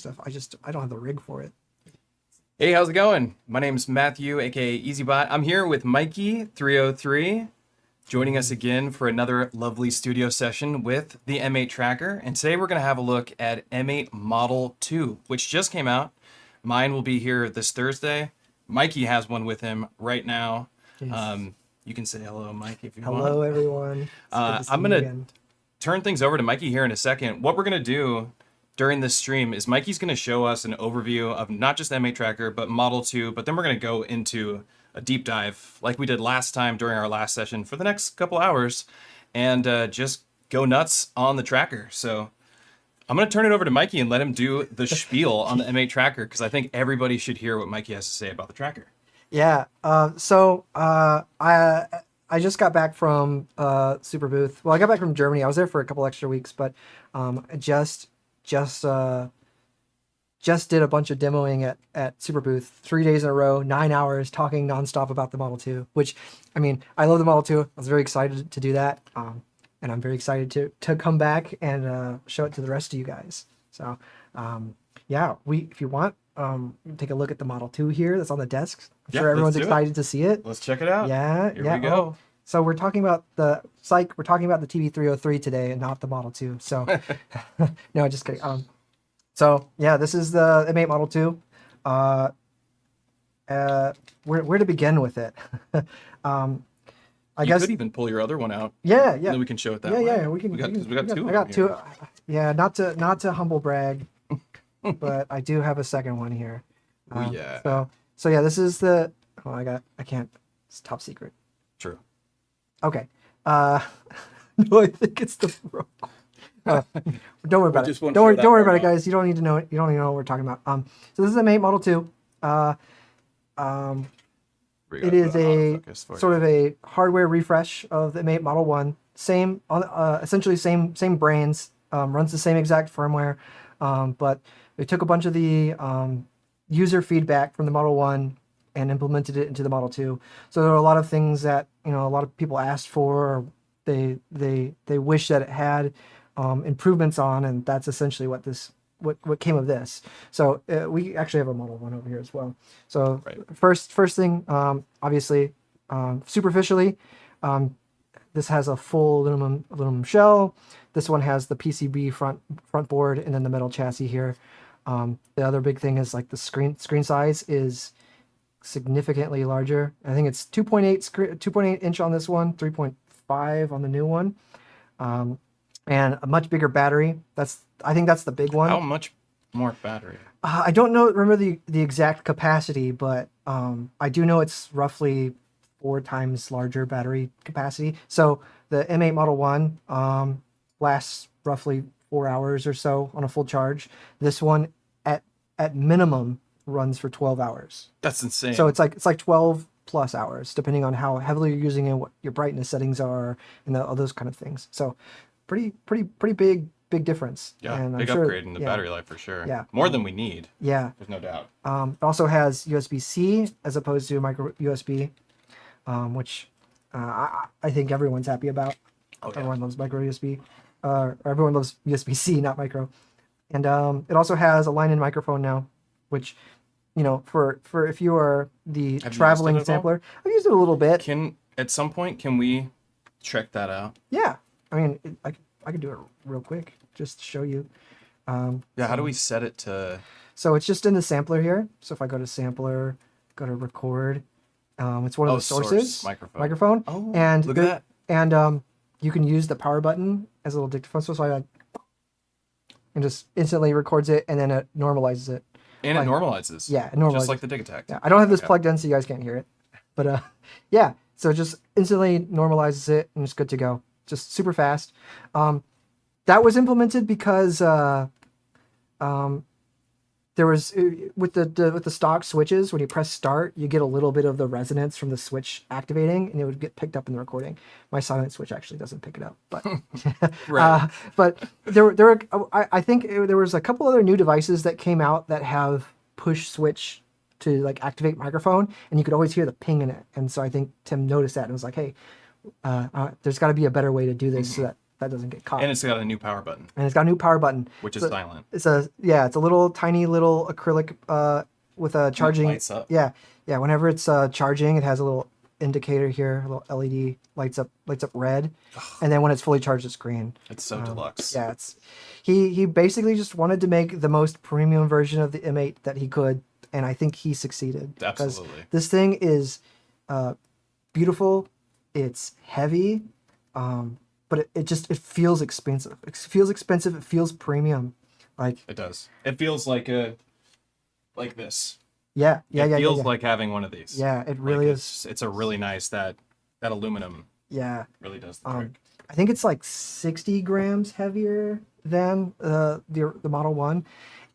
stuff. I don't have the rig for it. Hey, how's it going? My name's Matthew, aka EZBOT. I'm here with Mikey303, joining us again for another lovely studio session with the M8 Tracker. And today we're going to have a look at M8 Model 2, which just came out. Mine will be here this Thursday. Mikey has one with him right now. Yes. You can say hello, Mikey, if you want. Hello, everyone. I'm going to turn things over to Mikey here in a second. What we're going to do during this stream is Mikey's going to show us an overview of not just M8 Tracker, but Model 2, but then we're going to go into a deep dive like we did last time during our last session for the next couple hours and just go nuts on the tracker. So I'm going to turn it over to Mikey and let him do the spiel on the M8 Tracker because I think everybody should hear what Mikey has to say about the tracker. Yeah. I just got back from Super Booth. Well, I got back from Germany. I was there for a couple extra weeks, but I just did a bunch of demoing at Super Booth 3 days in a row, 9 hours talking nonstop about the Model 2, which, I mean, I love the Model 2. I was very excited to do that. And I'm very excited to come back and show it to the rest of you guys. So, yeah, if you want, take a look at the Model 2 here that's on the desk. I'm sure everyone's excited to see it. Let's check it out. Yeah. Here we go. Oh, so we're talking about the TB303 today and not the Model 2. So, no, just kidding. So yeah, this is the M8 Model 2. Where to begin with it? I guess you could even pull your other one out. Yeah. And then we can show it that way. Yeah. We got two. I got two. Yeah, not to humble brag, but I do have a second one here. Yeah. So yeah, this is the. Oh, I can't. It's top secret. True. Okay. No, I think it's the. Don't worry about it. Don't worry about it, guys. You don't need to know it. You don't need to know what we're talking about. So this is the M8 Model 2. It is a sort of a hardware refresh of the M8 Model 1. Essentially same brains. Runs the same exact firmware. But they took a bunch of the user feedback from the Model 1 and implemented it into the Model 2. So there are a lot of things that a lot of people asked for, or they wish that it had improvements on, and that's essentially what came of this. So we actually have a Model 1 over here as well. So first thing, obviously, superficially, this has a full aluminum shell. This one has the PCB front board and then the metal chassis here. The other big thing is like the screen size is significantly larger. I think it's 2.8 inch on this one, 3.5 on the new one, and a much bigger battery. I think that's the big one. How much more battery? I don't remember the exact capacity, but I do know it's roughly 4 times larger battery capacity. So the M8 Model 1 lasts roughly 4 hours or so on a full charge. This one at minimum runs for 12 hours. That's insane. So it's like 12 plus hours, depending on how heavily you're using it, what your brightness settings are, and all those kind of things. So pretty big difference. Yeah, and big upgrade in the battery life for sure. Yeah. More than we need. Yeah. There's no doubt. It also has USB-C as opposed to micro USB, which I think everyone's happy about. Oh, yeah. Everyone loves micro USB. Or everyone loves USB-C, not micro. And it also has a line-in microphone now, which, for if you are the traveling sampler, I've used it a little bit. At some point, can we check that out? Yeah. I mean, I could do it real quick, just to show you. How do we set it to... So it's just in the sampler here. So if I go to sampler, go to record, it's one of the sources. Microphone. Oh, and look at that. And you can use the power button as a little dictaphone. So I and just instantly records it, and then it normalizes it. And it normalizes. Yeah, it normalizes. Just like the Digitect. Yeah, I don't have this plugged in, so you guys can't hear it. But yeah, so it just instantly normalizes it, and it's good to go. Just super fast. That was implemented because there was with the stock switches, when you press start, you get a little bit of the resonance from the switch activating, and it would get picked up in the recording. My silent switch actually doesn't pick it up, but but I think there was a couple other new devices that came out that have push switch to like activate microphone, and you could always hear the ping in it. And so I think Tim noticed that and was like, hey, there's got to be a better way to do this so that that doesn't get caught. And it's got a new power button, And it's got a new power button, which is silent. It's a little tiny little acrylic with a charging. It lights up. Yeah. Whenever it's charging, it has a little indicator here, a little LED lights up red, and then when it's fully charged, it's green. It's so deluxe. Yeah, he basically just wanted to make the most premium version of the M8 that he could, and I think he succeeded. Absolutely. This thing is beautiful. It's heavy, but it feels expensive. It feels expensive. It feels premium. Like it does. It feels like this. It feels like having one of these. Yeah, it really is. It's a really nice that aluminum. Yeah, really does the trick. I think it's like 60 grams heavier than the Model 1,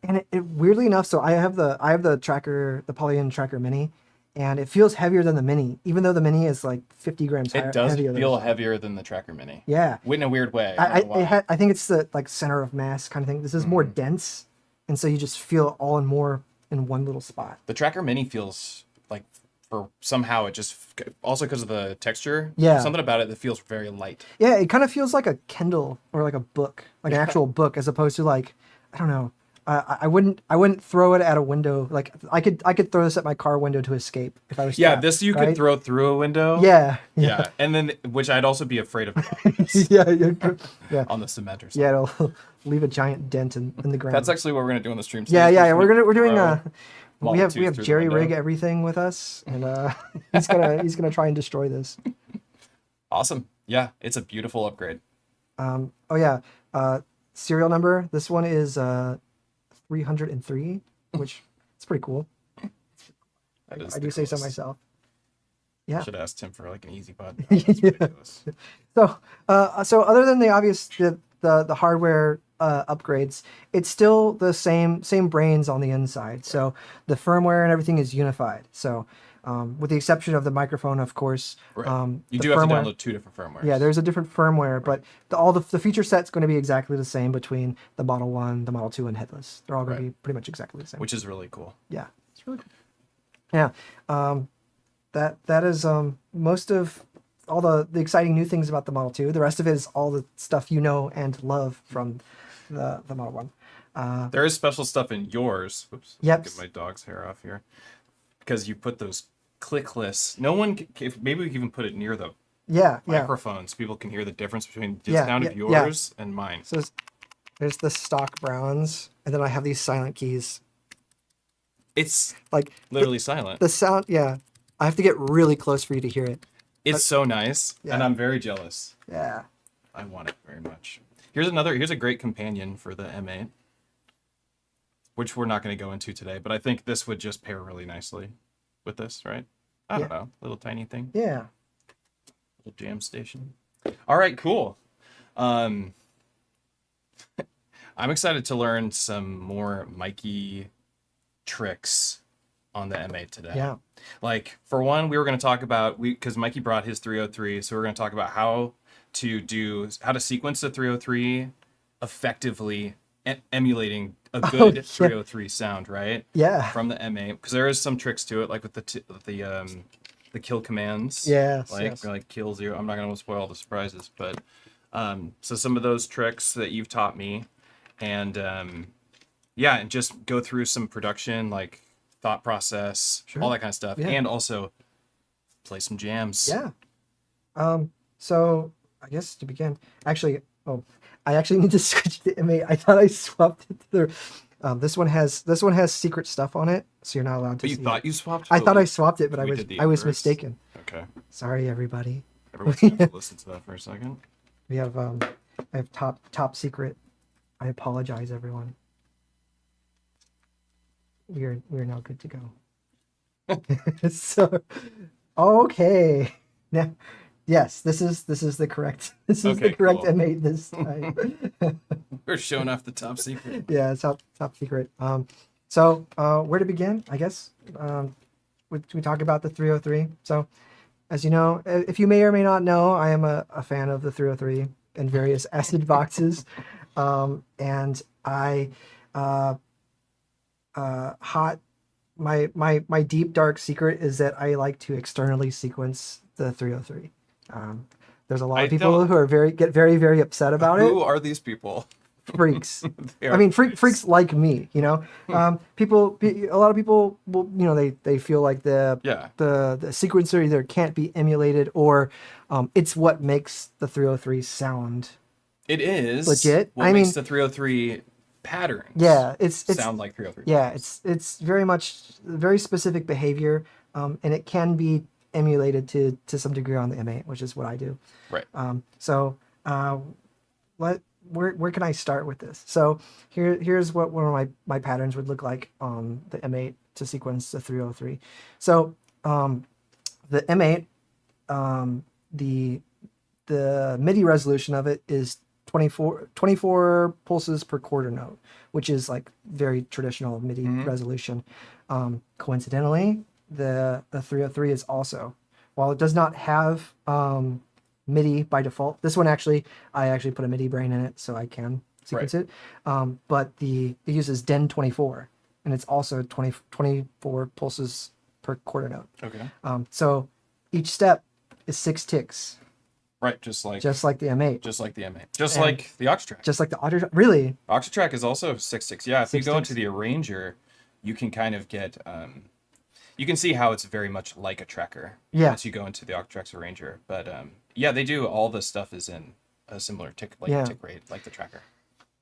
and it weirdly enough. So I have the tracker, the Polygon Tracker Mini, and it feels heavier than the Mini, even though the Mini is like 50 grams. It does feel heavier than the Tracker Mini. Yeah, in a weird way. I think it's the like center of mass kind of thing. This is more dense, and so you just feel all in more in one little spot. The Tracker Mini feels like, for somehow it just also because of the texture. Yeah, something about it that feels very light. Yeah, it kind of feels like a Kindle or like a book, like an actual book, as opposed to like, I don't know. I wouldn't throw it at a window. Like I could throw this at my car window to escape if I was. Yeah, trapped, this you right? could throw through a window. Yeah, and then which I'd also be afraid of. yeah. On the cement or something. Yeah, it'll leave a giant dent in the ground. That's actually what we're gonna do on the stream. Yeah. We're doing we have Jerry rig window. everything with us, and he's gonna try and destroy this. Awesome. Yeah, it's a beautiful upgrade. Serial number. This one is 303, which is pretty cool. I do say so myself. Yeah. Should have asked him for like an EZBOT. Yeah. So other than the obvious the hardware upgrades, it's still the same brains on the inside. So the firmware and everything is unified. So with the exception of the microphone, of course. Right. You do have to download 2 different firmwares. Yeah, there's a different firmware, but all the feature set's going to be exactly the same between the Model 1, the Model 2, and headless. They're all going to be pretty much exactly the same. Which is really cool. Yeah, it's really cool. Yeah, that is most of all the exciting new things about the Model 2. The rest of it is all the stuff you know and love from the Model 1. There is special stuff in yours. Oops. Yep. Get my dog's hair off here. Because you put those clickless. No one maybe we can even put it near the microphones. People can hear the difference between the sound of yours and mine. So there's the stock browns, and then I have these silent keys. It's like literally silent. The sound, I have to get really close for you to hear it. It's so nice, and I'm very jealous. Yeah. I want it very much. Here's a great companion for the M8, which we're not going to go into today, but I think this would just pair really nicely with this, right? I don't know. Little tiny thing. Yeah. Little jam station. All right, cool. I'm excited to learn some more Mikey tricks on the M8 today. Yeah. Like, for one, we were going to talk about, because Mikey brought his 303, so we're going to talk about how to sequence the 303 effectively, emulating a good 303 sound, right? Yeah. From the M8, because there is some tricks to it, like with the kill commands. Like kill 0. I'm not going to spoil all the surprises, but so some of those tricks that you've taught me, and and just go through some production, like thought process, all that kind of stuff, and also play some jams. Yeah. So I guess to begin, I actually need to switch to M8. I thought I swapped it to the. This one has secret stuff on it, so you're not allowed to. But you thought you swapped? I thought I swapped it, but I was mistaken. Okay. Sorry, everybody. Everyone's gonna have to listen to that for a second. We have I have top secret. I apologize, everyone. We're now good to go. So, okay. Now, yes, this is the correct M8 this time. We're showing off the top secret. Yeah, it's top secret. So where to begin? I guess we talk about the 303. So, as you know, if you may or may not know, I am a fan of the 303 and various acid boxes, and I my deep dark secret is that I like to externally sequence the 303. There's a lot of people who are get very upset about it. Who are these people? Freaks. I mean, freaks like me, you know. A lot of people will, you know, they feel like the sequencer either can't be emulated or it's what makes the 303 sound. It is legit. What makes the 303 patterns? Yeah, it's sound like 303. Yeah, it's very much very specific behavior, and it can be emulated to some degree on the M8, which is what I do. Right. Where can I start with this? So here's what one of my patterns would look like on the M8 to sequence the 303. So the M8, the MIDI resolution of it is 24 pulses per quarter note, which is like very traditional MIDI resolution. Coincidentally, the 303 is also, while it does not have MIDI by default. This one I actually put a MIDI brain in it so I can sequence it. But it uses DEN 24, and it's also 24 pulses per quarter note. Okay. So each step is 6 ticks. Right, just like the M8. Just like the M8. Just like the Octatrack. Just like the Octatrack. Really? Octatrack is also 6 ticks. Yeah, if you go into the arranger, you can kind of get you can see how it's very much like a tracker once you go into the Octatrack's arranger. But yeah, they do all the stuff is in a similar tick rate like the tracker.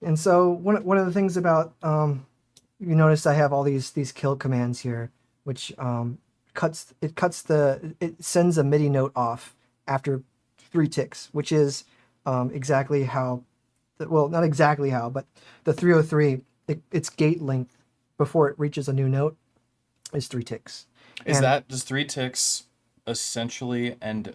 And so one of the things about you notice I have all these kill commands here, which it sends a MIDI note off after 3 ticks, which is exactly how, well, not exactly how, but the 303, its gate length before it reaches a new note is 3 ticks. Does 3 ticks essentially end up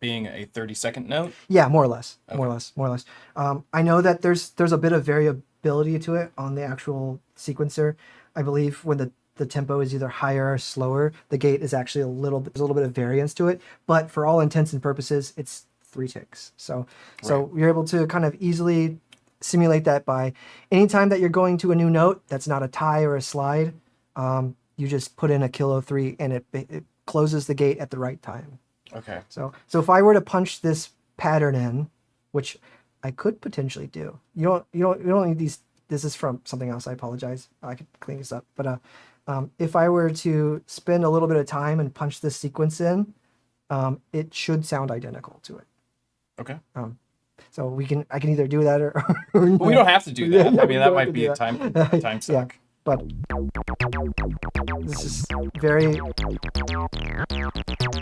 being a 30-second note? Yeah, more or less. Okay. More or less. I know that there's a bit of variability to it on the actual sequencer. I believe when the tempo is either higher or slower, the gate is actually there's a little bit of variance to it, but for all intents and purposes, it's 3 ticks. So you're able to kind of easily simulate that by anytime that you're going to a new note that's not a tie or a slide, you just put in a kill 03 and it closes the gate at the right time. Okay. So if I were to punch this pattern in, which I could potentially do, you don't need these. This is from something else. I apologize. I could clean this up. But if I were to spend a little bit of time and punch this sequence in, it should sound identical to it. Okay. So I can either do that or well, we don't have to do that. I mean, that might be a time suck. Yeah, but this is very.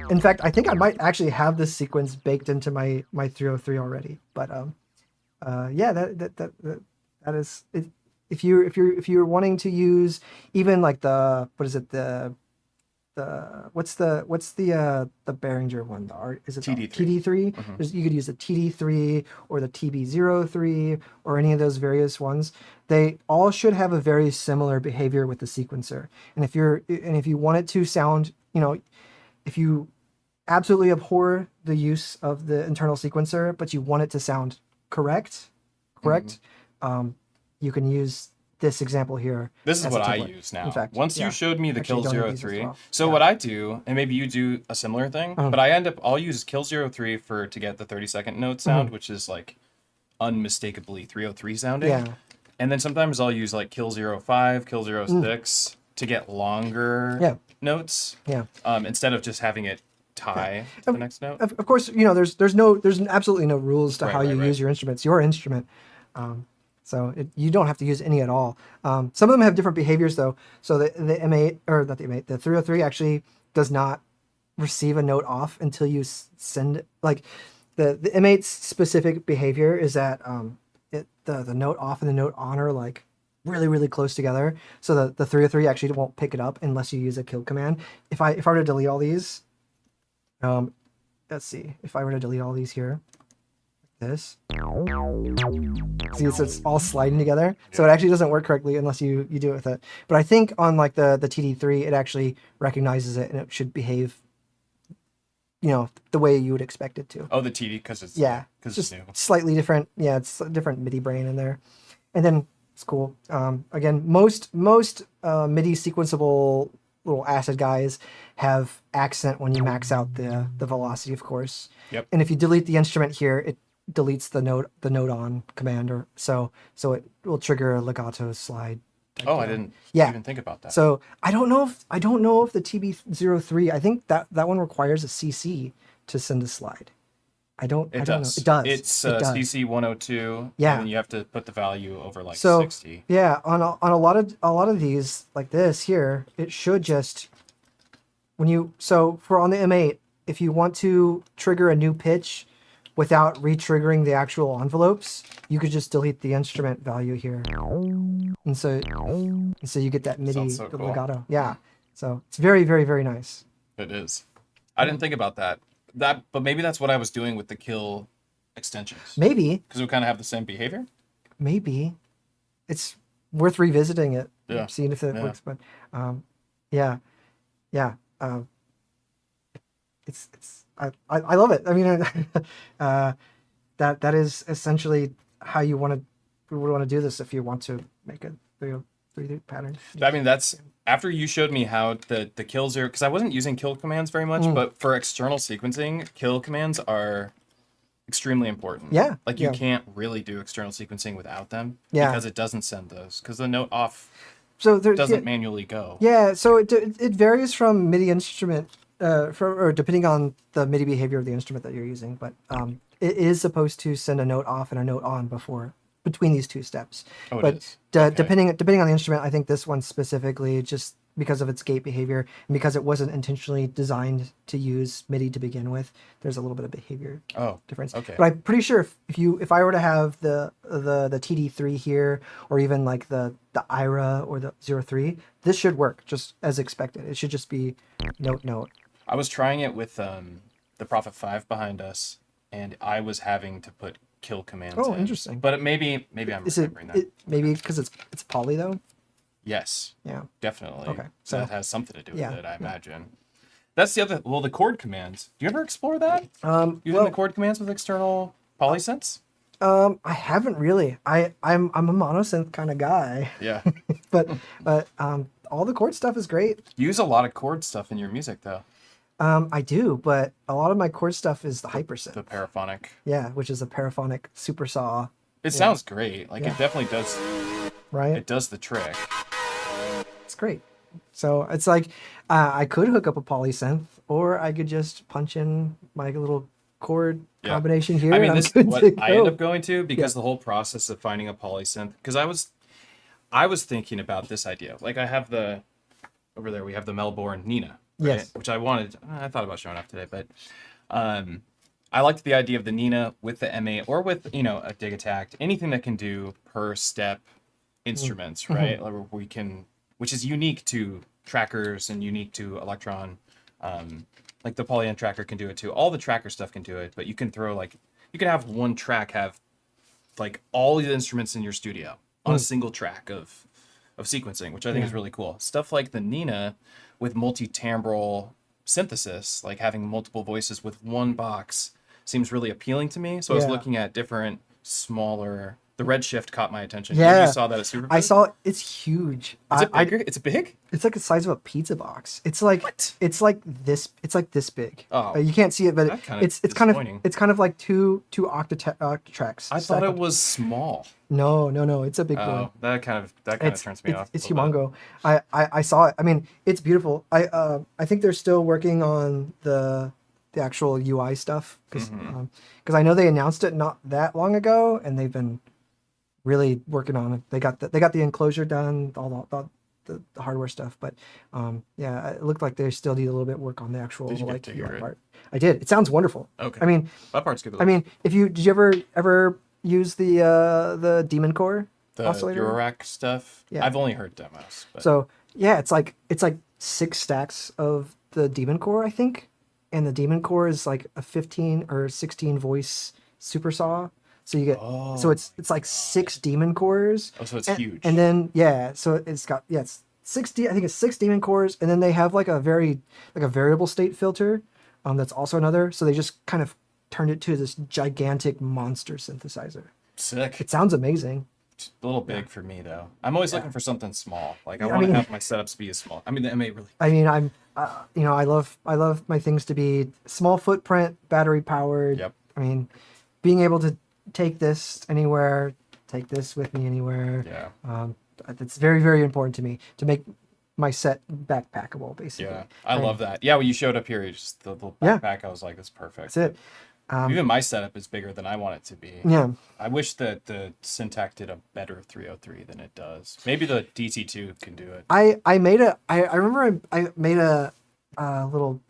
In fact, I think I might actually have this sequence baked into my 303 already. But yeah, that is it. If you're wanting to use even like what's the Behringer one? Is it TD3? TD3? Mm-hmm. You could use the TD3 or the TB03 or any of those various ones. They all should have a very similar behavior with the sequencer. And if you want it to sound, if you absolutely abhor the use of the internal sequencer, but you want it to sound correct, mm-hmm. You can use this example here. This is what I use now. In fact, once you showed me the kill 03. Well. So what I do, and maybe you do a similar thing, but I'll use kill 03 to get the 30-second note sound, which is like unmistakably 303 sounding. Yeah. And then sometimes I'll use like kill 05, kill 06 to get longer notes. Yeah. Instead of just having it tie to the next note. Of course, there's absolutely no rules to how you use your instruments. Your instrument. So you don't have to use any at all. Some of them have different behaviors though. So the M8, or not the M8, the 303 actually does not receive a note off until you send, like the M8's specific behavior is that the note off and the note on are like really, really close together. So the 303 actually won't pick it up unless you use a kill command. If I were to delete all these, let's see, if I were to delete all these here, this. See, so it's all sliding together. So it actually doesn't work correctly unless you do it with it. But I think on like the TD3, it actually recognizes it and it should behave, the way you would expect it to. Oh, the TD, because it's just new. Slightly different. Yeah, it's a different MIDI brain in there. And then it's cool. Again, most MIDI sequenceable little acid guys have accent when you max out the velocity, of course. Yep. And if you delete the instrument here, it deletes the note on command, or so it will trigger a legato slide. Oh, I didn't Yeah. even think about that. So I don't know if the TB03, I think that one requires a CC to send a slide. I don't know. It does. It's It does. CC 102. Yeah. And you have to put the value over like So 60. yeah, on a lot of these like this here, it should just for on the M8, if you want to trigger a new pitch without re-triggering the actual envelopes, you could just delete the instrument value here, and so you get that MIDI Sounds so cool. legato. Yeah, so it's very, very, very nice. It is. I didn't think about that. But maybe that's what I was doing with the kill extensions. Maybe Because we kind of have the same behavior. it's worth revisiting it, Yeah. seeing if it Yeah. works. But yeah. It's I love it. I mean, that is essentially how you would want to do this if you want to make a 3D pattern. I mean, that's after you showed me how the kills are, because I wasn't using kill commands very much, but for external sequencing, kill commands are extremely important. Yeah, Like you yeah. can't really do external sequencing without them. Yeah. Because it doesn't send those. Because the note off So there doesn't manually go. Yeah, so it varies from MIDI instrument, or depending on the MIDI behavior of the instrument that you're using. But it is supposed to send a note off and a note on between these two steps. Oh, it But is. Okay. depending on the instrument, I think this one specifically, just because of its gate behavior and because it wasn't intentionally designed to use MIDI to begin with, there's a little bit of behavior difference. Okay. But I'm pretty sure if I were to have the TD3 here, or even like the IRA or the 03, this should work just as expected. It should just be note. I was trying it with the Prophet 5 behind us, and I was having to put kill commands Oh, in. interesting. But maybe I'm Is it, remembering that. maybe because it's poly though? Yes, Yeah. definitely. Okay, So so- that has something to do with yeah, it, I imagine. That's the other. Well, the chord commands. Do you ever explore that? Using Well, the chord commands with external polysynths? I haven't really. I'm a monosynth kind of guy, Yeah. but all the chord stuff is great. You use a lot of chord stuff in your music, though. I do, but a lot of my chord stuff is the hypersynth. The paraphonic. Yeah, which is a paraphonic super saw, It sounds great. Like Yeah. it definitely does. right? It does the trick. It's great. So it's like I could hook up a polysynth, or I could just punch in my little chord Yeah. combination here. I mean, and I'm this is good what to I end go. up going to because the whole process of finding a polysynth. Because I was thinking about this idea. Like I have over there we have the Melbourne Nina. Right? Yes. Which I thought about showing off today, but I liked the idea of the Nina with the M8 or with a dig attack, anything that can do per step instruments, Mm-hmm. right? Like which is unique to trackers and unique to Electron. Like the Polyend tracker can do it too. All the tracker stuff can do it, but you can have one track have like all the instruments in your studio on a single track of sequencing, which I think is really cool. Stuff like the Nina with multi-timbral synthesis, like having multiple voices with one box, seems really appealing to me. So I was Yeah. looking at different smaller. The Redshift caught my attention. Yeah. You saw that at Superfest? I saw it. It's huge. Is it bigger? It's big? It's like the size of a pizza box. It's like What? it's like this. It's like this big. Oh. You can't see it, but That kinda it's kind of disappointing. it's kind of like two Octatracks. I thought it was small. No. It's a big boy. Oh, that kind of turns me off. It's a little humongo. I saw it. I mean, it's beautiful. I think they're still working on the actual UI stuff because I know they announced it not that long ago, and they've been really working on it. They got the enclosure done, all the hardware stuff, but yeah, it looked like they still need a little bit of work on the actual Did you get like to hear UI it? part. I did. It sounds wonderful. Okay. I mean, That part's good. I mean, did you ever use the Demon Core the oscillator? Eurorack stuff. Yeah. I've only heard demos. But So yeah, it's like 6 stacks of the Demon Core, I think, and the Demon Core is like a 15 or 16 voice super saw. So you get so it's like 6 Demon Cores. Oh, so it's and, huge. And then so it's got it's 60. I think it's 6 Demon Cores, and then they have like a variable state filter. That's also another. So they just kind of turned it to this gigantic monster synthesizer. Sick. It sounds amazing. a little big for me though. I'm always looking for something small. Like I Yeah, I want to mean- have my setups be as small. I mean, the M8 really. I mean, I'm, you know, I love my things to be small footprint, battery powered. Yep. I mean, being able to take this anywhere, take this with me anywhere. Yeah. It's very, very important to me to make my set backpackable, basically. Yeah, I love that. Yeah, when you showed up here, you just the little Yeah. backpack, I was like, that's perfect. That's it. Even my setup is bigger than I want it to be. Yeah. I wish that the Syntac did a better 303 than it does. Maybe the DT2 can do it. I remember I made a little.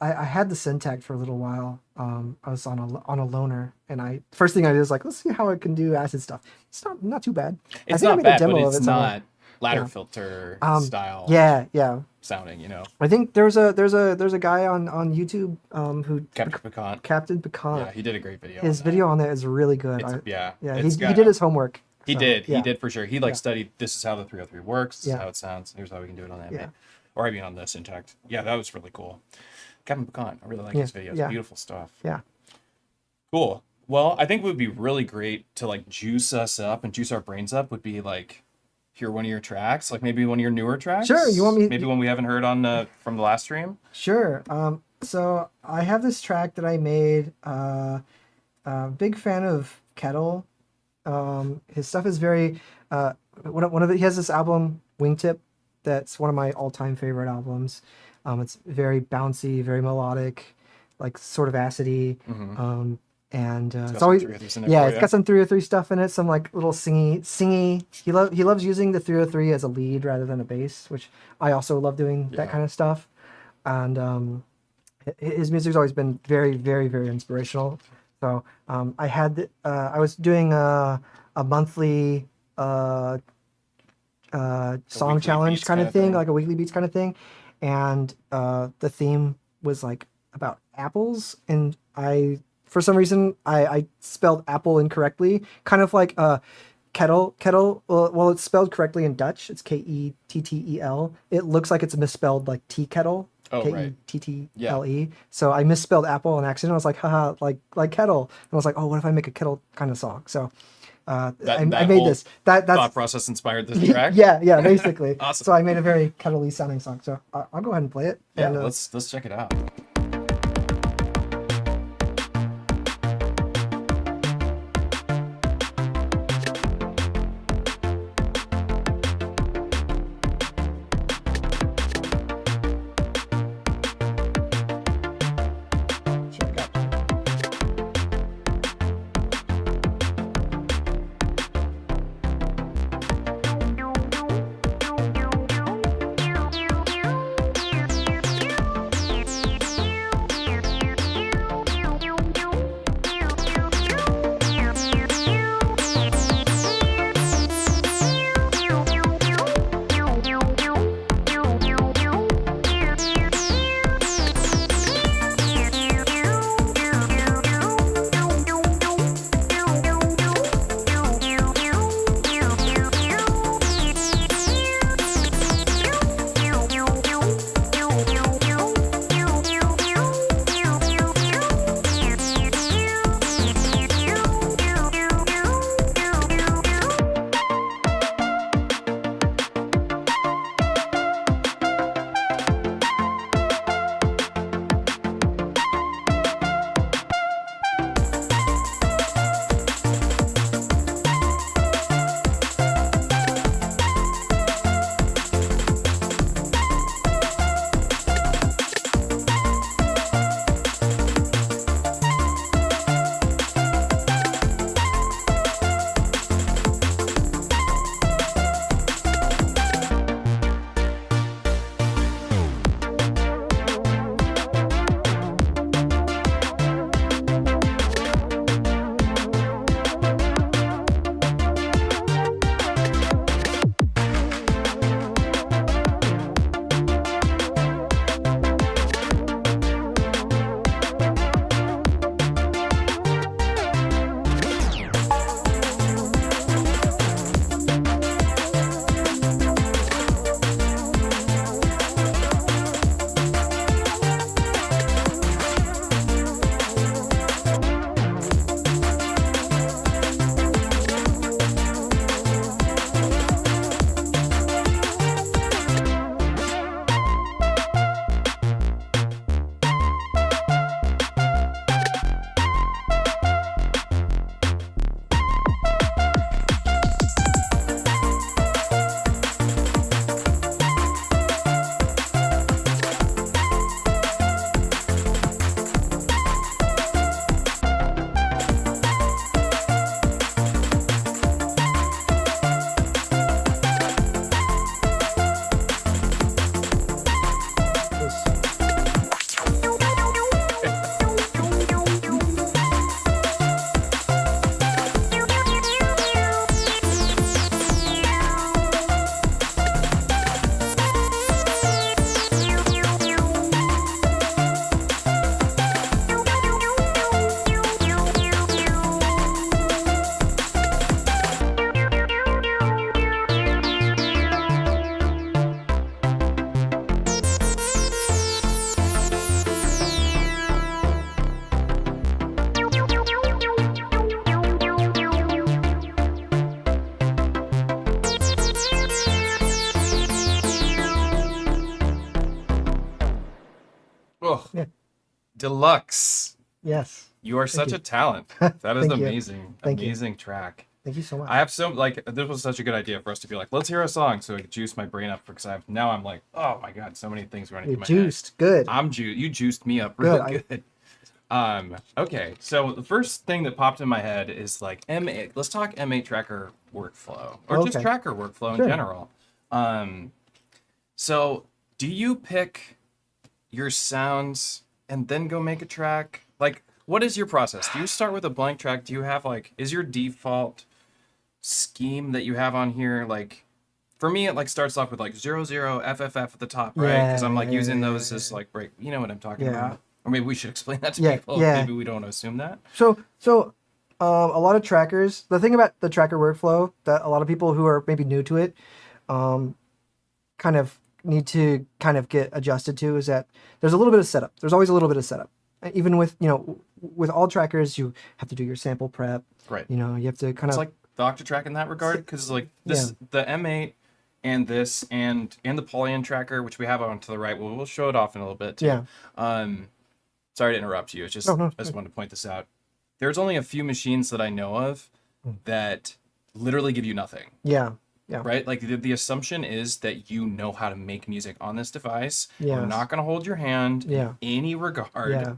I had the Syntac for a little while. I was on a loaner, and first thing I did was like, let's see how it can do acid stuff. It's not too bad. It's I not made bad, a demo but of it's it somewhere. not ladder Yeah. filter style Yeah. sounding, you know. I think there's a guy on YouTube who Captain Pecan. Captain Pecan. Yeah, he did a great video. His on that. video on there is really good. Yeah. Yeah, it's he got- did his homework. He so, did. yeah. He did for sure. He Yeah. studied, this is how the 303 works. This is Yeah. how it sounds. Here's how we can do it on the M8. Yeah. Or I mean on the Syntac. Yeah, that was really cool. Captain Pecan. I really like Yeah, his videos. yeah. Beautiful stuff. Yeah. Cool. Well, I think it would be really great to like juice us up and juice our brains up would be like hear one of your tracks, like maybe one of your newer tracks. Sure, you want me- Maybe one we haven't heard on from the last stream. Sure. So I have this track that I made. Big fan of Kettle. His stuff is very. One of it. He has this album Wingtip. That's one of my all-time favorite albums. It's very bouncy, very melodic, like sort of acidy. And it's some always 303s in there yeah, for it's ya. got some 303 stuff in it, some like little singy. He loves using the 303 as a lead rather than a bass, which I also love doing that Yeah. kind of stuff. And his music's always been very, very, very inspirational. So I was doing a monthly song weekly challenge beats kind of kinda thing, thing. like a weekly beats kind of thing, and the theme was like about apples, and for some reason I spelled apple incorrectly, kind of like kettle. Well, it's spelled correctly in Dutch. It's Kettel. It looks like it's misspelled like tea kettle. Oh, right. Kettle. So I misspelled apple on accident. I was like, haha, like kettle. And I was like, oh, what if I make a kettle kind of song? So I made whole this. That's Thought process inspired this track. yeah, basically. Awesome. So I made a very kettle-y sounding song. So I'll go ahead and play it. Yeah, And, let's check it out. check out. Oh, Yeah. deluxe. Yes. You are such you. a talent. That is Thank you. amazing. Thank you. Amazing track. Thank you so much. I have so like this was such a good idea for us to be like, let's hear a song so it juice my brain up because now I'm like, oh my god, so many things running You're through my juiced. Good. head. You juiced me up real Good. good. Okay, so the first thing that popped in my head is like M8. Let's talk M8 Tracker workflow or just Okay. tracker workflow Sure. in general. So do you pick your sounds and then go make a track? Like, what is your process? Do you start with a blank track? Do you have like, is your default scheme that you have on here like? For me, it like starts off with like 00 FFF at the top, right? Because I'm like using those as like break. You know what I'm talking about? Or maybe we should explain that to people. Maybe we don't assume that. So a lot of trackers. The thing about the tracker workflow that a lot of people who are maybe new to it, kind of need to kind of get adjusted to is that there's a little bit of setup. There's always a little bit of setup. Even with with all trackers, you have to do your sample prep. Right. You have to kind It's of like the Octatrack in that regard because like this the M8 and this and the Polygon tracker, which we have on to the right. We'll show it off in a little bit too. Yeah. Sorry to interrupt you. It's just I just wanted to point this out. There's only a few machines that I know of that literally give you nothing. Yeah. Yeah. Right? Like the assumption is that you know how to make music on this device. Yes. We're not going to hold your hand in any regard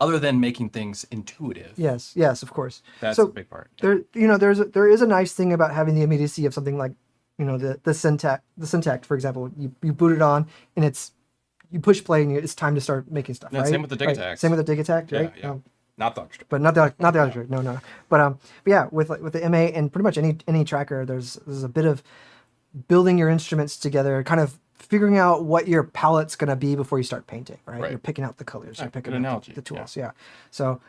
other than making things intuitive. Yes. Yes, of course. That's so a big part. There there is a nice thing about having the immediacy of something like, the syntax, for example. You boot it on and you push play and it's time to start making stuff. Right? Same with the dig attack. Same with the dig attack, right? Yeah. Not the Octatrack. But not the Octatrack. No. But yeah, with the M8 and pretty much any tracker, there's a bit of building your instruments together, kind of figuring out what your palette's gonna be before you start painting. Right? You're picking out the colors. You're picking out the tools. Yeah. So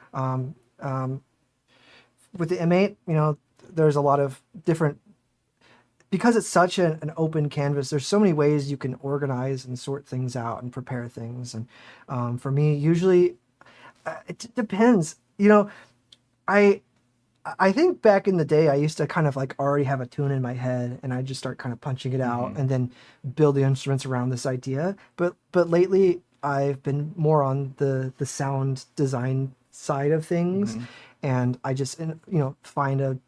with the M8, there's a lot of different. Because it's such an open canvas, there's so many ways you can organize and sort things out and prepare things. And for me, usually, it depends. I think back in the day, I used to kind of like already have a tune in my head, and I just start kind of punching it out and then build the instruments around this idea. But lately, I've been more on the sound design side of things, and I just find a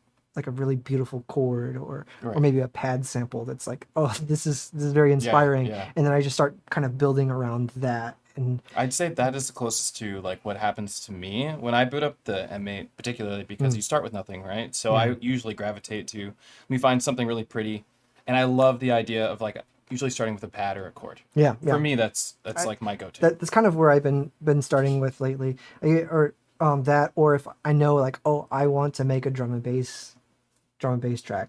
really beautiful chord or maybe a pad sample that's like, oh, this is very inspiring. And then I just start kind of building around that. And I'd say that is the closest to like what happens to me when I boot up the M8, particularly because you start with nothing, right? So I usually gravitate to, let me find something really pretty. And I love the idea of like usually starting with a pad or a chord. Yeah. For me, that's like my go-to. That's kind of where I've been starting with lately. Or if I know like, oh, I want to make a drum and bass track,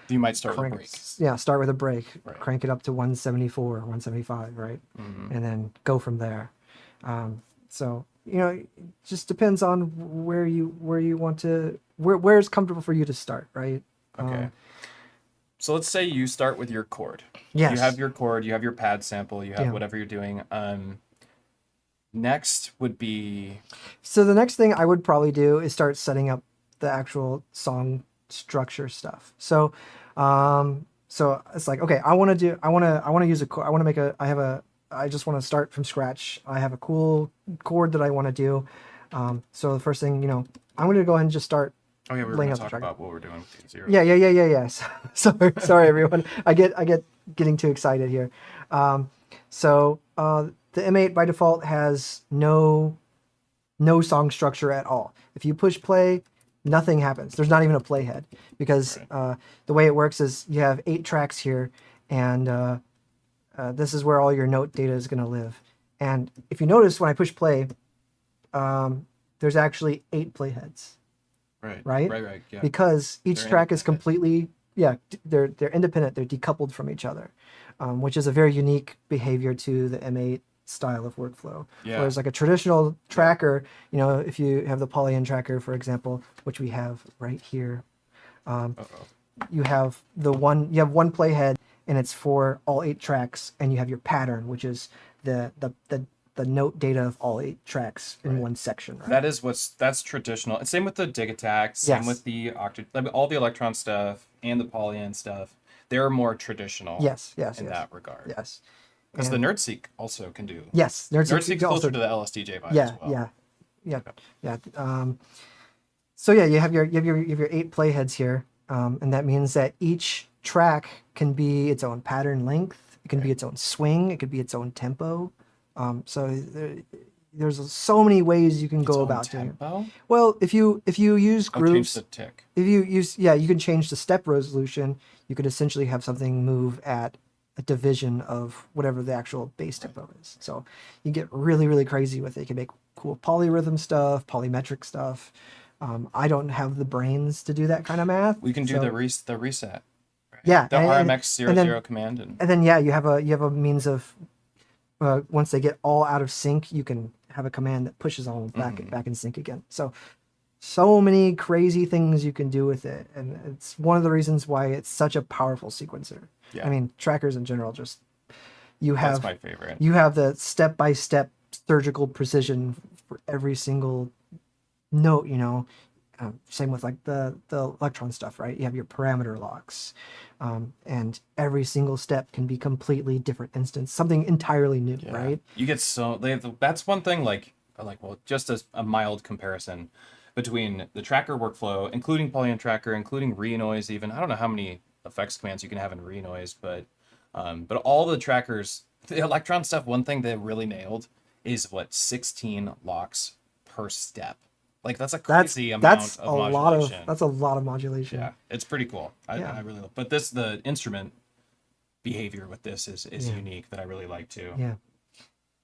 you might start with a break. Yeah, start with a break, crank it up to 174, 175, right? And then go from there. So, it just depends on where you want to, where's comfortable for you to start, right? Okay. So let's say you start with your chord. Yes. You have your chord, you have your pad sample, you have whatever you're doing. Next would be... So the next thing I would probably do is start setting up the actual song structure stuff. So it's like, okay, I want to use a chord. I just want to start from scratch. I have a cool chord that I want to do. So the first thing, I'm going to go ahead and just start. Oh yeah, we were going to talk about what we're doing with zero. Yeah. Sorry everyone. I get getting too excited here. So the M8 by default has no song structure at all. If you push play, nothing happens. There's not even a playhead because the way it works is you have 8 tracks here, and this is where all your note data is going to live. And if you notice when I push play, there's actually 8 playheads. Right. Yeah. Because each track is completely they're independent. They're decoupled from each other, which is a very unique behavior to the M8 style of workflow. Whereas like a traditional tracker, if you have the Polygon tracker, for example, which we have right here, you have one playhead and it's for all 8 tracks, and you have your pattern, which is the note data of all 8 tracks in one section. Right? That's traditional. And same with the dig attack, same with the all the electron stuff and the Polygon stuff. They're more traditional. Yes. In that regard. Yes. Because the NerdSeek also can do. Yes, NerdSeek's can closer also, to the LSDJ vibe yeah, as well. yeah. So yeah, you have your 8 playheads here, and that means that each track can be its own pattern length. It can be its own swing. It could be its own tempo. There's so many ways you can go about doing it. Tempo? Well, if you use grooves, Change the tick. if you use you can change the step resolution. You could essentially have something move at a division of whatever the actual bass tempo is. So you get really, really crazy with it. You can make cool polyrhythm stuff, polymetric stuff. I don't have the brains to do that kind of math. We can do the reset. Right? Yeah, The RMX 00 command. And then yeah, you have a means of once they get all out of sync, you can have a command that pushes all back in sync again. So many crazy things you can do with it, and it's one of the reasons why it's such a powerful sequencer. Yeah. I mean, trackers in general, just That's my favorite. You have the step-by-step surgical precision for every single note, same with like the electron stuff, right? You have your parameter locks, and every single step can be completely different instance, something entirely new, right? You get that's one thing, well, just as a mild comparison between the tracker workflow, including Polygon Tracker, including renoise even. I don't know how many effects commands you can have in renoise, but all the trackers, the electron stuff, one thing they really nailed is 16 locks per step. Like that's a crazy amount of modulation. That's a lot of modulation. Yeah, it's pretty cool. I really love. But the instrument behavior with this is unique that I really like too. Yeah.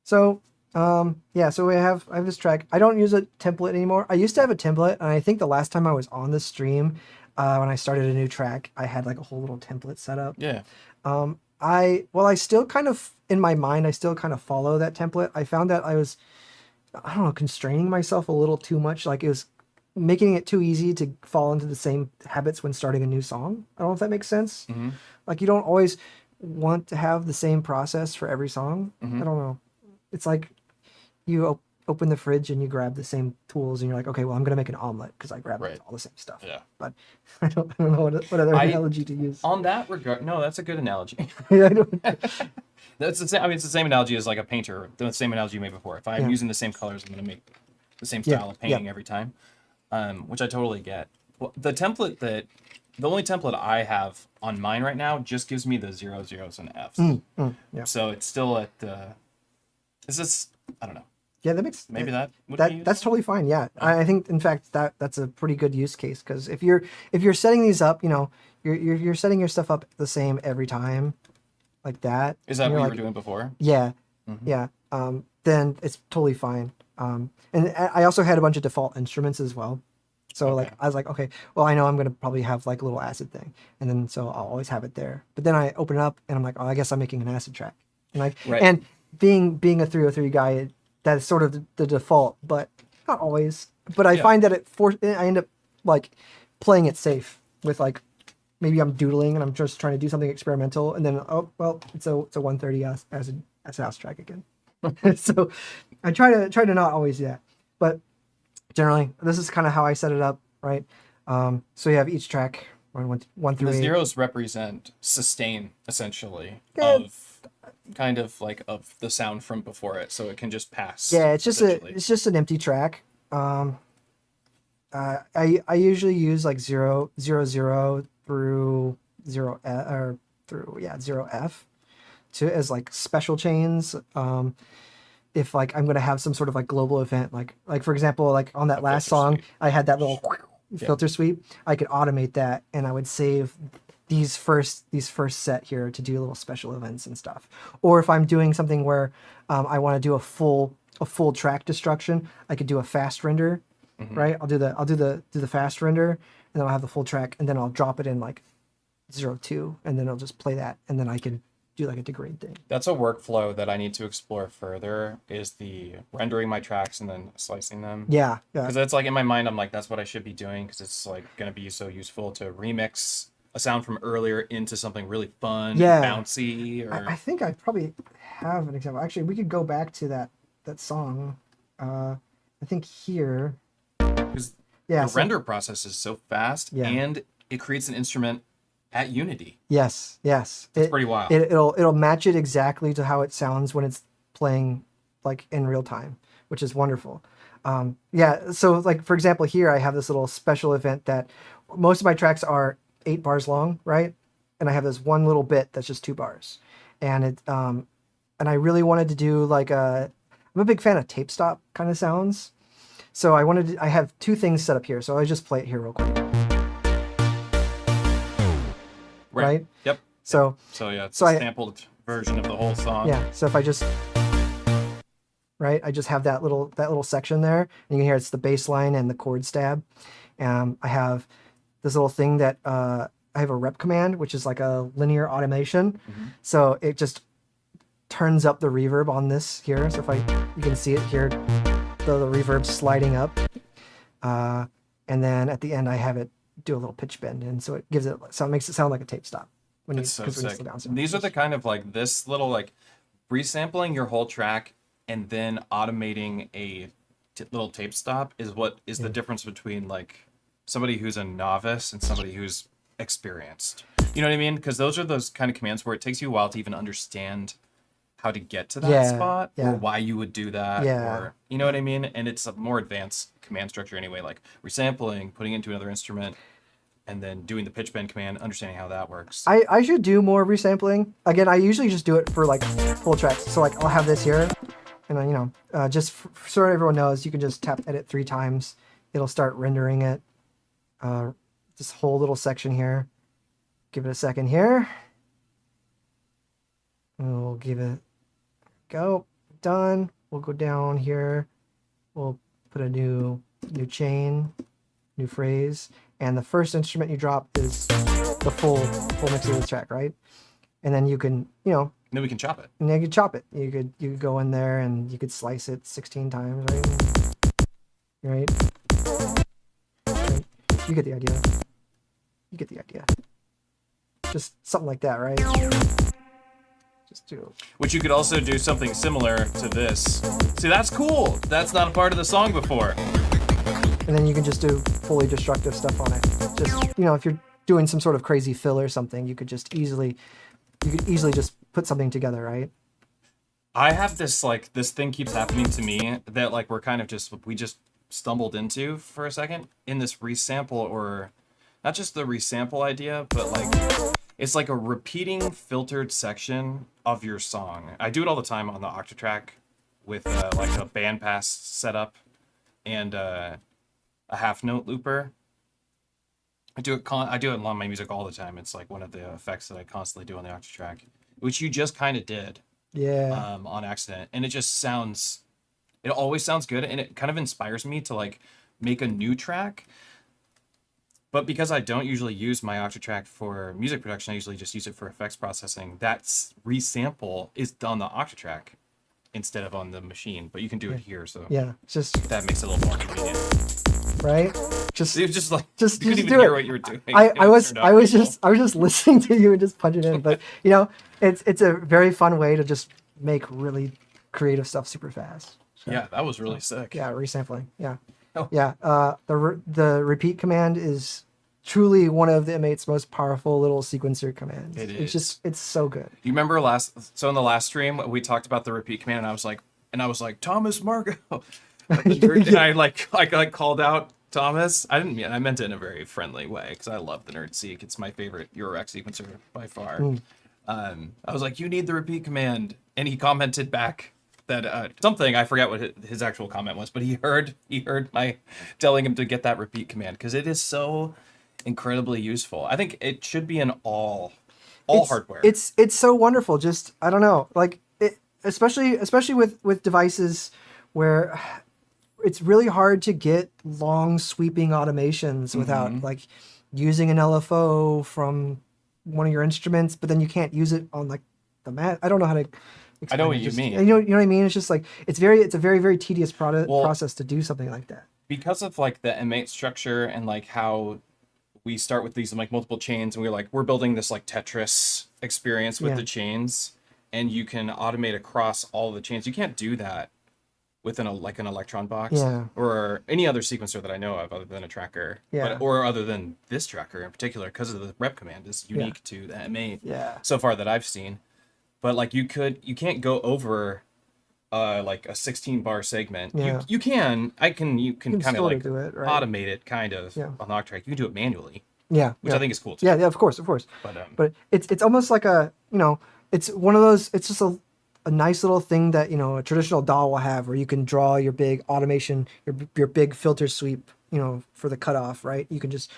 So so I have this track. I don't use a template anymore. I used to have a template, and I think the last time I was on the stream, when I started a new track, I had like a whole little template set up. Yeah. I still kind of in my mind, I still kind of follow that template. I found that I don't know, constraining myself a little too much. Like it was making it too easy to fall into the same habits when starting a new song. I don't know if that makes sense. Mm-hmm. Like you don't always want to have the same process for every song. Mm-hmm. I don't know. It's like you open the fridge and you grab the same tools and you're like, okay, well, I'm going to make an omelet because I grabbed all the same stuff. Yeah. But I don't know what other analogy to use. On that regard, no, that's a good analogy. I don't, That's the same. I mean, it's the same analogy as like a painter. The same analogy you made before. If I'm using the same colors, I'm going to make the same style of painting every time, which I totally get. Well, the only template I have on mine right now just gives me the 00s and Fs. So it's still at the. Is this? I don't know. Yeah, that makes maybe that's totally fine. Yeah, I think in fact that's a pretty good use case because if you're setting these up, you're setting your stuff up the same every time. Like that. Is that what you were doing before? Yeah. Mm-hmm. Yeah. Then it's totally fine. And I also had a bunch of default instruments as well. So like I was like, okay, well I know I'm gonna probably have like a little acid thing, and then so I'll always have it there. But then I open it up and I'm like, oh, I guess I'm making an acid track. And and being a 303 guy, that's sort of the default, but not always. But I find that I end up like playing it safe with like. Maybe I'm doodling and I'm just trying to do something experimental, and then it's a 130 acid house track again. So I try to not always do that, but generally this is kind of how I set it up, right? So you have each track 1 through 8. The zeros represent sustain essentially of kind of like of the sound from before it, so it can just pass. Yeah, it's just an empty track. I usually use like 0 through 0F as like special chains. If like I'm gonna have some sort of like global event, like for example, like on that last song, I had that little filter sweep. I could automate that, and I would save these first set here to do little special events and stuff. Or if I'm doing something where I want to do a full track destruction, I could do a fast render. Mm-hmm. Right, I'll do the fast render, and then I'll have the full track, and then I'll drop it in like 0.2, and then I'll just play that, and then I can do like a degrade thing. That's a workflow that I need to explore further. Is the rendering my tracks and then slicing them. Yeah. Because it's like in my mind, I'm like, that's what I should be doing because it's like gonna be so useful to remix a sound from earlier into something really fun, and bouncy. Or I think I probably have an example. Actually, we could go back to that song. I think here. The render process is so fast, and it creates an instrument at Unity. Yes, yes. It's pretty wild. It'll match it exactly to how it sounds when it's playing like in real time, which is wonderful. Yeah, so like for example, here I have this little special event that most of my tracks are 8 bars long, right? And I have this one little bit that's just 2 bars, and and I really wanted to do like I'm a big fan of tape stop kind of sounds, so I have 2 things set up here, so I'll just play it here real quick. Right? Yep. So yeah, it's a sampled version of the whole song. Yeah. So if I just I just have that little section there, and you can hear it's the bass line and the chord stab. I have this little thing that I have a rep command, which is like a linear automation. So it just turns up the reverb on this here. So you can see it here, the reverb sliding up, and then at the end I have it do a little pitch bend, and so it makes it sound like a tape stop. It's so sick. These are the kind of like this little like resampling your whole track and then automating a little tape stop is what is the difference between like somebody who's a novice and somebody who's experienced. You know what I mean? Because those are those kind of commands where it takes you a while to even understand how to get to that spot or why you would do that or you know what I mean? And it's a more advanced command structure anyway, like resampling, putting into another instrument, and then doing the pitch bend command, understanding how that works. I should do more resampling. Again, I usually just do it for like full tracks. So like I'll have this here, and just so everyone knows, you can just tap edit 3 times. It'll start rendering it. This whole little section here. Give it a second here. And we'll give it go. Done. We'll go down here. We'll put a new chain, new phrase. And the first instrument you drop is the full mix of this track, right? And then you can, then we can chop it. And then you can chop it. You could go in there and you could slice it 16 times, right? Right? You get the idea. You get the idea. Just something like that, right? Just do. Which you could also do something similar to this. See, that's cool. That's not a part of the song before. And then you can just do fully destructive stuff on it. Just, if you're doing some sort of crazy fill or something, you could easily just put something together, right? I have this thing keeps happening to me that like we just stumbled into for a second in this resample, or not just the resample idea, but like it's like a repeating filtered section of your song. I do it all the time on the Octatrack with like a bandpass setup and a half note looper. I do it on my music all the time. It's like one of the effects that I constantly do on the Octatrack, which you just kind of did. Yeah. On accident. And it always sounds good, and it kind of inspires me to like make a new track. But because I don't usually use my Octatrack for music production, I usually just use it for effects processing. That resample is on the Octatrack instead of on the machine, but you can do it here. So yeah, that makes it a little more convenient. Right? You couldn't even hear what you were doing. I was just listening to you and just punching in. But it's a very fun way to just make really creative stuff super fast. So, yeah, that was really sick. Yeah, resampling. Yeah. Oh. Yeah. The repeat command is truly one of the M8's most powerful little sequencer commands. It's so good. You remember in the last stream we talked about the repeat command, and I was like Thomas Margo. And I called out Thomas. I meant it in a very friendly way because I love the Nerd Seek. It's my favorite Eurorack sequencer by far. I was like, you need the repeat command, and he commented back that something, I forget what his actual comment was, but he heard my telling him to get that repeat command because it is so incredibly useful. I think it should be in all hardware. It's so wonderful. Just I don't know, like it, especially with devices where it's really hard to get long sweeping automations without like using an LFO from one of your instruments, but then you can't use it on like the mat. I don't know how to explain. I know what you mean. You know what I mean? It's just like it's a very, very tedious process to do something like that. Because of like the M8 structure and like how we start with these like multiple chains, and we're building this like Tetris experience with the chains, and you can automate across all the chains. You can't do that within like an Electron box, Yeah. or any other sequencer that I know of other than a tracker, Yeah. or other than this tracker in particular, because of the rep command is unique to the M8 Yeah. so far that I've seen. But like you can't go over like a 16 bar segment. Yeah. You can kind of like do it, right? automate it kind of Yeah. on the Octatrack. You can do it manually, Yeah. which I think is cool too. Yeah, yeah, of course. But it's almost like a, it's one of those, it's just a nice little thing that, a traditional DAW will have, where you can draw your big automation, your big filter sweep, for the cutoff, right? You can just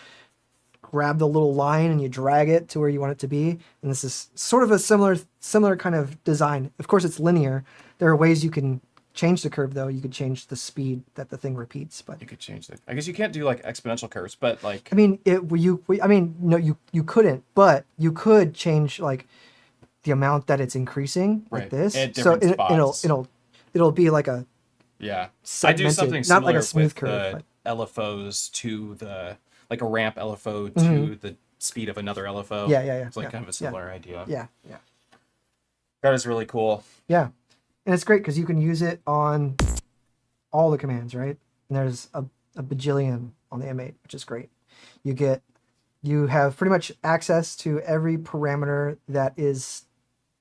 grab the little line and you drag it to where you want it to be. And this is sort of a similar kind of design. Of course, it's linear. There are ways you can change the curve, though. You could change the speed that the thing repeats, but you could change that. I guess you can't do like exponential curves, but like I mean, no, you couldn't, but you could change like the amount that it's increasing, like right. this. At So different spots. it'll be like a yeah. I do segmented, something not similar like a smooth with curve, the but LFOs to the like a ramp LFO to the speed of another LFO. yeah. It's like kind of a similar idea. Yeah. That is really cool. Yeah. And it's great because you can use it on all the commands, right? And there's a bajillion on the M8, which is great. You have pretty much access to every parameter that is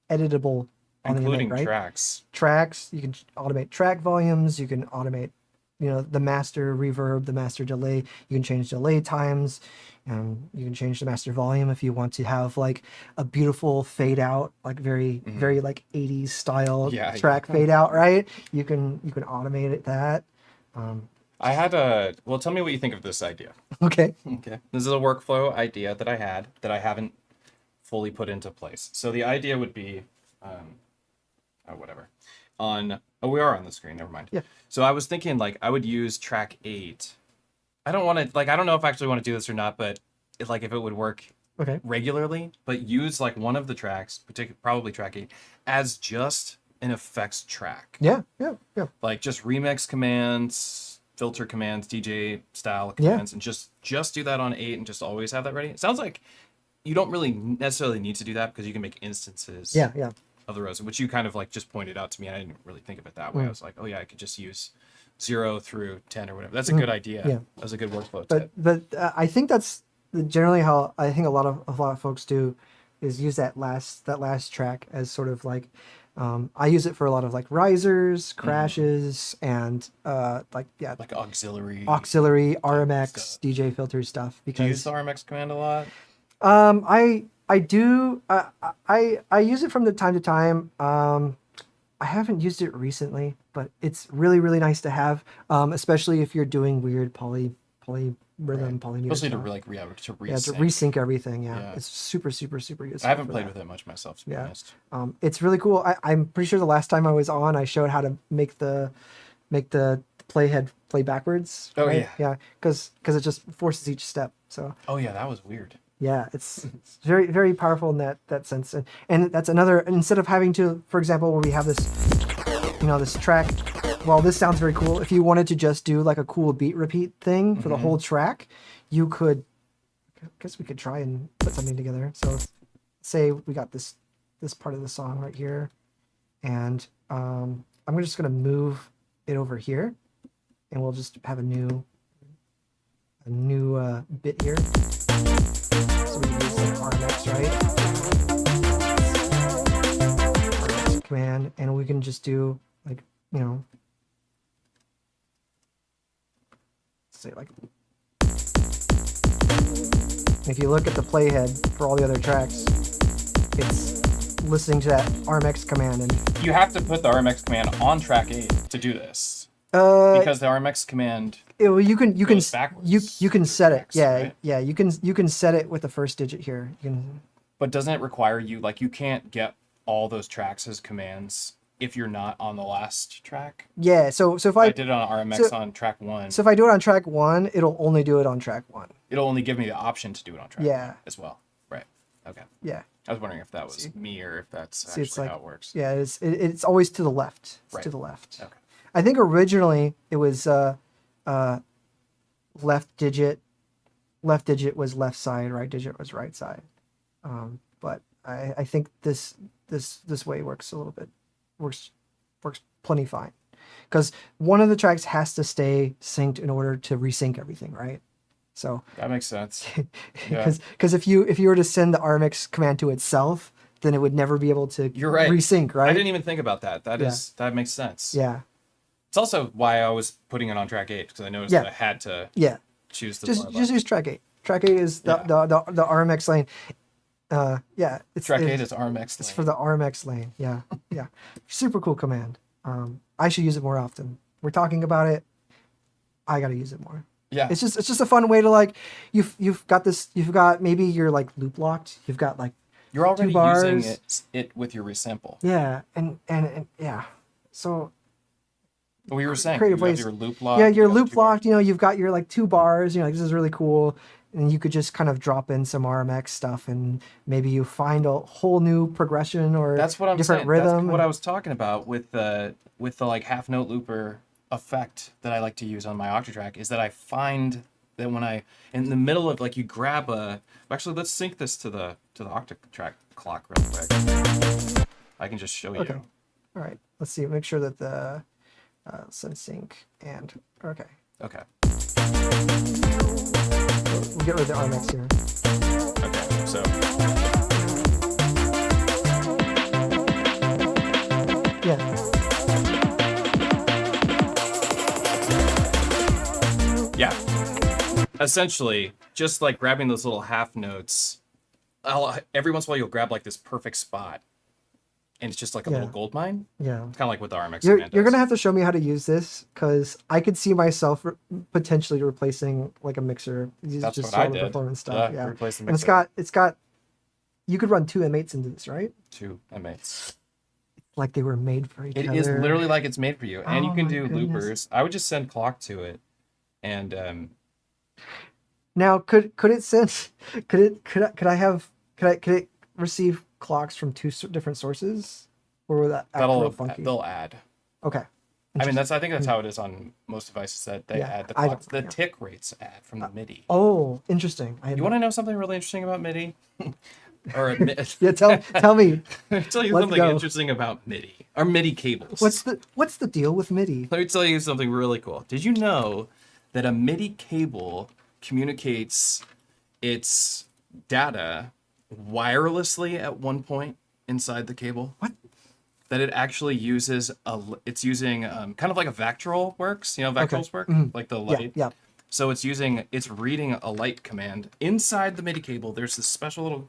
editable on Including the M8, right? tracks. Tracks, you can automate track volumes, you can automate, the master reverb, the master delay, you can change delay times, you can change the master volume if you want to have like a beautiful fade out, like very like 80s style track fade out, right? You can automate it that. I had well, tell me what you think of this idea. Okay. Okay. This is a workflow idea that I had that I haven't fully put into place. So the idea would be, whatever. We are on the screen. Never mind. Yeah. So I was thinking like I would use track 8. I don't know if I actually want to do this or not, but if it would work regularly, but use like one of the tracks, probably track 8, as just an effects track. Yeah. Like just remix commands, filter commands, DJ style commands, and just do that on 8 and just always have that ready. It sounds like you don't really necessarily need to do that because you can make instances of the rows, which you kind of like just pointed out to me. And I didn't really think of it that way. I was like, oh yeah, I could just use 0 through 10 or whatever. That's a good idea. Yeah. That's a good workflow tip. But I think that's generally how I think a lot of folks do, is use that last track as sort of like, I use it for a lot of like risers, crashes, and like auxiliary RMX, stuff. DJ filter stuff. Because Do you use the RMX command a lot? I do. I use it from the time to time. I haven't used it recently, but it's really, really nice to have, resespecially if you're doing weird poly rhythm, polymeter Especially stuff. to resync. Yeah, to resync everything. Yeah. It's super, super, super useful. I haven't played with it much myself, to be honest. It's really cool. I'm pretty sure the last time I was on, I showed how to make the playhead play backwards. Oh, right? yeah. Yeah, because it just forces each step. So. Oh yeah, that was weird. Yeah, it's very, very powerful in that sense. And that's another, instead of having to, for example, where we have this, this track, well, this sounds very cool. If you wanted to just do like a cool beat repeat thing for the whole track, you could, I guess we could try and put something together. So say we got this part of the song right here, and I'm just going to move it over here, and we'll just have a new bit here. So we can use like RMX, right? RMX command, and we can just do like, say like, if you look at the playhead for all the other tracks, it's listening to that RMX command, and you have to put the RMX command on track 8 to do this. Because the RMX command you can goes backwards. you can set it. Yeah, right? yeah, you can set it with the first digit here. But doesn't it require you, like, you can't get all those tracks as commands if you're not on the last track? Yeah, so if I did it on RMX on track 1. So if I do it on track 1, it'll only do it on track 1. It'll only give me the option to do it on track 1 as well. Right. Okay. Yeah. I was wondering if that was me or if that's See, actually how it works. Yeah, it's always to the left. It's to the left. Okay. I think originally it was left digit was left side, right digit was right side. But I think this way works a little bit works plenty fine. Because one of the tracks has to stay synced in order to resync everything, right? So that makes sense. Because if you were to send the RMX command to itself, then it would never be able to You're right. resync, right? I didn't even think about that. That makes sense. Yeah. It's also why I was putting it on track 8 because I noticed that I had to choose the just use track 8. Track 8 is the RMX lane. Track 8 is RMX lane. It's for the RMX lane. Yeah. Yeah. Super cool command. I should use it more often. We're talking about it. I gotta use it more. Yeah. It's just a fun way to like you've got maybe you're like loop locked. You've got like you're already 2 bars. using it with your resample. Yeah, and yeah. So we were saying creative ways. Your loop locked. Yeah, you're loop locked. You know, you've got your like 2 bars. You know, like, this is really cool. And you could just kind of drop in some RMX stuff, and maybe you find a whole new progression or that's what I'm different saying. rhythm. That's what I was talking about with the like half note looper effect that I like to use on my Octatrack is that I find that when I in the middle of like you grab a actually let's sync this to the Octatrack clock real quick. I can just show you. Okay. All right. Let's see. Make sure that the send sync and okay. Okay. We'll get rid of the RMX here. Okay. So. Yeah. Yeah. Essentially, just like grabbing those little half notes, every once in a while you'll grab like this perfect spot, and it's just like a little gold mine. Yeah. It's kind of like what the RMX You're command does. going to have to show me how to use this, because I could see myself potentially replacing like a mixer. That's just what I all the did. performance stuff. Yeah. Replace the And mixer. it's got, you could run 2 M8s into this, right? 2 M8s. Like they were made for each other. It is literally like it's made for you, and you can my do goodness. loopers. I would just send clock to it, and Now, could it send? Could it receive clocks from 2 different sources, or will that act real funky? they'll add. Okay. I mean, I think that's how it is on most devices that they add the clocks. The tick rates add from the MIDI. Oh, interesting. You want to know something really interesting about MIDI? Or yeah, tell me. Let me tell you something interesting about MIDI. Or MIDI cables. What's the deal with MIDI? Let me tell you something really cool. Did you know that a MIDI cable communicates its data wirelessly at one point inside the cable? What? That it actually uses it's using kind of like a Vectral works. You know, Vectrals work like the light. Yeah. So it's reading a light command inside the MIDI cable. There's this special little,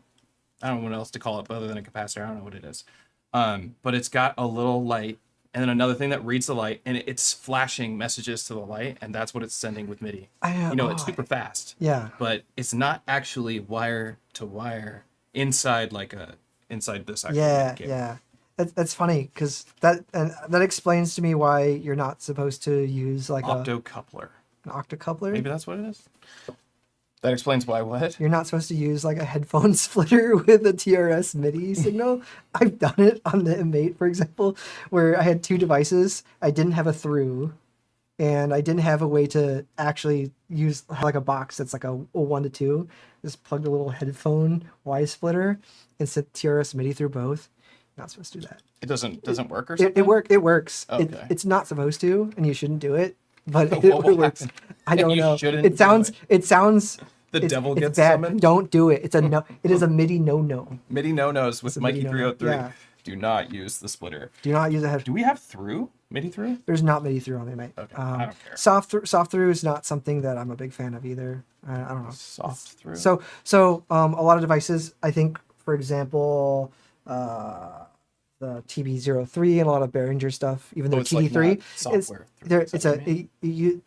I don't know what else to call it other than a capacitor. I don't know what it is. But it's got a little light and then another thing that reads the light, and it's flashing messages to the light, and that's what it's sending with MIDI. It's super fast. Yeah. But it's not actually wire to wire inside this actual Yeah, cable. yeah. That's funny, because that explains to me why you're not supposed to use like Octocoupler. an octocoupler. Maybe that's what it is. That explains why what? You're not supposed to use like a headphone splitter with a TRS MIDI signal. I've done it on the M8, for example, where I had 2 devices. I didn't have a through, and I didn't have a way to actually use like a box that's like a 1 to 2. Just plugged a little headphone Y splitter and sent TRS MIDI through both. Not supposed to do that. It doesn't work or something? It works. Okay. It's not supposed to, and you shouldn't do it. But What it will works. happen? I don't know. shouldn't It sounds. do It sounds. The devil it's gets bad. summoned? Don't do it. It's a no. It is a MIDI no. MIDI no-nos with a MIDI no-no. Mikey303. Yeah. Do not use the splitter. Do not use a head. Do we have through? MIDI through? There's not MIDI through on the M8. Okay, I don't care. Soft through is not something that I'm a big fan of either. I don't know. Soft through. So a lot of devices, I think, for example, the TB03 and a lot of Behringer stuff, even though it's like TD3 not software through, there, is it's that what you mean?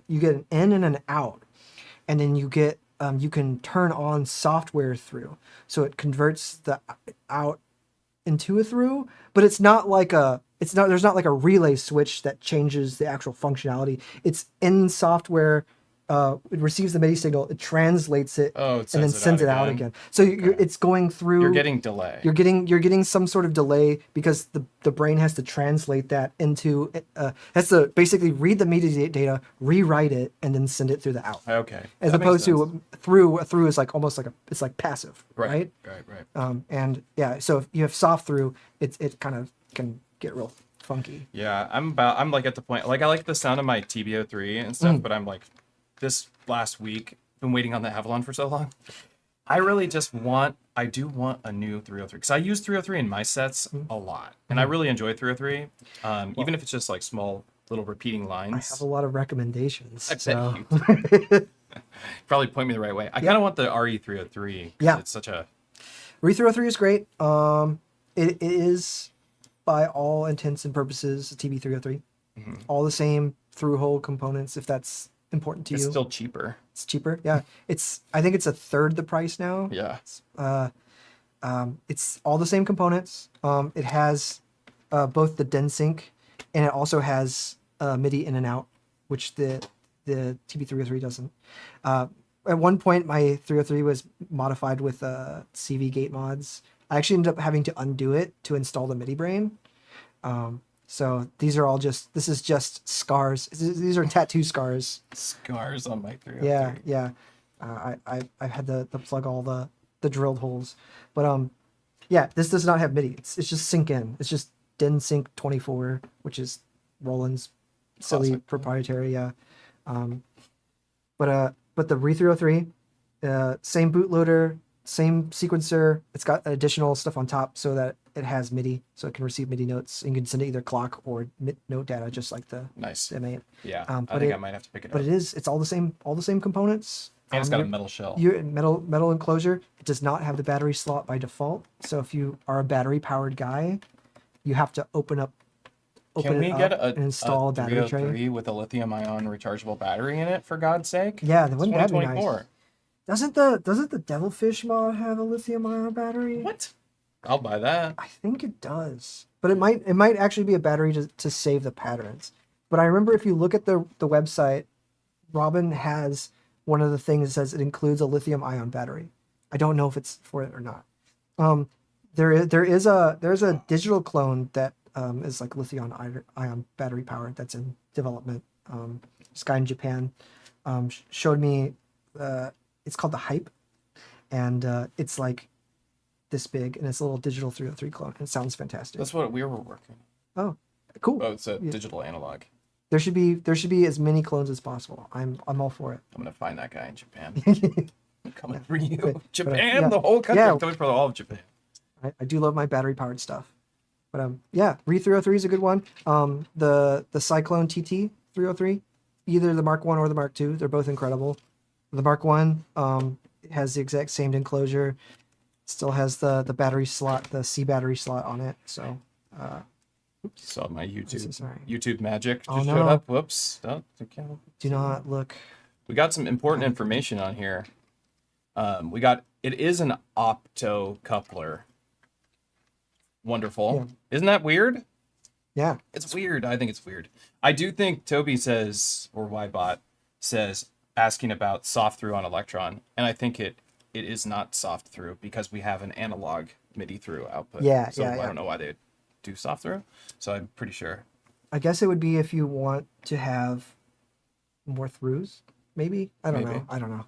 you get an in and an out, and then you get you can turn on software through, so it converts the out into a through, but there's not like a relay switch that changes the actual functionality. It's in software. It receives the MIDI signal, it translates it, and then sends it out again. So it's going through. You're getting delay. You're getting some sort of delay because the brain has to translate that into has to basically read the MIDI data, rewrite it, and then send it through the out. Okay. As opposed to a through is like almost like it's like passive, right? Right. And yeah, so if you have soft through, it kind of can get real funky. Yeah, I'm like at the point, like I like the sound of my TB03 and stuff, but I'm like, this last week, been waiting on the Avalon for so long. I really just I do want a new 303 because I use 303 in my sets a lot, and I really enjoy 303, even if it's just like small little repeating lines. I have a lot of recommendations. I bet so. you do. Probably point me the right way. I kind of want the RE303. Yeah, it's such a RE303 is great. It is by all intents and purposes a TB303. All the same through hole components, if that's important to it's you. still cheaper. It's cheaper. Yeah, I think it's a third the price now. Yeah. It's all the same components. It has both the DEN sync, and it also has MIDI in and out, which the TB303 doesn't. At one point, my 303 was modified with CV gate mods. I actually ended up having to undo it to install the MIDI brain. So these are all this is just scars. These are tattoo scars. Scars on my 303. Yeah. I had to plug all the drilled holes. But yeah, this does not have MIDI. It's just sync in. It's just DEN sync 24, which is Roland's silly Classic. proprietary, yeah. But the RE303, same bootloader, same sequencer. It's got additional stuff on top so that it has MIDI, so it can receive MIDI notes. And you can send it either clock or note data, just like the Nice. M8. Yeah, But I think I might have to pick it up. But it's all the same components. And it's got a metal shell. Metal enclosure. It does not have the battery slot by default. So if you are a battery powered guy, you have to open it Can we up get and install a battery tray. 303 with a lithium-ion rechargeable battery in it, for God's sake? Yeah, wouldn't that be nice? 2024. Doesn't the Devilfish mod have a lithium ion battery? What? I'll buy that. I think it does, but it might actually be a battery to save the patterns. But I remember if you look at the website, Robin has one of the things that says it includes a lithium ion battery. I don't know if it's for it or not. There's a digital clone that is like lithium ion battery powered that's in development. This guy in Japan showed me. It's called the Hype, and it's like this big, and it's a little digital 303 clone. It sounds fantastic. That's what we were working. Oh, cool. Oh, it's a digital analog. There should be as many clones as possible. I'm all for it. I'm gonna find that guy in Japan. I'm coming for you, Japan. yeah. The whole country. Yeah. I'm coming for all of Japan. I do love my battery powered stuff. But yeah, RE303 is a good one. The Cyclone TT 303, either the Mark 1 or the Mark 2, they're both incredible. The Mark 1 has the exact same enclosure. Still has the battery slot, the C battery slot on it. So Saw my sorry. YouTube magic just Oh, no. showed up. Whoops. Oh, okay. do not look. We got some important information on here. It is an opto coupler. Wonderful. Yeah. Isn't that weird? Yeah. It's weird. I think it's weird. I do think Toby says, or YBot says, asking about soft through on Electron, and I think it is not soft through because we have an analog MIDI through output. Yeah, So yeah, I yeah. don't know why they do soft through. So I'm pretty sure. I guess it would be if you want to have more throughs, maybe. I don't know.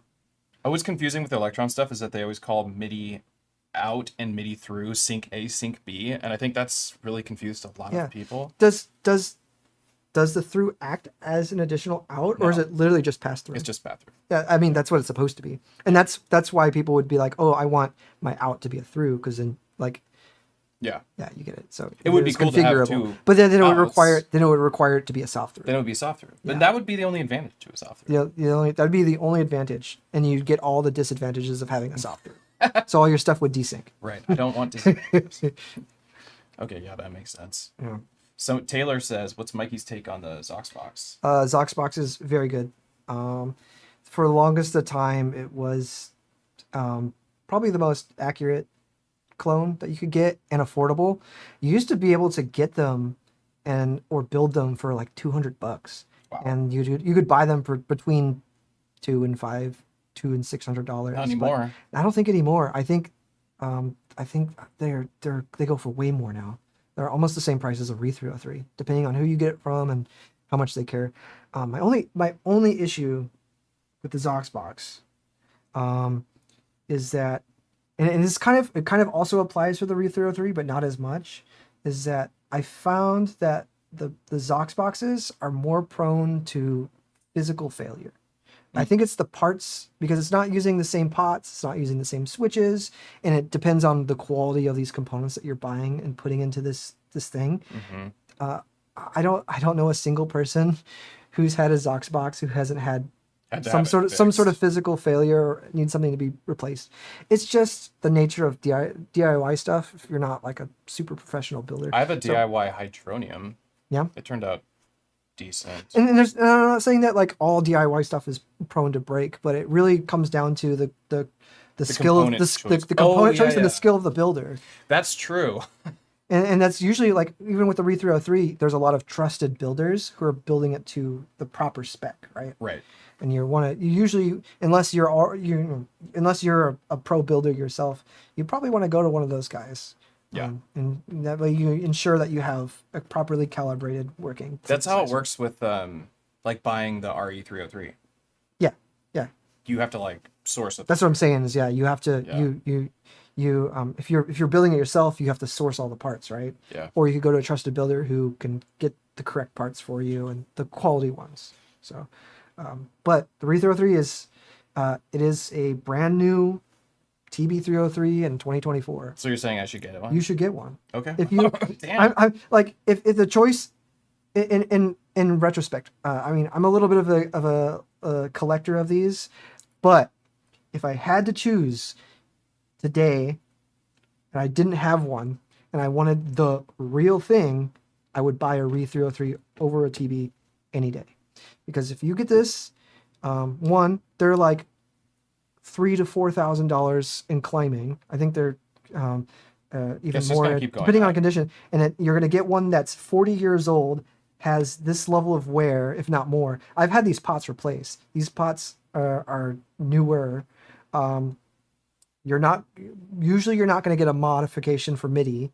What's confusing with the Electron stuff is that they always call MIDI out and MIDI through sync A, sync B, and I think that's really confused a lot Yeah. of people. Does the through act as an additional out, or is No. it literally just pass through? It's just path through. Yeah, I mean that's what it's supposed to be, and that's why people would be like, oh, I want my out to be a through, because then Yeah. yeah, you get it. So It would be it's cool to have configurable. two But then it would outs. require it to be a soft through. Then it would be soft through. But Yeah. that would be the only advantage to a soft through. That'd be the only advantage, and you'd get all the disadvantages of having a soft through. So all your stuff would desync. Right. I don't want to. Okay, yeah, that makes sense. Yeah. So Taylor says, what's Mikey's take on the Zoxbox? Zoxbox is very good. For the longest of time, it was probably the most accurate clone that you could get and affordable. You used to be able to get them or build them for like $200, Wow. and you could buy them for between $200 and $600. Not anymore. But I don't think anymore. I think they go for way more now. They're almost the same price as a RE303, depending on who you get it from and how much they care. My only issue with the Zoxbox is that, and this kind of also applies for the RE303, but not as much, is that I found that the Zox boxes are more prone to physical failure. I think it's the parts, because it's not using the same pots, it's not using the same switches, and it depends on the quality of these components that you're buying and putting into this thing. I don't know a single person who's had a Zox box who hasn't had some sort of physical failure or needs something to be replaced. It's just the nature of DIY stuff. If you're not like a super professional builder, I have a DIY Hydronium. Yeah, it turned out decent. And I'm not saying that like all DIY stuff is prone to break, but it really comes down to the skill of the component choice and the skill of the builder. That's true. And that's usually like, even with the Re303, there's a lot of trusted builders who are building it to the proper spec, right? Right. And you usually, unless you're a pro builder yourself, you probably want to go to one of those guys. Yeah. And that way you ensure that you have a properly calibrated working. That's how it works with like buying the RE303. Yeah. Yeah. You have to like source it. That's what I'm saying is, you have to, if you're building it yourself, you have to source all the parts, right? Yeah. Or you could go to a trusted builder who can get the correct parts for you and the quality ones. So, but the Re303 is a brand new TB303 in 2024. So you're saying I should get one? You should get one. Okay. If you, I'm like, if the choice, in retrospect, I mean, I'm a little bit of a collector of these, but if I had to choose today, and I didn't have one, and I wanted the real thing, I would buy a Re303 over a TB any day. Because if you get this, one, they're like $3,000 to $4,000 in climbing. I think they're even more depending on condition. And you're going to get one that's 40 years old, has this level of wear, if not more. I've had these pots replaced. These pots are newer. You're not going to get a modification for MIDI.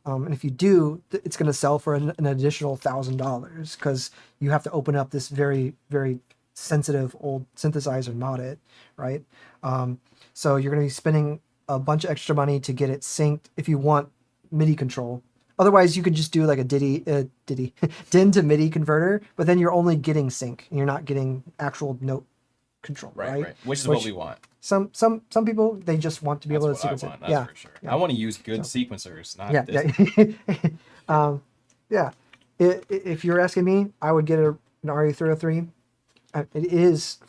And if you do, it's going to sell for an additional $1,000 because you have to open up this very, very sensitive old synthesizer, mod it, right? So you're going to be spending a bunch of extra money to get it synced if you want MIDI control. Otherwise, you could just do like a DIN to MIDI converter, but then you're only getting sync and you're not getting actual note control, right? Which is what we want. Some people, they just want to be able to sequence it. That's for sure. I want to use good sequencers, not this. If you're asking me, I would get an RE303. It is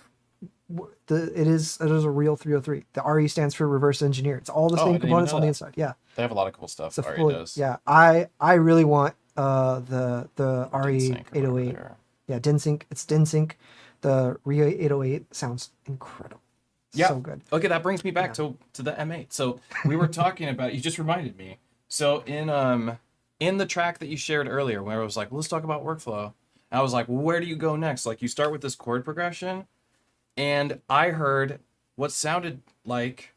a real 303. The RE stands for reverse engineer. It's all the same components on the inside. Yeah. They have a lot of cool stuff. RE does. Yeah. I really want the RE808. Yeah, DIN sync. It's DIN sync. The RE808 sounds incredible. Yeah. So good. Okay, that brings me back to the M8. So we were talking about, you just reminded me. So in the track that you shared earlier, where I was like, well, let's talk about workflow. I was like, well, where do you go next? Like, you start with this chord progression, and I heard what sounded like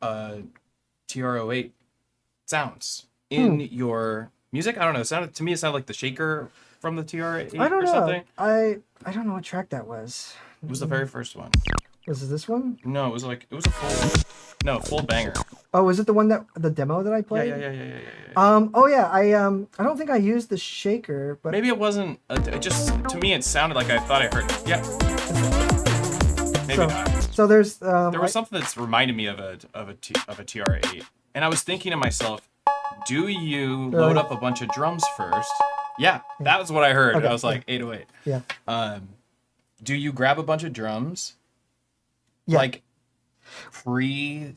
TR-08 sounds in your music. I don't know. It sounded like the shaker from the TR-8 I don't know. something. I don't know what track that was. It was the very first one. Was it this one? No, it was a full banger. Oh, was it the demo that I played? Yeah. Oh yeah, I don't think I used the shaker, but maybe it wasn't. It just, to me, it sounded like I thought I heard. Yeah. Maybe not. So there's there was something that's reminded me of a TR-8, and I was thinking to myself, do you load up a bunch of drums first? Yeah, that was what I heard. Okay, I was like 808. Yeah. Do you grab a bunch of drums? Yeah. Like pre-thought?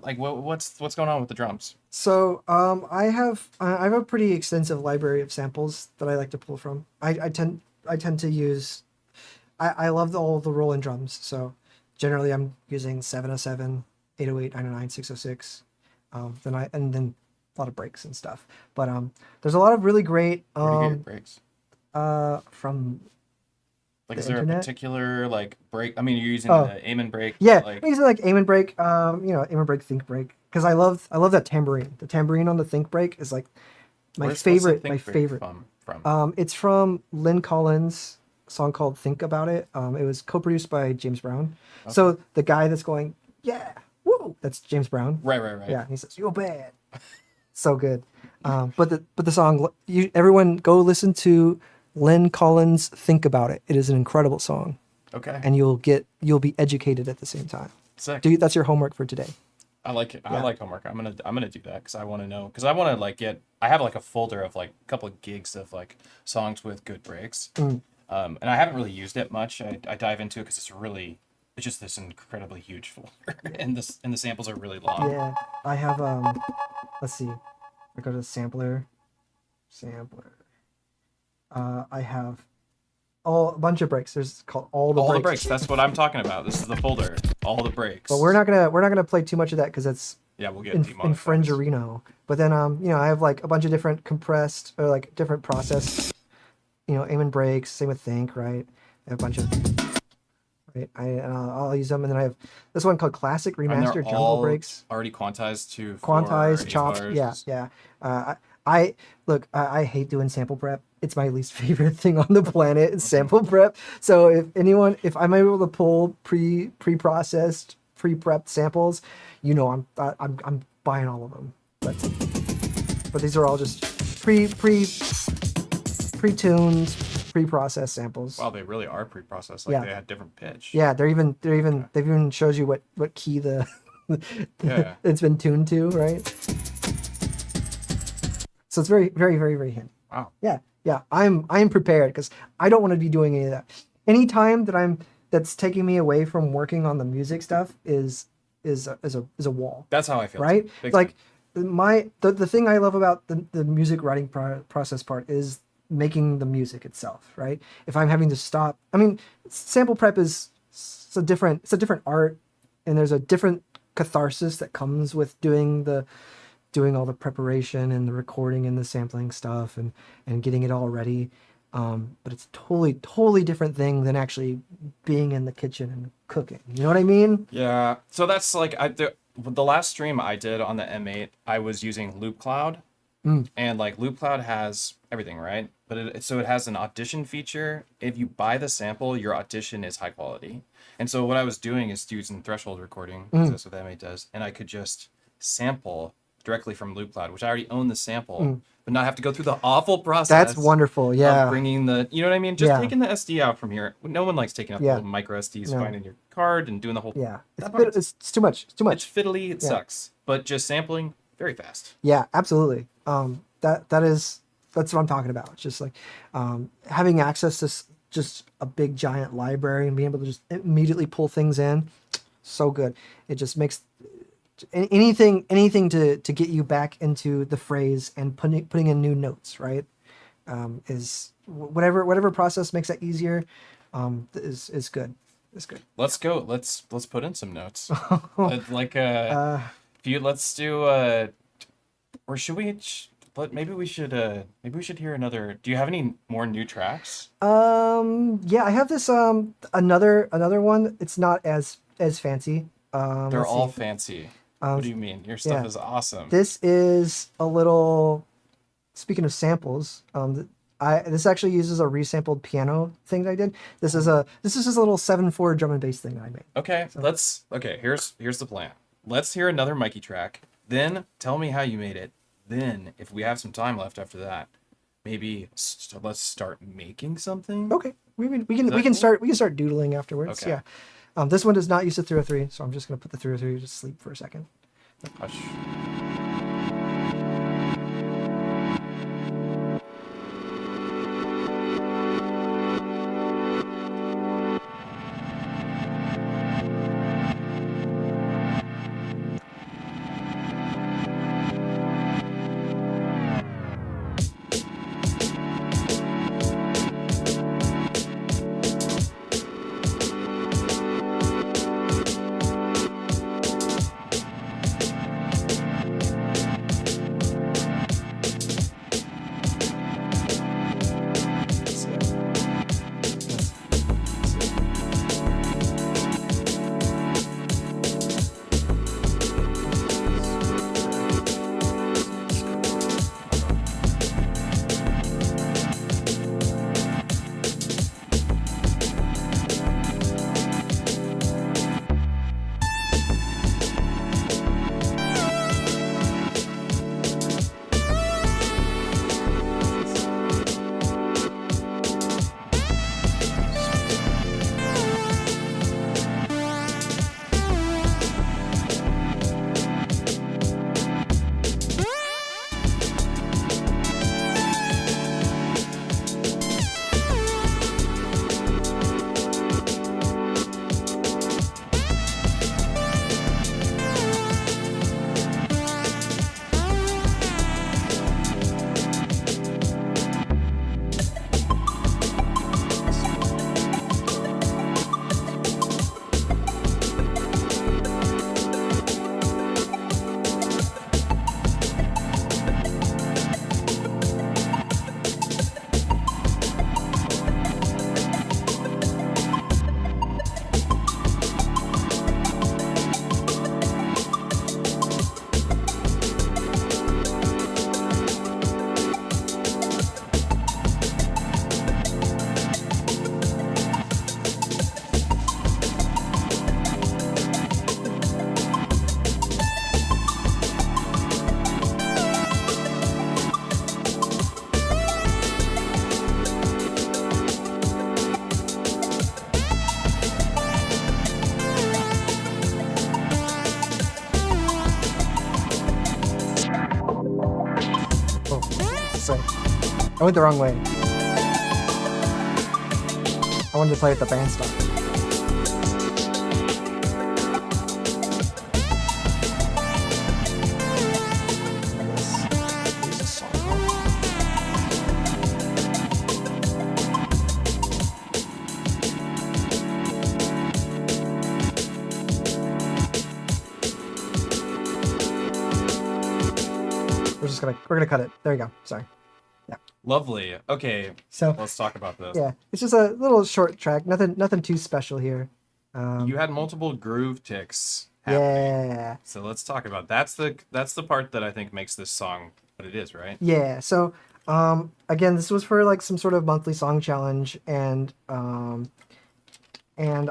Like what's going on with the drums? So I have a pretty extensive library of samples that I like to pull from. I tend to use. I love all the roll-in drums. So generally I'm using 707, 808, 909, 606. Then a lot of breaks and stuff. But there's a lot of really great Where do you get your breaks? From like, is there internet? a particular like break? I mean, you're using the aim break. Yeah, like... I'm using like aim and break. Aim and break, think break, because I love that tambourine. The tambourine on the think break is like my favorite. From? It's from Lynn Collins' song called "Think About It." It was co-produced by James Brown. Okay. So the guy that's going, yeah, woo, that's James Brown. Right. Yeah, he says, "You're bad." So good. But the song, everyone go listen to Lynn Collins' "Think About It." It is an incredible song, Okay. and you'll be educated at the same time. Sick. That's your homework for today. I like it. I like homework. I'm gonna do that because I want to know, because I want to like I have like a folder of like a couple of gigs of like songs with good breaks. And I haven't really used it much. I dive into it because it's just this incredibly huge folder, and the samples are really long. Yeah, I have let's see, I go to sampler. I have a bunch of breaks. There's called all the breaks. That's what I'm talking about. This is the folder, all the breaks. But we're not gonna play too much of that because it's we'll get infringerino. But then I have like a bunch of different compressed or like different process, aim and breaks. Same with think, right? I have a bunch of right. I'll use them, and then I have this one called Classic Remastered Jungle Breaks. Already quantized to quantized, chopped. Yeah. I hate doing sample prep. It's my least favorite thing on the planet is sample prep. So if I'm able to pull pre-processed, pre-prepped samples, I'm buying all of them. But these are all just pre-tuned, pre-processed samples. Wow, they really are pre-processed. They had different pitch. Yeah, they've even shows you what key it's been tuned to, right? So it's very, very, very, very handy. Wow. Yeah. I'm prepared because I don't want to be doing any of that. Any time that's taking me away from working on the music stuff is a wall. That's how I feel. Right? Like the thing I love about the music writing process part is making the music itself, right? If I'm having to stop, sample prep it's a different art, and there's a different catharsis that comes with doing all the preparation and the recording and the sampling stuff and getting it all ready. But it's totally different thing than actually being in the kitchen and cooking. You know what I mean? Yeah. So that's like the last stream I did on the M8, I was using Loop Cloud, and like Loop Cloud has everything, right? But it has an audition feature. If you buy the sample, your audition is high quality. And so what I was doing is using threshold recording, because that's what the M8 does, and I could just sample directly from Loop Cloud, which I already own the sample, but not have to go through the awful process. That's wonderful. Yeah. Of bringing you know what I mean? Just taking the SD out from here. No one likes taking out the little micro SDs, finding your card and doing the whole. Yeah. It's too much. It's too much. It's fiddly. It sucks. But just sampling, very fast. Yeah, absolutely. That's what I'm talking about. It's just like having access to just a big giant library and being able to just immediately pull things in. So good. It just makes anything to get you back into the phrase and putting in new notes, right? Is whatever process makes that easier, is good. It's good. Let's go. Let's put in some notes. Let's do or should we? Maybe we should hear another. Do you have any more new tracks? Yeah, I have this another one. It's not as fancy. They're all fancy. What do you mean? Your stuff is awesome. This is a little. Speaking of samples, this actually uses a resampled piano thing that I did. This is just a little 7/4 drum and bass thing that I made. Okay, here's the plan. Let's hear another Mikey track. Then tell me how you made it. Then, if we have some time left after that, maybe let's start making something. Okay, we can start doodling afterwards. Okay. Yeah, this one does not use the 303, so I'm just gonna put the 303 to sleep for a second. Hush. this way. I went the wrong way. I wanted to play with the band stuff. We're gonna cut it. There you go. Sorry. Yeah. Lovely. Okay. So let's talk about this. Yeah, it's just a little short track. Nothing too special here. You had multiple groove ticks happening. Yeah. So let's talk about that's the part that I think makes this song what it is, right? Yeah. So again, this was for like some sort of monthly song challenge, and I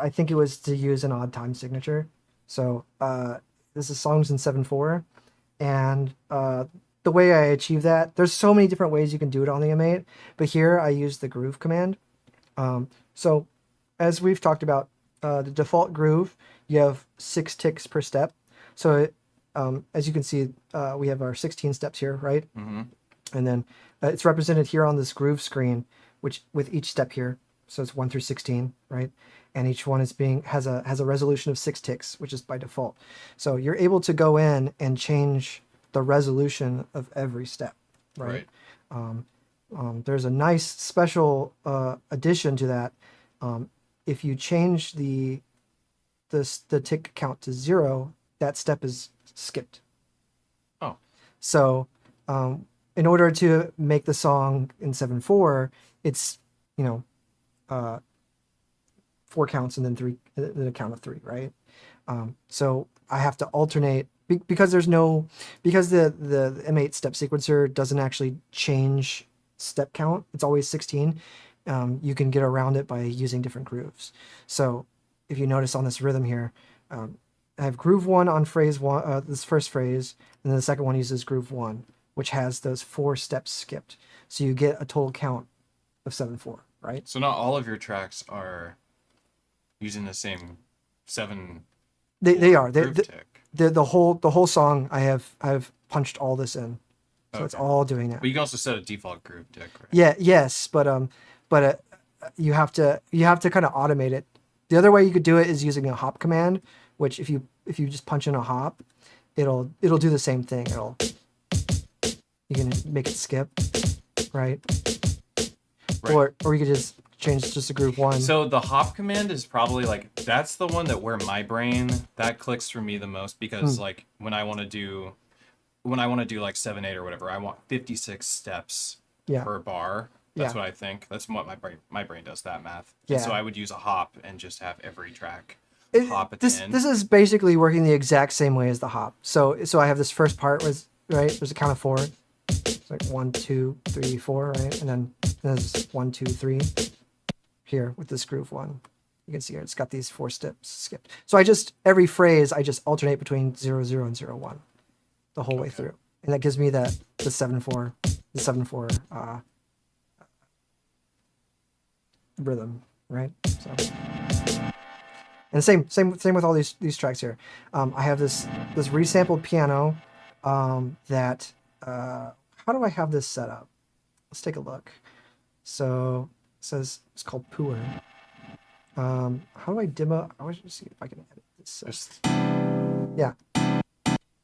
think it was to use an odd time signature. So this is songs in 7/4, and the way I achieve that, there's so many different ways you can do it on the M8, but here I use the groove command. So as we've talked about, the default groove, you have 6 ticks per step. So as you can see, we have our 16 steps here, right? Mm-hmm. And then it's represented here on this groove screen, which with each step here. So it's 1 through 16, right? And each one is has a resolution of 6 ticks, which is by default. So you're able to go in and change the resolution of every step, right? There's a nice special addition to that. If you change the tick count to 0, that step is skipped. Oh. So in order to make the song in 7/4, it's 4 counts and then a count of 3, right? So I have to alternate because the M8 step sequencer doesn't actually change step count. It's always 16. You can get around it by using different grooves. So if you notice on this rhythm here, I have groove 1 on phrase 1, this first phrase, and then the second one uses groove 1, which has those 4 steps skipped. So you get a total count of 7/4, right? So not all of your tracks are using the same 7. They are. Groove tick. The whole song I've punched all this in, so it's all doing that. But you can also set a default groove tick, right? Yeah, yes, but you have to kind of automate it. The other way you could do it is using a hop command, which if you just punch in a hop, it'll do the same thing. You can make it skip, right? Or you could just change just to groove 1. So the hop command is probably like that's the one that where my brain that clicks for me the most because like when I want to do like 7/8 or whatever, I want 56 steps per bar. That's what I think. That's what my brain does that math. Yeah. And so I would use a hop and just have every track hop at the end. This is basically working the exact same way as the hop. So I have this first part was right. There's a count of 4. It's like 1, 2, 3, 4, right? And then there's 1, 2, 3 here with this groove 1. You can see here it's got these 4 steps skipped. So every phrase I just alternate between 0, 0, and 0, 1 the whole way through, and that gives me the 7/4 rhythm, right? So, and same with all these tracks here. I have this resampled piano that how do I have this set up? Let's take a look. So it says it's called Poor. How do I demo? I want to see if I can edit this. Yeah.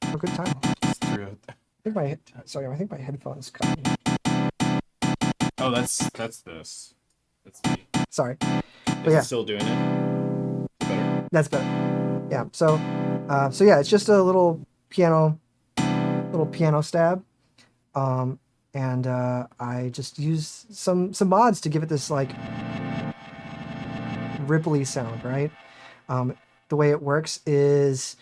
Oh, good time. I think my headphones cut me. Oh, that's this. That's me. Sorry. Is it still doing it? Better. That's better. Yeah. So yeah, it's just a little piano stab. And I just use some mods to give it this like ripply sound, right? The way it works is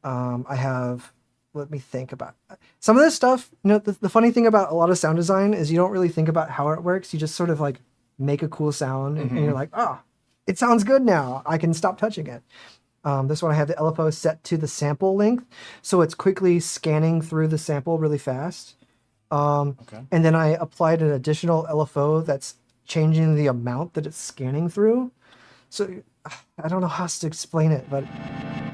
I have, let me think about some of this stuff. The funny thing about a lot of sound design is you don't really think about how it works. You just sort of like make a cool sound and you're like, oh, it sounds good now. I can stop touching it. This one I have the LFO set to the sample length, so it's quickly scanning through the sample really fast. And then I applied an additional LFO that's changing the amount that it's scanning through. So I don't know how else to explain it, but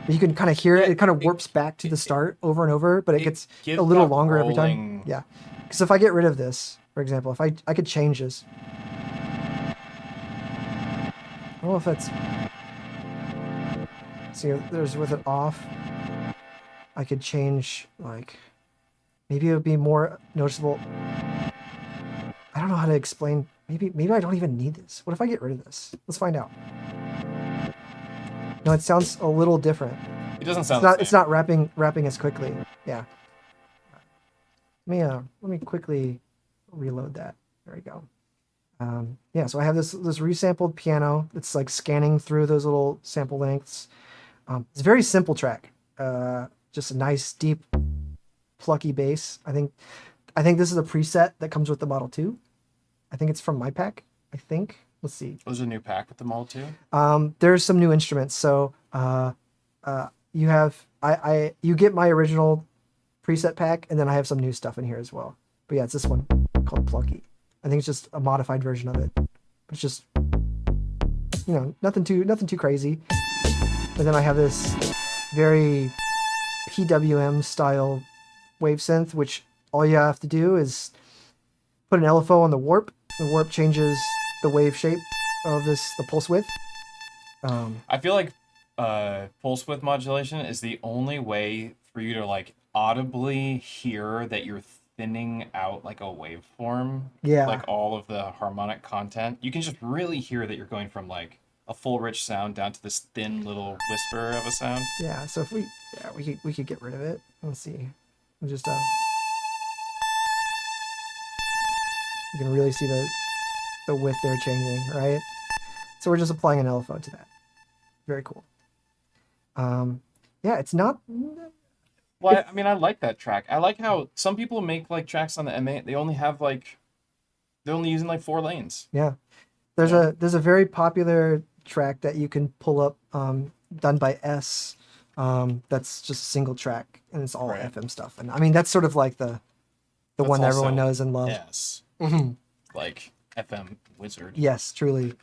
you can kind of hear it. It kind of warps back to the start over and over, but it gets a little longer every time. Yeah. Because if I get rid of this, For example, if I could change this. I don't know if that's... See, there's with it off. I could change, like... Maybe it would be more noticeable. I don't know how to explain. Maybe I don't even need this. What if I get rid of this? Let's find out. No, it sounds a little different. It doesn't sound. It's not rapping as quickly. Yeah. Let me quickly reload that. There we go. Yeah, so I have this resampled piano. It's like scanning through those little sample lengths. It's a very simple track. Just a nice deep plucky bass. I think this is a preset that comes with the Model 2. I think it's from my pack. I think. Let's see. Was there a new pack with the Model 2? There's some new instruments. So you have you get my original preset pack, and then I have some new stuff in here as well. But yeah, it's this one called Plucky. I think it's just a modified version of it. It's just, you know, nothing too crazy. But then I have this very PWM style wave synth, which all you have to do is put an LFO on the warp. The warp changes the wave shape of the pulse width. I feel like pulse width modulation is the only way for you to like audibly hear that you're thinning out like a waveform. Yeah. Like all of the harmonic content. You can just really hear that you're going from like a full rich sound down to this thin little whisper of a sound. Yeah, so if we could get rid of it. Let's see. I'm just you can really see the width there changing, right? So we're just applying an LFO to that. Very cool. Yeah, it's not... Well, I mean, I like that track. I like how some people make like tracks on the M8. They only have like, they're only using like 4 lanes. Yeah. There's a very popular track that you can pull up done by S. That's just a single track, and it's all FM stuff. And I mean, that's sort of like the one that everyone knows and loves. Yes. Like FM wizard. Yes, truly.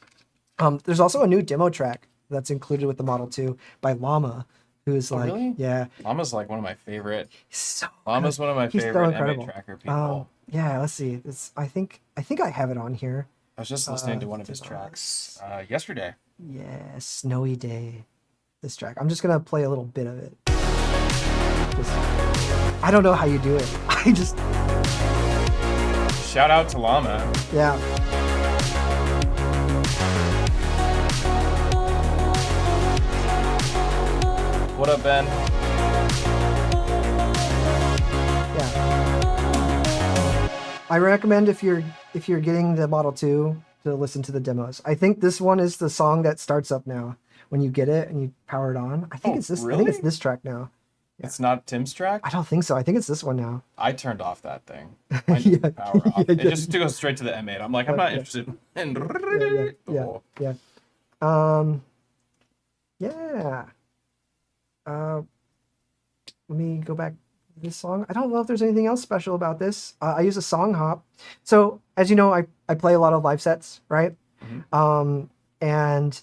There's also a new demo track that's included with the Model 2 by Llama, who's like, really? yeah. Llama's like one of my favorite. So Llama's one of my He's favorite so incredible. M8 Tracker people. Yeah, let's see. I think I have it on here. I was just listening to one of his tracks yesterday. Yeah, Snowy Day. This track. I'm just gonna play a little bit of it. I don't know how you do it. I just... Shout out to Llama. Yeah. What up, Ben? Yeah. I recommend if you're getting the Model 2 to listen to the demos. I think this one is the song that starts up now when you get it and you power it on. I think it's this. Really? I think it's this track now. Yeah. It's not Tim's track? I don't think so. I think it's this one now. I turned off that thing. I need to power off. It just goes straight to the M8. I'm like, I'm not interested in... Yeah. Yeah. Let me go back to this song. I don't know if there's anything else special about this. I use a song hop. So, as you know, I play a lot of live sets, right? Mm-hmm. And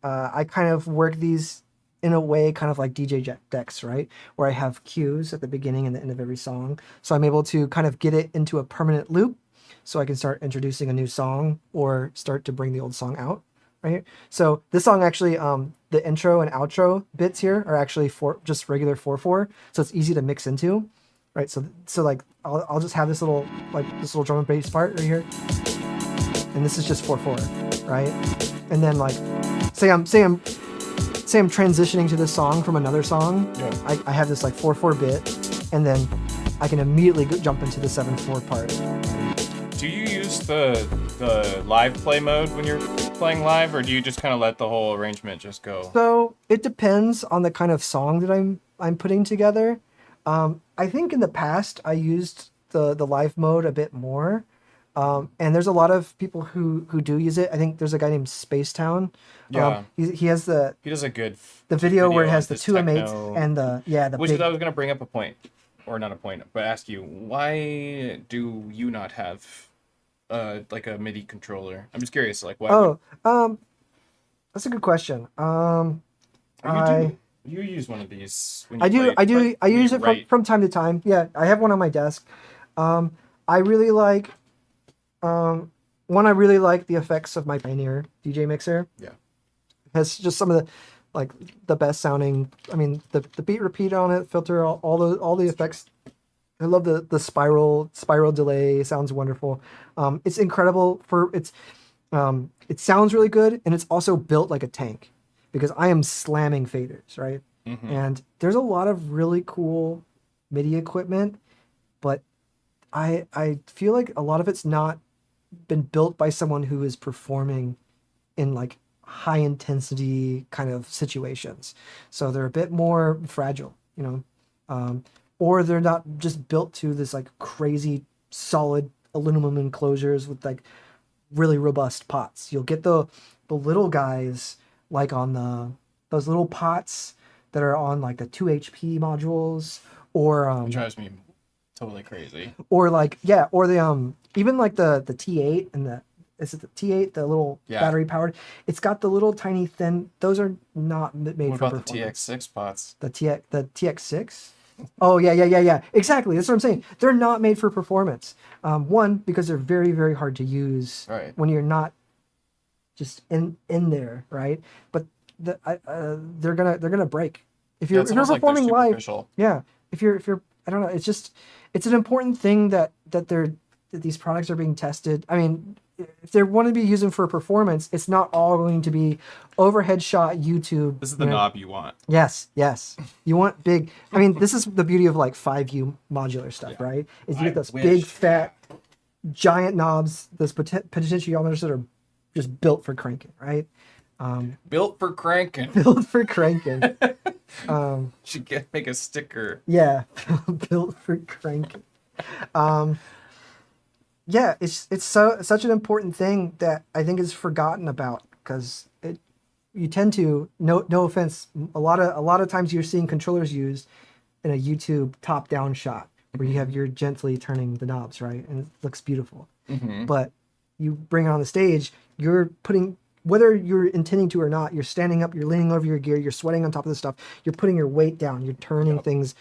I kind of work these in a way kind of like DJ decks, right? Where I have cues at the beginning and the end of every song. So I'm able to kind of get it into a permanent loop so I can start introducing a new song or start to bring the old song out, right? So this song actually, the intro and outro bits here are actually just regular 4/4. So it's easy to mix into, right? So like I'll just have this little drum and bass part right here. And this is just 4/4, right? And then like, say I'm transitioning to this song from another song. Yeah. I have this like 4/4 bit, and then I can immediately jump into the 7/4 part. Do you use the live play mode when you're playing live, or do you just kind of let the whole arrangement just go? So it depends on the kind of song that I'm putting together. I think in the past I used the live mode a bit more. And there's a lot of people who do use it. I think there's a guy named Spacetown. Yeah. He does a good video where it has the 2 M8s and the which is I was gonna bring up a point, or not a point, but ask you, why do you not have like a MIDI controller? I'm just curious, like why? That's a good question. You use one of these when you I use it from time to time. Yeah, I have one on my desk. I really like One, I really like the effects of my Pioneer DJ mixer. Yeah. Has just some of the best sounding. I mean, the beat repeat on it, filter, all the effects. I love the spiral delay. It sounds wonderful. It's incredible it sounds really good, and it's also built like a tank because I am slamming faders, right? Mm-hmm. And there's a lot of really cool MIDI equipment, but I feel like a lot of it's not been built by someone who is performing in like high intensity kind of situations. So they're a bit more fragile, or they're not just built to this like crazy solid aluminum enclosures with like really robust pots. You'll get the little guys like on those little pots that are on like the 2 HP modules, or It drives me totally crazy. or like or the even like the T8 and is it the T8, the little battery powered? It's got the little tiny thin. Those are not made What for about performance. the TX6 pots? The TX6. Oh yeah. Exactly. That's what I'm saying. They're not made for performance. One, because they're very, very hard to use when you're not just in there, right? But they're gonna break if you're performing live. Yeah. If you're I don't know. It's an important thing that these products are being tested. I mean, if they want to be using for performance, it's not all going to be overhead shot YouTube. This is the knob you want. Yes. You want big. I mean, this is the beauty of like 5U modular stuff, right? Is you get those big, fat, giant knobs, those potentiometers that are just built for cranking, right? Built for cranking. Built for cranking. Should make a sticker. Yeah, built for cranking. Yeah, it's such an important thing that I think is forgotten about because you tend to no offense, a lot of times you're seeing controllers used in a YouTube top down shot where you have you're gently turning the knobs, right, and it looks beautiful. Mm-hmm. But you bring it on the stage, you're putting, whether you're intending to or not, you're standing up, you're leaning over your gear, you're sweating on top of the stuff, you're putting your weight down, you're turning things.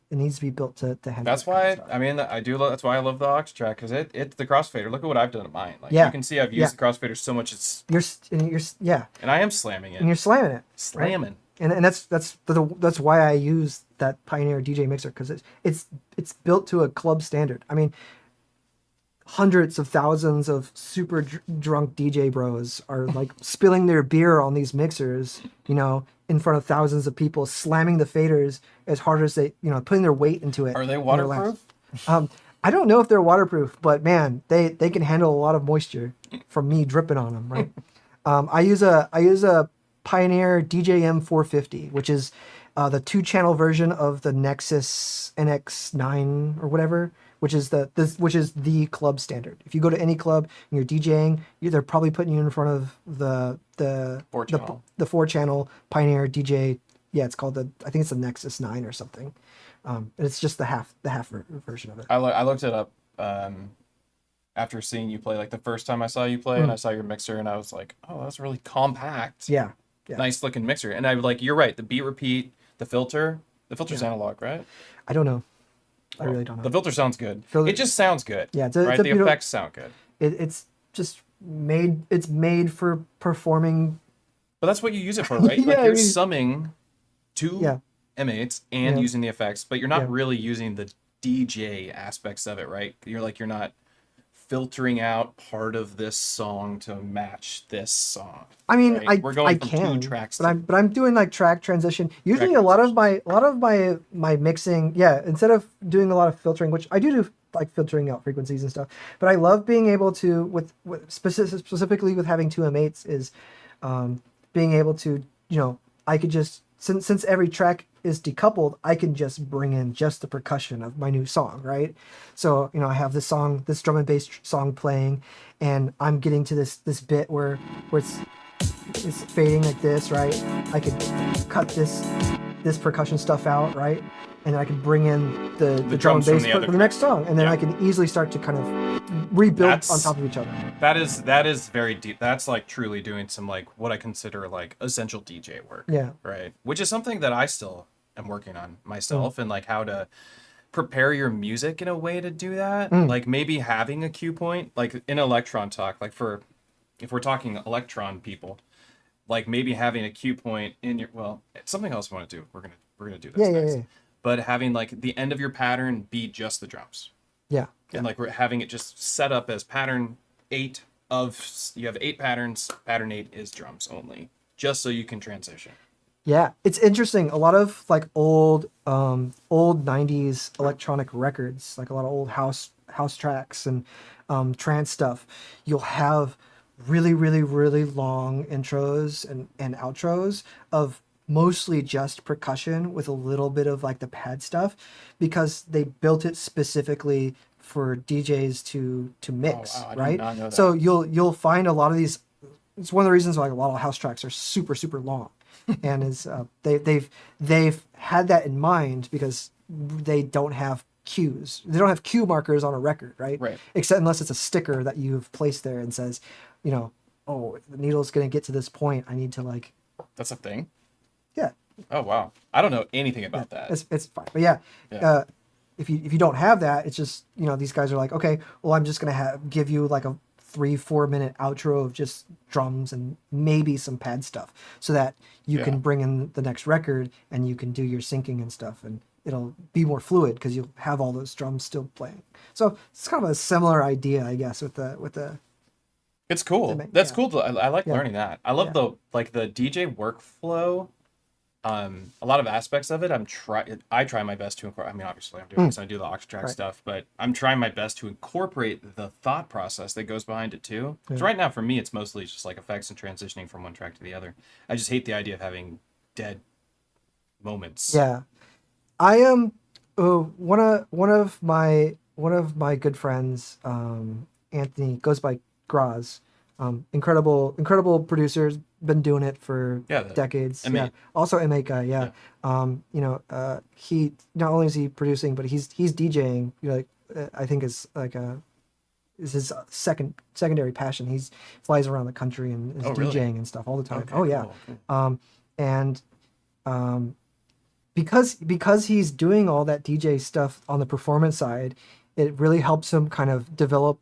It needs to be built to handle. That's why I mean I do. That's why I love the Octatrack because it's the crossfader. Look at what I've done to mine. Like you can see I've used the crossfader so much. And I am slamming it. And you're slamming it. Slamming. Right? And that's why I use that Pioneer DJ mixer because it's built to a club standard. I mean, hundreds of thousands of super drunk DJ bros are like spilling their beer on these mixers, in front of thousands of people, slamming the faders as hard as they, putting their weight into it. Are they waterproof? I don't know if they're waterproof, but man, they can handle a lot of moisture from me dripping on them, right? I use a Pioneer DJ M450, which is the 2-channel version of the Nexus NX9 or whatever, which is the club standard. If you go to any club and you're DJing, they're probably putting you in front of the 4-channel Pioneer DJ. Yeah, it's called I think it's the Nexus 9 or something. And it's just the half version of it. I looked it up after seeing you play. Like the first time I saw you play, and I saw your mixer, and I was like, oh, that's really compact. Yeah. Nice looking mixer. And I was like, you're right. The beat repeat, the filter's analog, right? I don't know. I really don't know. The filter sounds good. It just sounds good. Yeah, right. The effects sound good. It's just made. It's made for performing. But that's what you use it for, right? Like you're summing two M8s and using the effects, but you're not really using the DJ aspects of it, right? You're not filtering out part of this song to match this song. I mean, right? We're going from can, two tracks, but I'm doing like track transition. Usually, a lot of my mixing, instead of doing a lot of filtering, which I do like filtering out frequencies and stuff. But I love being able to with specifically with having two M8s is being able to I could just since every track is decoupled, I can just bring in just the percussion of my new song, right? So, I have this drum and bass song playing, and I'm getting to this bit where it's fading like this, right? I could cut this percussion stuff out, right? And I can bring in the drum and bass for the next song, and then I can easily start to kind of rebuild on top of each other. That is very deep. That's like truly doing some like what I consider like essential DJ work. Yeah. Right. Which is something that I still am working on myself and like how to prepare your music in a way to do that. Like maybe having a cue point, like in Electron talk, like if we're talking Electron people, like maybe having a cue point in your, well, something else we want to do. We're gonna do this next. But having like the end of your pattern be just the drums. Yeah. And like we're having it just set up as pattern 8 you have 8 patterns. Pattern 8 is drums only, just so you can transition. Yeah, it's interesting. A lot of like old 90s electronic records, like a lot of old house tracks and trance stuff, you'll have really, really, really long intros and outros of mostly just percussion with a little bit of like the pad stuff, because they built it specifically for DJs to mix, I did not know that. So you'll find a lot of these. It's one of the reasons why a lot of house tracks are super, super long. And is they've had that in mind because they don't have cues. They don't have cue markers on a record, right? Right. Except unless it's a sticker that you've placed there and says, you know, oh, the needle's gonna get to this point. I need to like. That's a thing. Yeah. Oh wow, I don't know anything about that. It's fine, but yeah. If you don't have that, it's just, you know, these guys are like, okay, well, I'm just gonna give you like a 3-4 minute outro of just drums and maybe some pad stuff, so that you can bring in the next record and you can do your syncing and stuff, and it'll be more fluid because you'll have all those drums still playing. So it's kind of a similar idea, I guess, with the. It's cool. That's cool. I like learning that. I love the DJ workflow. A lot of aspects of it, I try my best to incorporate. I mean, obviously I'm doing this, I do the Octatrack stuff, but I'm trying my best to incorporate the thought process that goes behind it too. Because right now for me, it's mostly just like effects and transitioning from one track to the other. I just hate the idea of having dead moments. Yeah, I am one of my good friends, Anthony, goes by Graz. Incredible producers, been doing it for decades. M8. Yeah, also M8 guy. Yeah. You know, he not only is he producing, but he's DJing. You know, like I think is his secondary passion. He flies around the country and is DJing and stuff all the time. Okay, cool. And because he's doing all that DJ stuff on the performance side, it really helps him kind of develop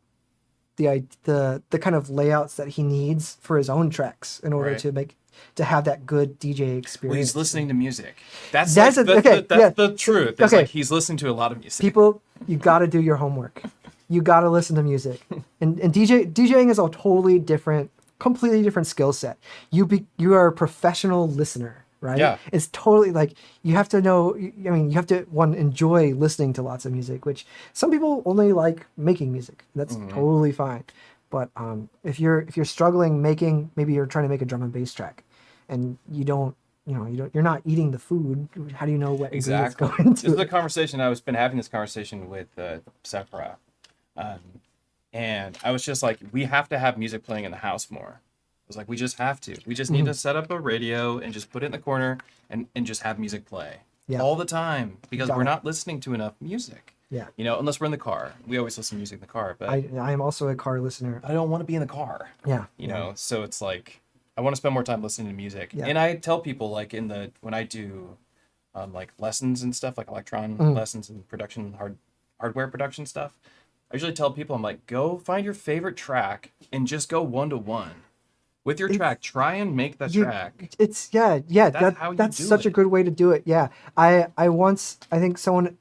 the kind of layouts that he needs for his own tracks in order to have that good DJ experience. Well, he's listening to music. That's the truth. It's like he's listening to a lot of music. People, you got to do your homework. You got to listen to music. And DJing is a completely different skill set. You are a professional listener. Right? Yeah. It's totally like you have to know. I mean, you have to enjoy listening to lots of music, which some people only like making music. That's totally fine. But if you're struggling maybe you're trying to make a drum and bass track, and you're not eating the food. How do you know what ingredients go into This is a conversation I've been having this conversation with Sakura, and I was just like, we have to have music playing in the house more. I was like, we just have to. We just need to set up a radio and just put it in the corner and just have music play all the time, because we're not listening to enough music. Yeah. You know, unless we're in the car. We always listen to music in the car, but I am also a car listener. I don't want to be in the car. Yeah. You know, so it's like I want to spend more time listening to music. Yeah. And I tell people, like, when I do like lessons and stuff, like electron lessons and production, hardware production stuff, I usually tell people, I'm like, go find your favorite track and just go 1-to-1 with your track. Try and make the track. It's that's such a good way to do it. Yeah. I think someone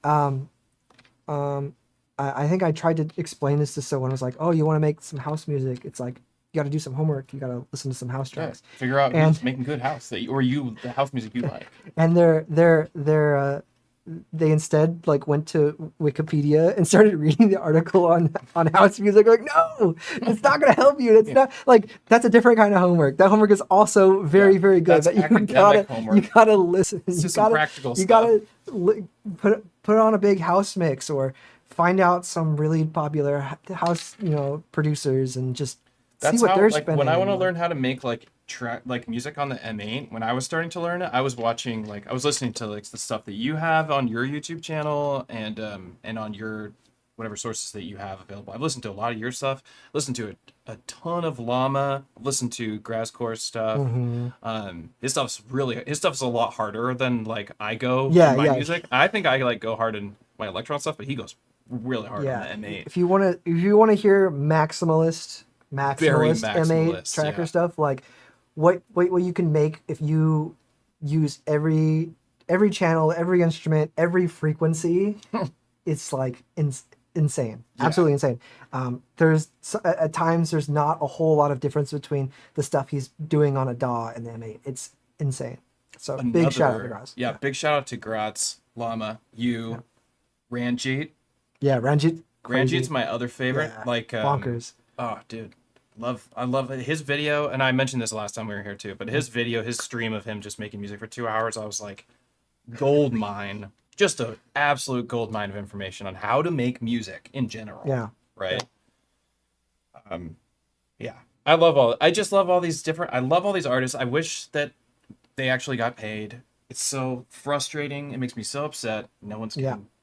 I think I tried to explain this to someone. I was like, oh, you want to make some house music? It's like, you got to do some homework. You got to listen to some house tracks. Yeah, figure out who's making good house the house music you like. And they instead like went to Wikipedia and started reading the article on house music. Like, no, it's not going to help you. It's not like, that's a different kind of homework. That homework is also very, very good. That's you gotta listen. You gotta put on a big house mix, or find out some really popular house, producers, and just see what they're spending. When I want to learn how to make like music on the M8, when I was starting to learn it, I was listening to like the stuff that you have on your YouTube channel and on your whatever sources that you have available. I've listened to a lot of your stuff, listened to a ton of Llama, listened to Grasscore stuff. His stuff's a lot harder than like I go in my music. I think I like go hard in my electron stuff, but he goes really hard on the M8. If you want to hear maximalist M8 tracker stuff, like what you can make if you use every channel, every instrument, every frequency, it's like insane, absolutely insane. There's at times there's not a whole lot of difference between the stuff he's doing on a DAW and the M8. It's insane. So big shout out to Graz. Yeah, big shout out to Graz, Llama, Ranjit. Yeah, Ranjit. Ranjit's my other favorite. Yeah, like bonkers. Oh, dude. I love his video, and I mentioned this last time we were here too, but his stream of him just making music for 2 hours, I was like, gold mine. Just an absolute gold mine of information on how to make music in general. Yeah. Right. Yeah. I love all these artists. I wish that they actually got paid. It's so frustrating. It makes me so upset.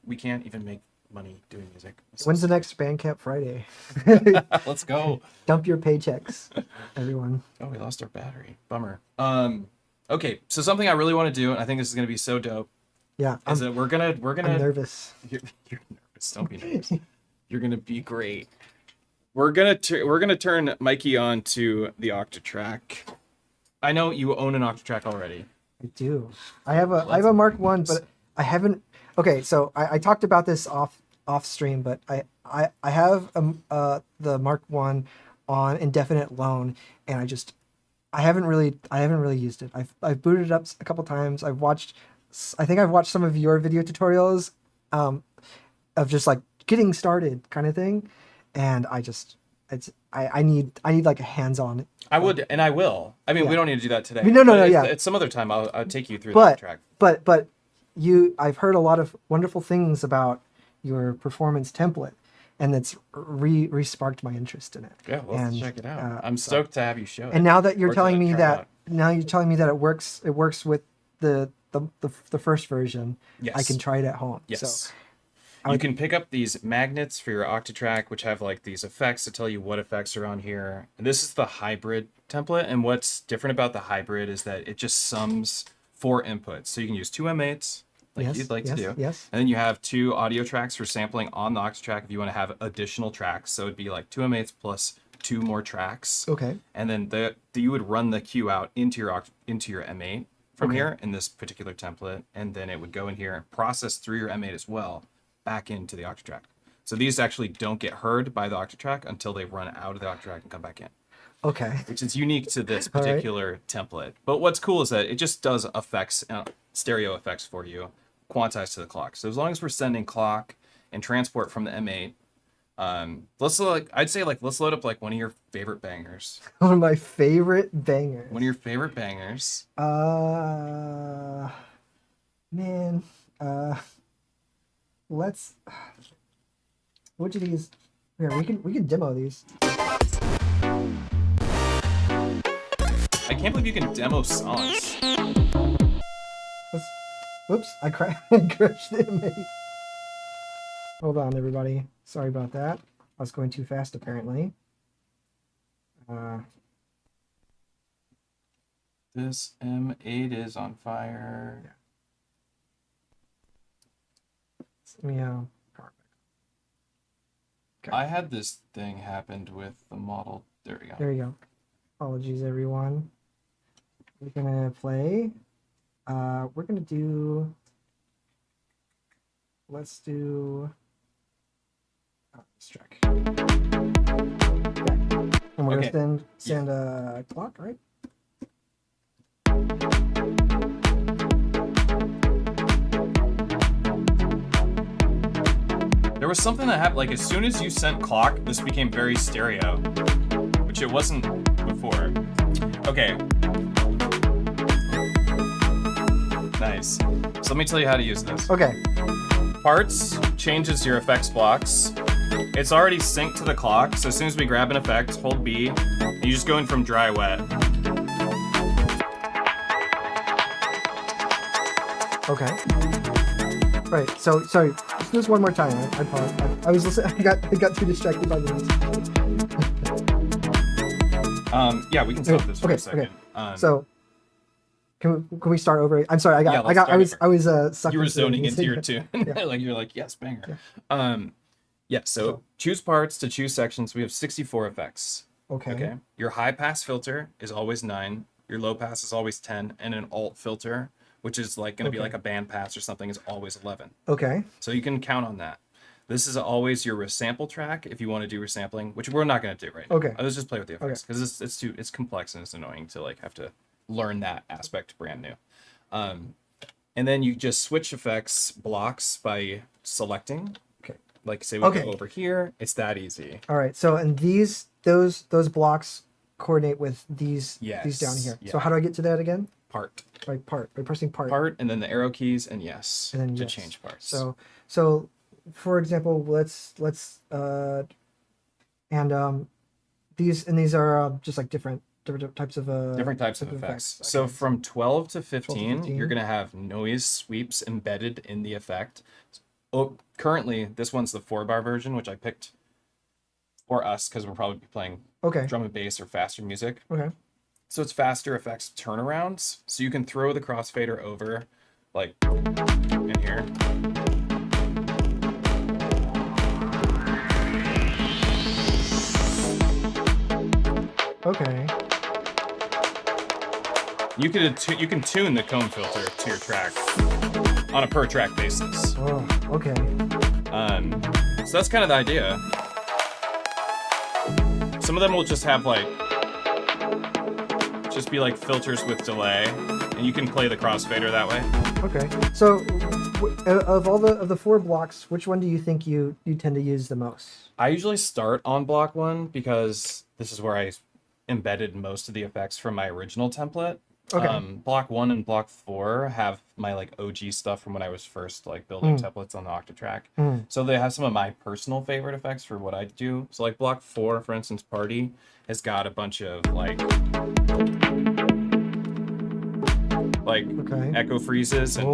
We can't even make money doing music. When's the next Bandcamp Friday? Let's go. Dump your paychecks, everyone. Oh, we lost our battery. Bummer. Okay, so something I really want to do, and I think this is going to be so dope. Yeah. Is that we're gonna. I'm nervous. You're nervous. Don't be nervous. You're gonna be great. We're gonna turn Mikey on to the Octatrack. I know you own an Octatrack already. I do. I have a Mark 1, but I haven't. Okay, so I talked about this off stream, but I have the Mark 1 on indefinite loan, and I haven't really used it. I've booted it up a couple times. I've watched some of your video tutorials of just like getting started kind of thing, and I need like a hands-on. I would, and I will. I mean, we don't need to do that today. No, yeah. It's some other time. I'll take you through the track. But I've heard a lot of wonderful things about your performance template, and it's re-sparked my interest in it. Yeah, let's check it out. I'm stoked to have you show it. And now that you're telling me that it works with the first version, yes. I can try it at home. Yes. So you can pick up these magnets for your Octatrack, which have like these effects to tell you what effects are on here. And this is the hybrid template. And what's different about the hybrid is that it just sums 4 inputs. So you can use 2 M8s, like you'd like to do. Yes. And then you have 2 audio tracks for sampling on the Octatrack if you want to have additional tracks. So it'd be like 2 M8s plus 2 more tracks. Okay. And then you would run the cue out into your M8 from here in this particular template, and then it would go in here and process through your M8 as well back into the Octatrack. So these actually don't get heard by the Octatrack until they run out of the Octatrack and come back in. Okay. Which is unique to this particular template. But what's cool is that it just does effects, stereo effects for you, quantized to the clock. So as long as we're sending clock and transport from the M8, let's load up like one of your favorite bangers. One of my favorite bangers. One of your favorite bangers. Man, let's. Which of these? Here, we can demo these. I can't believe you can demo songs. Whoops! I crashed the M8. Hold on, everybody. Sorry about that. I was going too fast, apparently. This M8 is on fire. Yeah. Okay. I had this thing happened with the model. There we go. There you go. Apologies, everyone. We're gonna play. We're gonna do. Let's do. This track. Okay. And we're gonna send a clock, right? There was something that happened, like as soon as you sent clock, this became very stereo, which it wasn't before. Okay. Nice. So let me tell you how to use this. Okay. Parts changes your effects blocks. It's already synced to the clock, so as soon as we grab an effect, hold B, and you just go in from dry wet. Okay. Right. So sorry. just one more time. I apologize. I was listening. I got too distracted by the noise. Yeah, we can stop this for a second. So can we start over? I'm sorry. I was sucked. You were zoning into your tune. tune. You're like, yes, banger. So choose parts to choose sections. We have 64 effects. Okay. Your high pass filter is always 9. Your low pass is always 10, and an alt filter, which is like going to be like a band pass or something, is always 11. Okay. So you can count on that. This is always your resample track if you want to do resampling, which we're not going to do right now. Okay. Let's just play with the effects because it's complex and it's annoying to like have to learn that aspect brand new. And then you just switch effects blocks by selecting. Okay. Like say we go over here, it's that easy. All right. So and those blocks coordinate with these down here. So how do I get to that again? Part. By pressing part. Part, and then the arrow keys, and to change parts. So for example, let's these are just like different types of effects. So from 12 to 15, you're gonna have noise sweeps embedded in the effect. Currently, this one's the 4-bar version, which I picked for us because we're probably playing drum and bass or faster music. Okay. So it's faster effects turnarounds. So you can throw the crossfader over, like in here. Okay. You can tune the comb filter to your track on a per track basis. Oh, okay. So that's kind of the idea. Some of them will just have like be like filters with delay, and you can play the crossfader that way. Okay. So of the 4 blocks, which one do you think you tend to use the most? I usually start on block 1 because this is where I embedded most of the effects from my original template. Okay. Block 1 and block 4 have my like OG stuff from when I was first like building templates on the Octatrack. So they have some of my personal favorite effects for what I do. So like block 4, for instance, Party has got a bunch of like echo freezes and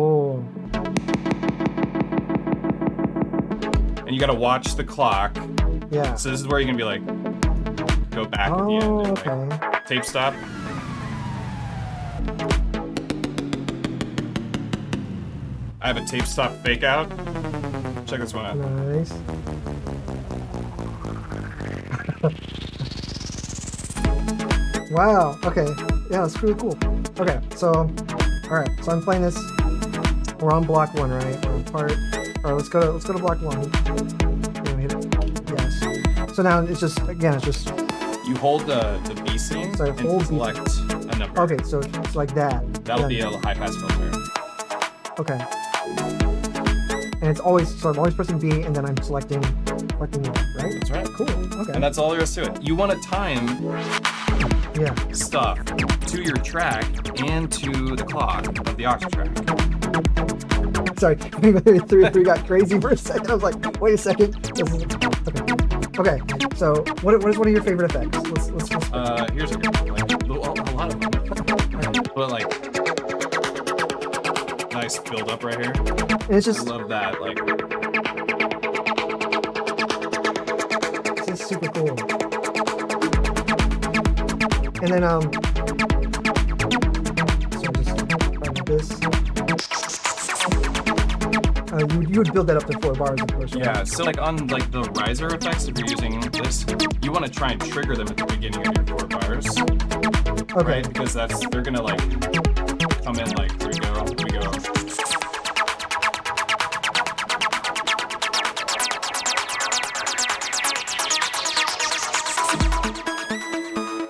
and you got to watch the clock. Yeah. So this is where you're gonna be like go back at the end and like, tape stop. I have a tape stop fake out. Check this one out. Nice. Wow. Okay. Yeah, that's really cool. Okay. So, all right. So I'm playing this. We're on block 1, right? We're on part. All right. Let's go to block 1. Hit it. Yes. So now it's just you hold the B scene and select a number. Okay. So it's like that. That'll be a high pass filter. Okay. And it's always, so I'm always pressing B and then I'm selecting 1, right? That's right. Cool. Okay. And that's all there is to it. You want to time stuff to your track and to the clock of the Octatrack. Sorry, 303 got crazy for a second. I was like, wait a second. Okay. So what is one of your favorite effects? Let's here's a good one. Like, a lot of them. But like nice build up right here. And it's just, I love that. Like this is super cool. And then so just like this. You would build that up to 4 bars, of course. Right? Yeah, so like on like the riser effects, if you're using this, you want to try and trigger them at the beginning of your 4 bars. Okay. Right? Because they're gonna like come in like here we go.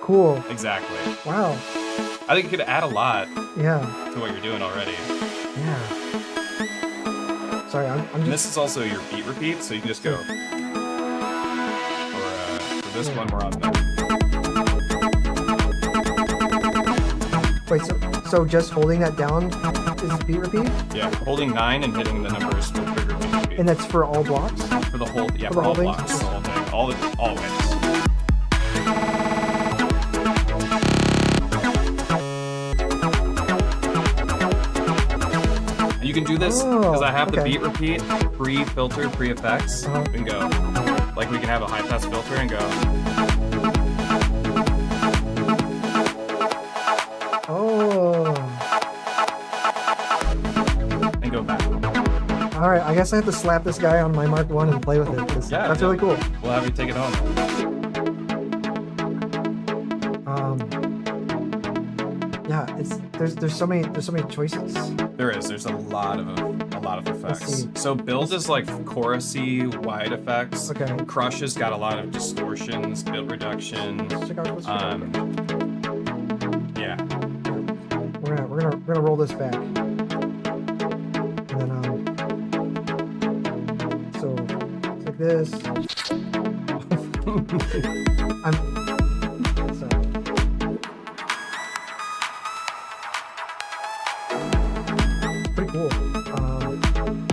Cool. Exactly. Wow. I think it could add a lot to Yeah. what you're doing already. Yeah. Sorry, I'm And just. this is also your beat repeat, so you can just go. For this one, we're on the. Wait, so just holding that down is beat repeat? Yeah, holding 9 and hitting the numbers will trigger beat repeat. And that's for all blocks? For the whole, yeah, For for the all whole blocks, thing? the whole thing, all ways. You can do this because I have the okay. beat repeat, pre-filter, pre-effects. Uh-huh. We can go, like we can have a high pass filter and go. Oh. And go back. All right, I guess I have to slap this guy on my Mark 1 and play with it. Yeah, That's really cool. We'll have you take it home. Yeah, there's so many choices. There's a lot of effects. see. So build is like chorusy, wide effects. Okay. Crush has got a lot of distortions, bit reduction. Check out what's Yeah. we're gonna roll this back. And then so it's like this. Pretty cool.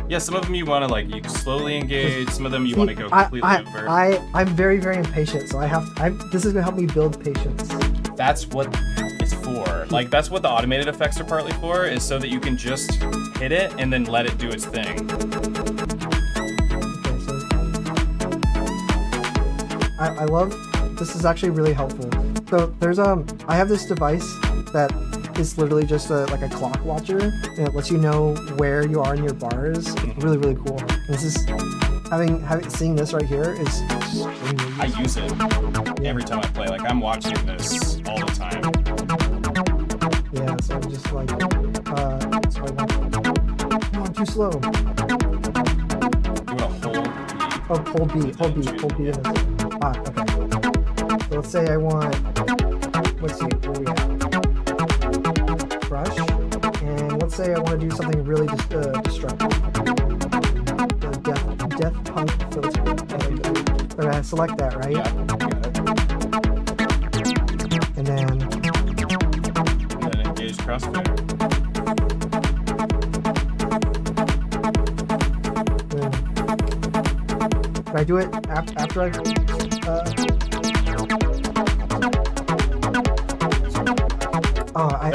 Yeah, some of them you want to like you slowly engage. Some of them you want to go completely over. I'm very impatient, so this is gonna help me build patience. That's what it's for. Like that's what the automated effects are partly for, is so that you can just hit it and then let it do its thing. Okay, so I love this is actually really helpful. So there's I have this device that is literally just like a clock watcher, and it lets you know where you are in your bars. Really cool. And this is seeing this right here is extremely useful. I use it every time I play. Like I'm watching this all the time. Yeah, so I'm just like so no, I'm too slow. You want to hold B. Oh, hold B in this. Okay. So let's say I want, let's see, where we at? Brush, and let's say I want to do something really destructive. The death punk filter. But I select that, right? Yeah. And then engage crossfade. Can I do it after I?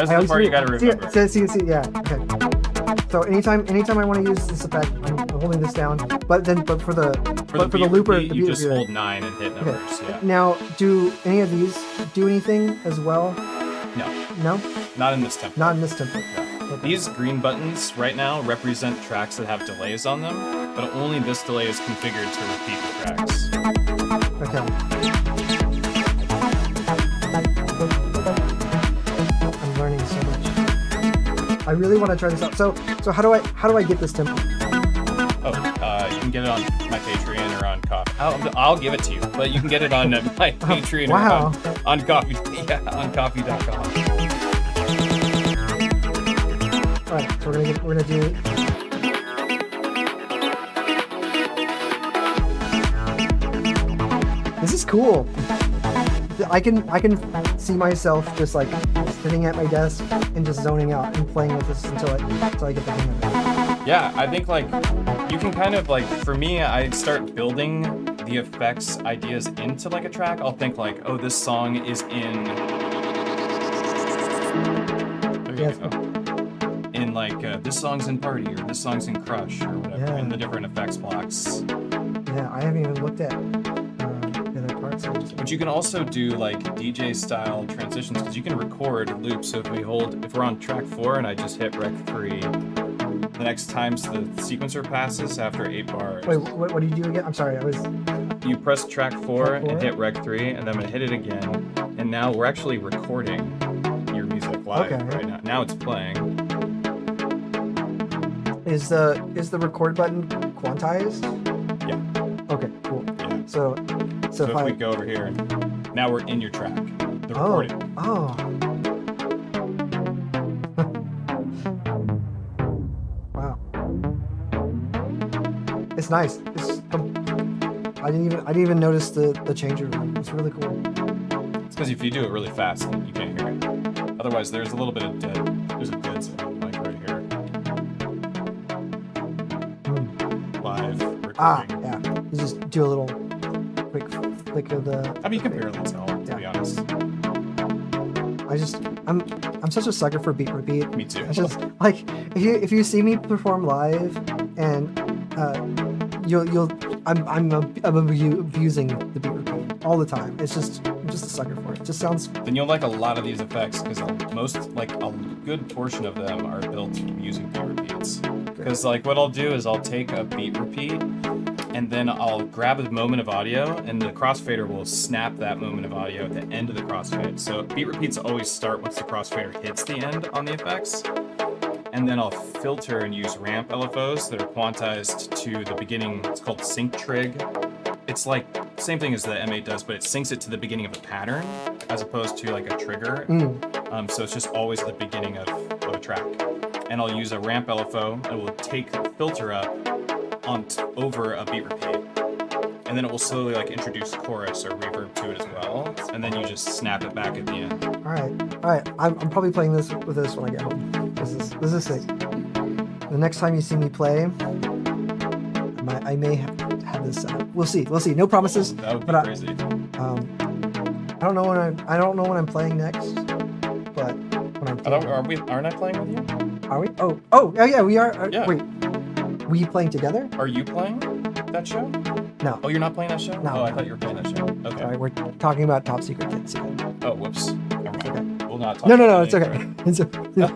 That's the part you gotta remember. See, yeah. Okay. So anytime I want to use this effect, I'm holding this down. But for the looper, you just hold 9 and hit numbers. Okay. Yeah. Now, do any of these do anything as well? No. No. Not in this template. Not in this template. No. Okay. These green buttons right now represent tracks that have delays on them, but only this delay is configured to repeat the tracks. Okay. I'm learning so much. I really want to try this out. So how do I get this template? Oh, you can get it on my Patreon or on Coffee. I'll give it to you, but you can get it on my Patreon wow. or on Coffee. Yeah, on coffee.com. All right, so we're gonna do. This is cool. I can see myself just like sitting at my desk and just zoning out and playing with this until I get the hang of it. Yeah, I think like you can kind of like, for me, I start building the effects ideas into like a track. I'll think like, oh, this song is in. There you go. In like this song's in Party or this song's in Crush or whatever, in the different effects blocks. Yeah, I haven't even looked at the other parts. But you can also do like DJ style transitions because you can record loops. So if we're on track 4 and I just hit rec 3, the next time the sequencer passes after 8 bars. Wait, what do you do again? I'm sorry, You press track 4 and hit rec 3, and then I'm gonna hit it again. And now we're actually recording your music live right now. Now it's playing. Is the record button quantized? Yeah. Okay, cool. Yeah. So if we go over here, and now we're in your track. The recording. Oh. Wow. It's nice. I didn't even notice the changer room. It's really cool. It's because if you do it really fast, you can't hear it. Otherwise, there's a little bit of dead. There's a dead zone, like right here. Live recording. Yeah. You just do a little quick flick of the. I mean, you can barely tell, to be honest. I'm such a sucker for beat repeat. Me too. It's just like if you see me perform live and I'm abusing the beat repeat all the time. I'm just a sucker for it. It just sounds. Then you'll like a lot of these effects because like a good portion of them are built using beat repeats. Because like what I'll do is I'll take a beat repeat and then I'll grab a moment of audio and the crossfader will snap that moment of audio at the end of the crossfade. So beat repeats always start once the crossfader hits the end on the effects. And then I'll filter and use ramp LFOs that are quantized to the beginning. It's called sync trig. It's like same thing as the M8 does, but it syncs it to the beginning of a pattern as opposed to like a trigger. So it's just always at the beginning of a track. And I'll use a ramp LFO that will take the filter up over a beat repeat. And then it will slowly like introduce chorus or reverb to it as well. And then you just snap it back at the end. All right. I'm probably playing this with this when I get home. This is sick. The next time you see me play, I may have this set up. We'll see. No promises. That would be but crazy. I don't know when I'm playing next, but when I'm playing. Aren't I playing with you? Are we? Oh yeah, we are. Yeah. Wait, we playing together? Are you playing that show? No. Oh, you're not playing that show? No. Oh, I thought you were playing that show. Okay. Sorry, we're talking about top secret kits again. Oh, whoops. Never mind. Okay. We'll not talk No, about it's any okay. further.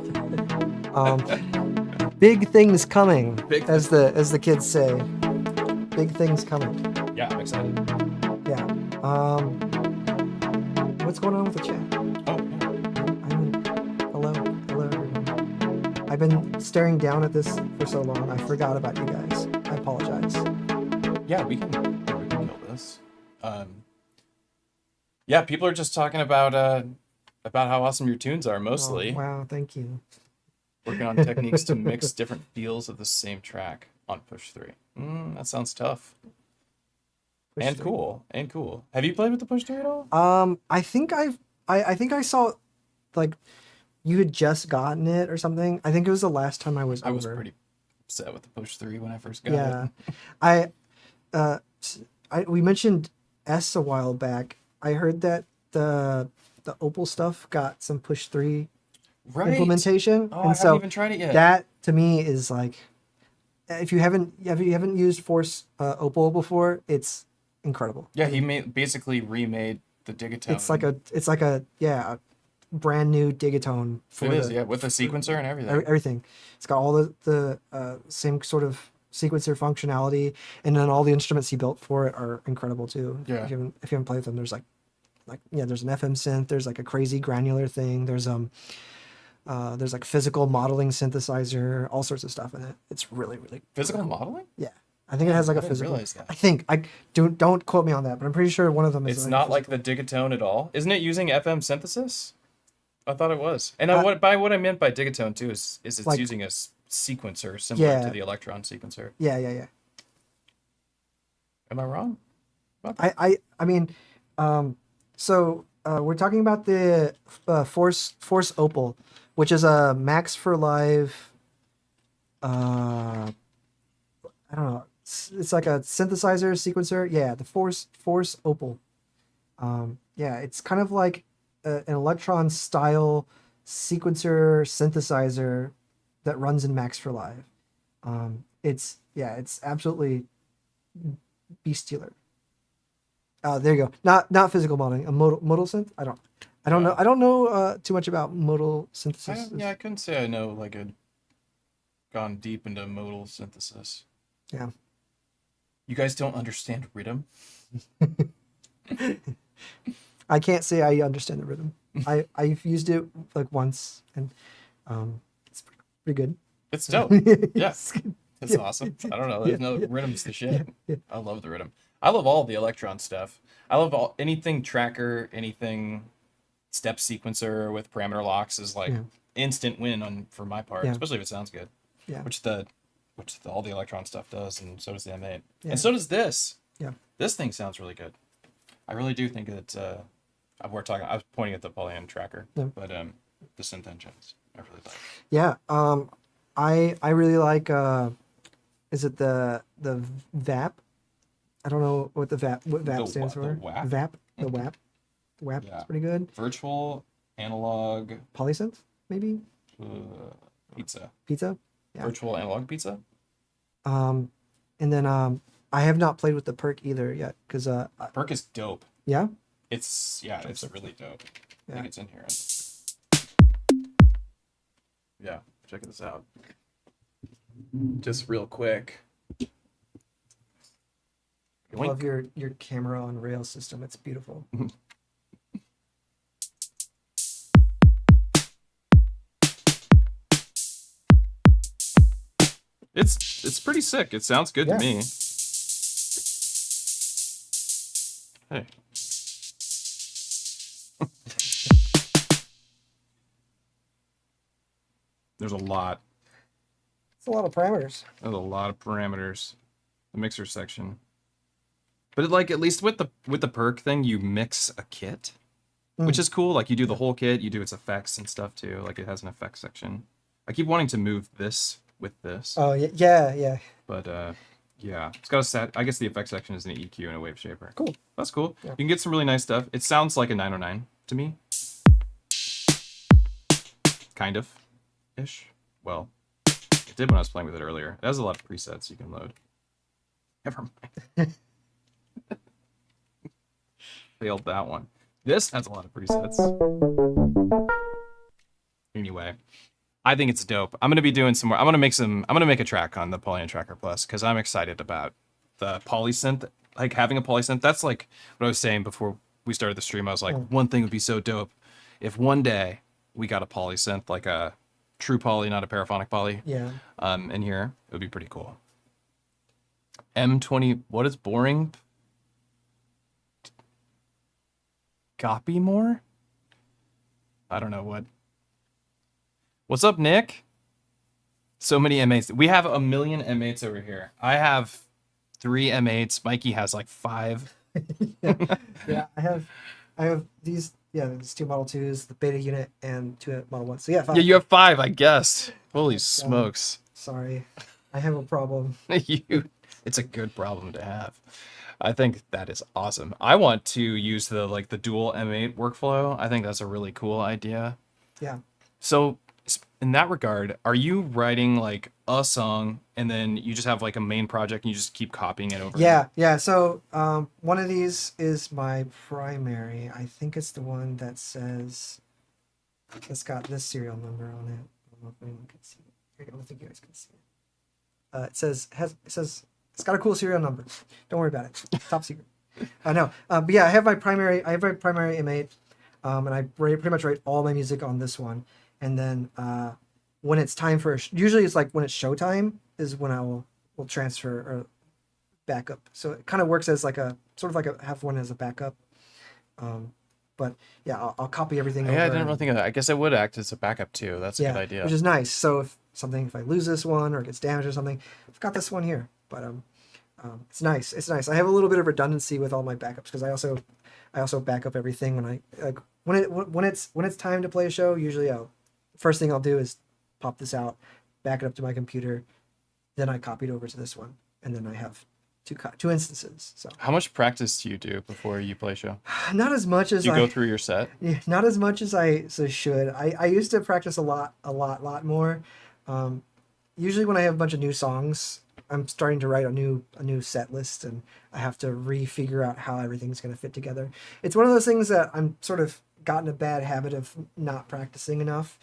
It's big things coming, as the kids say. Big things coming. Yeah, I'm excited. Yeah. What's going on with the chat? Oh, yeah. Hello, everyone. I've been staring down at this for so long. I forgot about you guys. I apologize. Yeah, we can kill this. Yeah, people are just talking about how awesome your tunes are, mostly. Oh, wow, thank you. Working on techniques to mix different feels of the same track on push 3. That sounds tough. Push and 3. cool. Have you played with the push 3 at all? I think I saw, like, you had just gotten it or something. I think it was the last time I was over. I was pretty upset with the push 3 when I first got it. We mentioned S a while back. I heard that the Opal stuff got some push 3 implementation. Oh, and I so haven't even tried it yet. That to me is like, if you haven't used Force Opal before, it's incredible. Yeah, he basically remade the Digatone. It's like a brand new Digatone. With a sequencer and everything. Everything. It's got all the same sort of sequencer functionality, and then all the instruments he built for it are incredible too. Yeah. If you haven't played with them, there's there's an FM synth. There's like a crazy granular thing. There's like physical modeling synthesizer, all sorts of stuff in it. It's really, really physical cool. modeling? Yeah. I think it has like I a didn't physical. realize that. I think don't quote me on that, but I'm pretty sure one of them is. It's not like the Digatone at all. Isn't it using FM synthesis? I thought it was. And what I meant by Digatone too is it's like, using a sequencer similar to the Electron sequencer. Yeah. Am I wrong? I mean, so we're talking about the Force Opal, which is a Max for Live. I don't know. It's like a synthesizer sequencer. Yeah, the Force Opal. Yeah, it's kind of like an Electron style sequencer synthesizer that runs in Max for Live. It's absolutely bestial. There you go. Not physical modeling. A modal synth. I don't know too much about modal synthesis. I couldn't say I know like a gone deep into modal synthesis. Yeah. You guys don't understand rhythm? I can't say I understand the rhythm. I've used it like once, and it's pretty good. It's dope. Yeah. It's awesome. I don't know. Rhythm's the shit. Yeah. I love the rhythm. I love all the Electron stuff. I love anything tracker, anything step sequencer with parameter locks is like instant win for my part, especially if it sounds good. Yeah. Which all the Electron stuff does, and so does the M8. Yeah. And so does this. Yeah. This thing sounds really good. I really do think that I was pointing at the Polyam tracker, but the synth engines I really like. Yeah. I really like is it the VAP? I don't know what VAP stands for. The WAP? VAP. The WAP. The WAP is pretty good. Virtual analog Polysynth, maybe? pizza. Pizza? Yeah. Virtual analog pizza. And then I have not played with the perk either yet, because Perk is dope. yeah? It's really dope. I Yeah. think it's in here. Yeah, check this out. Just real quick. I love your camera on rail system. It's beautiful. It's pretty sick. It sounds good to me. Hey. There's a lot. It's a lot of parameters. There's a lot of parameters. The mixer section. But like at least with the perk thing, you mix a kit, which is cool. Like you do the whole kit, you do its effects and stuff too. Like it has an effects section. I keep wanting to move this with this. Oh yeah. But yeah, it's got a set. I guess the effects section is an EQ and a wave shaper. Cool. That's cool. Yeah. You can get some really nice stuff. It sounds like a 909 to me. Kind of ish. Well, it did when I was playing with it earlier. It has a lot of presets you can load. Never mind. Failed that one. This has a lot of presets. Anyway, I think it's dope. I'm gonna be doing some more. I'm gonna make a track on the Polysynth Tracker Plus because I'm excited about the polysynth. Like having a polysynth. That's like what I was saying before we started the stream. I was like, one thing would be so dope if one day we got a polysynth, like a true poly, not a paraphonic poly. Yeah. In here, it would be pretty cool. M20. What is boring? Copy more? I don't know what. What's up, Nick? So many M8s. We have 1 million M8s over here. I have 3 M8s. Mikey has like 5. Yeah, I have these. Yeah, these 2 Model 2s, the beta unit, and 2 Model 1s. So yeah, 5. Yeah, you have 5, I guess. Holy smokes. Sorry, I have a problem. It's a good problem to have. I think that is awesome. I want to use the dual M8 workflow. I think that's a really cool idea. Yeah. So in that regard, are you writing like a song and then you just have like a main project and you just keep copying it over? Yeah. So one of these is my primary. I think it's the one that says it's got this serial number on it. I don't know if anyone can see it. I don't think you guys can see it. It says it's got a cool serial number. Don't worry about it. Top secret. I know. But yeah, I have my primary M8, and I pretty much write all my music on this one. And then when it's time for usually it's like when it's showtime is when I will transfer or backup. So it kind of works as like a sort of like a have one as a backup. But yeah, I'll copy everything. Yeah, I didn't really think of that. I guess it would act as a backup too. That's a good idea. Which is nice. So if I lose this one or it gets damaged or something, I've got this one here. But it's nice. It's nice. I have a little bit of redundancy with all my backups because I also back up everything when it's time to play a show. Usually, first thing I'll do is pop this out, back it up to my computer, then I copy it over to this one, and then I have two instances. So how much practice do you do before you play a show? Not as much as you go through your set. Yeah, not as much as I should. I used to practice a lot more. Usually when I have a bunch of new songs, I'm starting to write a new set list, and I have to refigure out how everything's going to fit together. It's one of those things that I'm sort of gotten a bad habit of not practicing enough.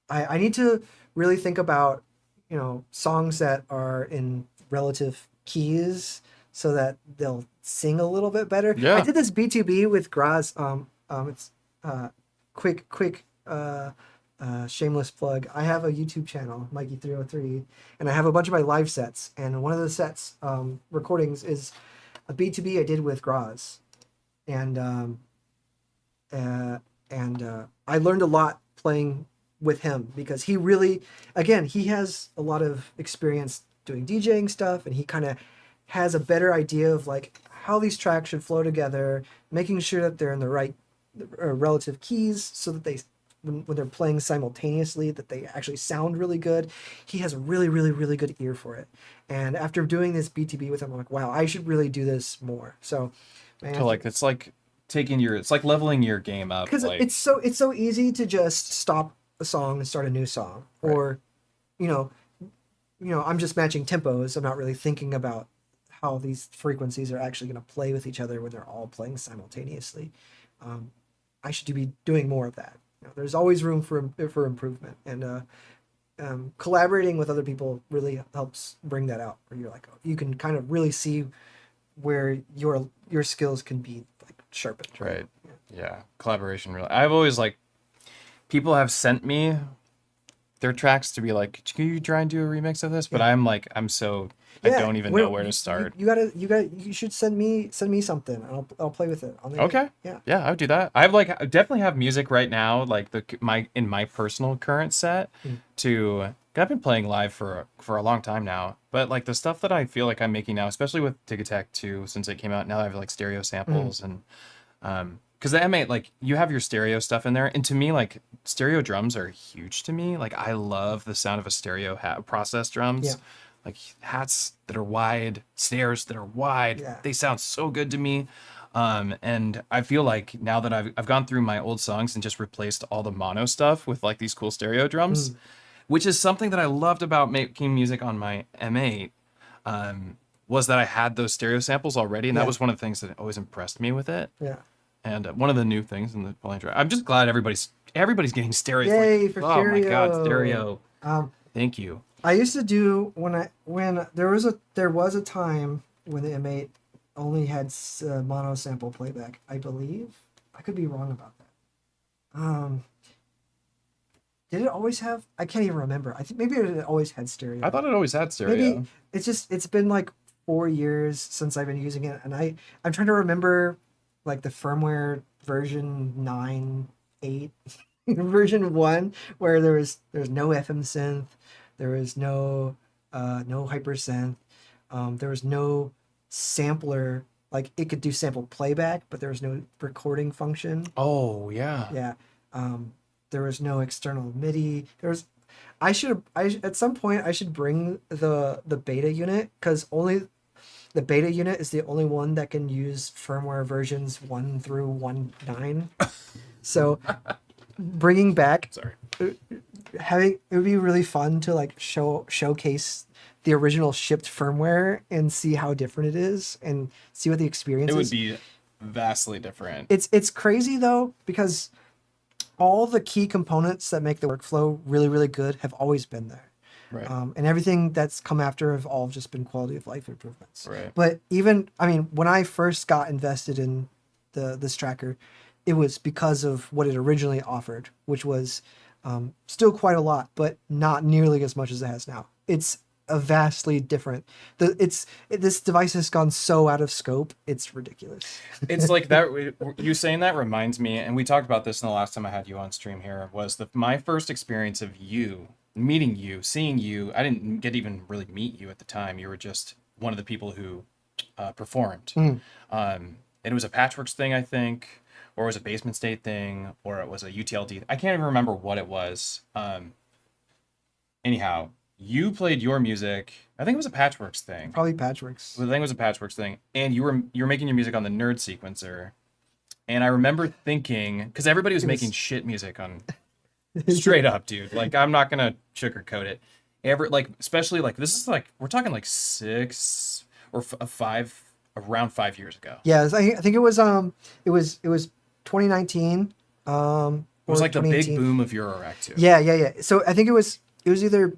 I need to really think about, songs that are in relative keys so that they'll sing a little bit better. Yeah. I did this B2B with Graz. It's quick shameless plug. I have a YouTube channel, Mikey303, and I have a bunch of my live sets. And one of the sets recordings is a B2B I did with Graz, and I learned a lot playing with him because he really, again, he has a lot of experience doing DJing stuff, and he kind of has a better idea of like how these tracks should flow together, making sure that they're in the right relative keys so that they when they're playing simultaneously that they actually sound really good. He has a really good ear for it. And after doing this BTB with him, I'm like, wow, I should really do this more. So So like it's like it's like leveling your game up. Because Like, it's so easy to just stop a song and start a new song, or, you know, I'm just matching tempos. I'm not really thinking about how these frequencies are actually going to play with each other when they're all playing simultaneously. I should be doing more of that. There's always room for improvement, and collaborating with other people really helps bring that out. Where you're like, you can kind of really see where your skills can be like sharpened. right. Yeah. Collaboration really. I've always like, people have sent me their tracks to be like, can you try and do a remix of this? But I'm like, I don't even know where to start. You should send me something. I'll play with it. Okay. Yeah. Yeah, I would do that. I definitely have music right now, like in my personal current set I've been playing live for a long time now. But like the stuff that I feel like I'm making now, especially with Tic-a-Tac 2, since it came out, now I have like stereo samples and because the M8, like, you have your stereo stuff in there, and to me, like, stereo drums are huge to me. Like, I love the sound of a stereo process drums. Yeah. Like, hats that are wide, snares that are wide. Yeah. They sound so good to me. And I feel like now that I've gone through my old songs and just replaced all the mono stuff with, like, these cool stereo drums, which is something that I loved about making music on my M8, was that I had those stereo samples already, and that was one of the things that always impressed me with it. Yeah. And one of the new things in the Polytrack. I'm just glad everybody's getting stereo. Yay for stereo! Oh my god, stereo! Thank you. I used to do when there was a time when the M8 only had mono sample playback. I believe I could be wrong about that. Did it always have? I can't even remember. I think maybe it always had stereo. I thought it always had stereo. Maybe it's been like 4 years since I've been using it, and I'm trying to remember like the firmware version 9.8 version 1 where there's no FM synth, there was no hyper synth, there was no sampler. Like it could do sample playback, but there was no recording function. Oh yeah. Yeah. There was no external MIDI. At some point I should bring the beta unit, because only the beta unit is the only one that can use firmware versions 1 through 1.9. So bringing back, it would be really fun to like showcase the original shipped firmware and see how different it is and see what the experience is. It would be vastly different. It's crazy though, because all the key components that make the workflow really, really good have always been there. Right. And everything that's come after have all just been quality of life improvements. Right. But when I first got invested in this tracker, it was because of what it originally offered, which was still quite a lot, but not nearly as much as it has now. It's a vastly different. This device has gone so out of scope. It's ridiculous. It's like that. You saying that reminds me, and we talked about this in the last time I had you on stream here. Was my first experience of meeting you, seeing you. I didn't get even really meet you at the time. You were just one of the people who performed. And it was a Patchworks thing, I think, or it was a Basement State thing, or it was a UTLD. I can't even remember what it was. Anyhow, you played your music. I think it was a Patchworks thing. Probably Patchworks. I think it was a Patchworks thing, and you were making your music on the Nerd Sequencer. And I remember thinking, because everybody was making shit music on. Straight up, dude. Like, I'm not gonna sugarcoat it. Especially like this is like we're talking like 6 or 5, around 5 years ago. Yeah, I think it was 2019. It was like the big boom of Eurorack too. Yeah. So I think it was either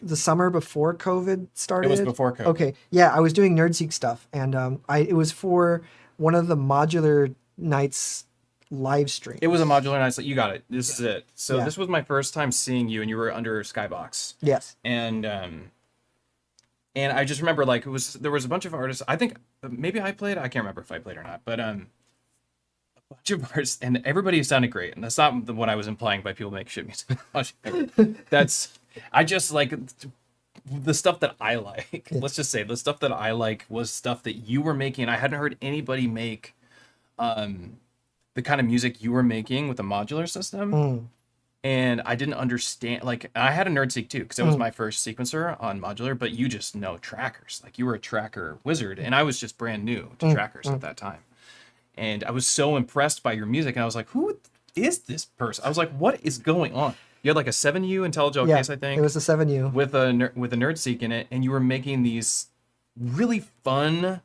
the summer before COVID started. It was before COVID. Okay, yeah, I was doing NerdSeek stuff, and it was for one of the modular nights live stream. It was a modular night. So you got it. This is it. So this was my first time seeing you, and you were under Skybox. Yes. And I just remember like there was a bunch of artists. I think maybe I played. I can't remember if I played or not, but a bunch of artists, and everybody sounded great. And that's not what I was implying by people make shit music. I just like the stuff that I like. Yeah. Let's just say the stuff that I like was stuff that you were making. I hadn't heard anybody make the kind of music you were making with a modular system. and I didn't understand. Like, I had a NerdSeek too, because it was my first sequencer on modular. But you just know trackers, like you were a tracker wizard, and I was just brand new to trackers at that time. And I was so impressed by your music, and I was like, "Who is this person?" I was like, "What is going on?" You had like a 7U IntelliGel case, I think. It was a 7U with a NerdSeek in it, and you were making these really fun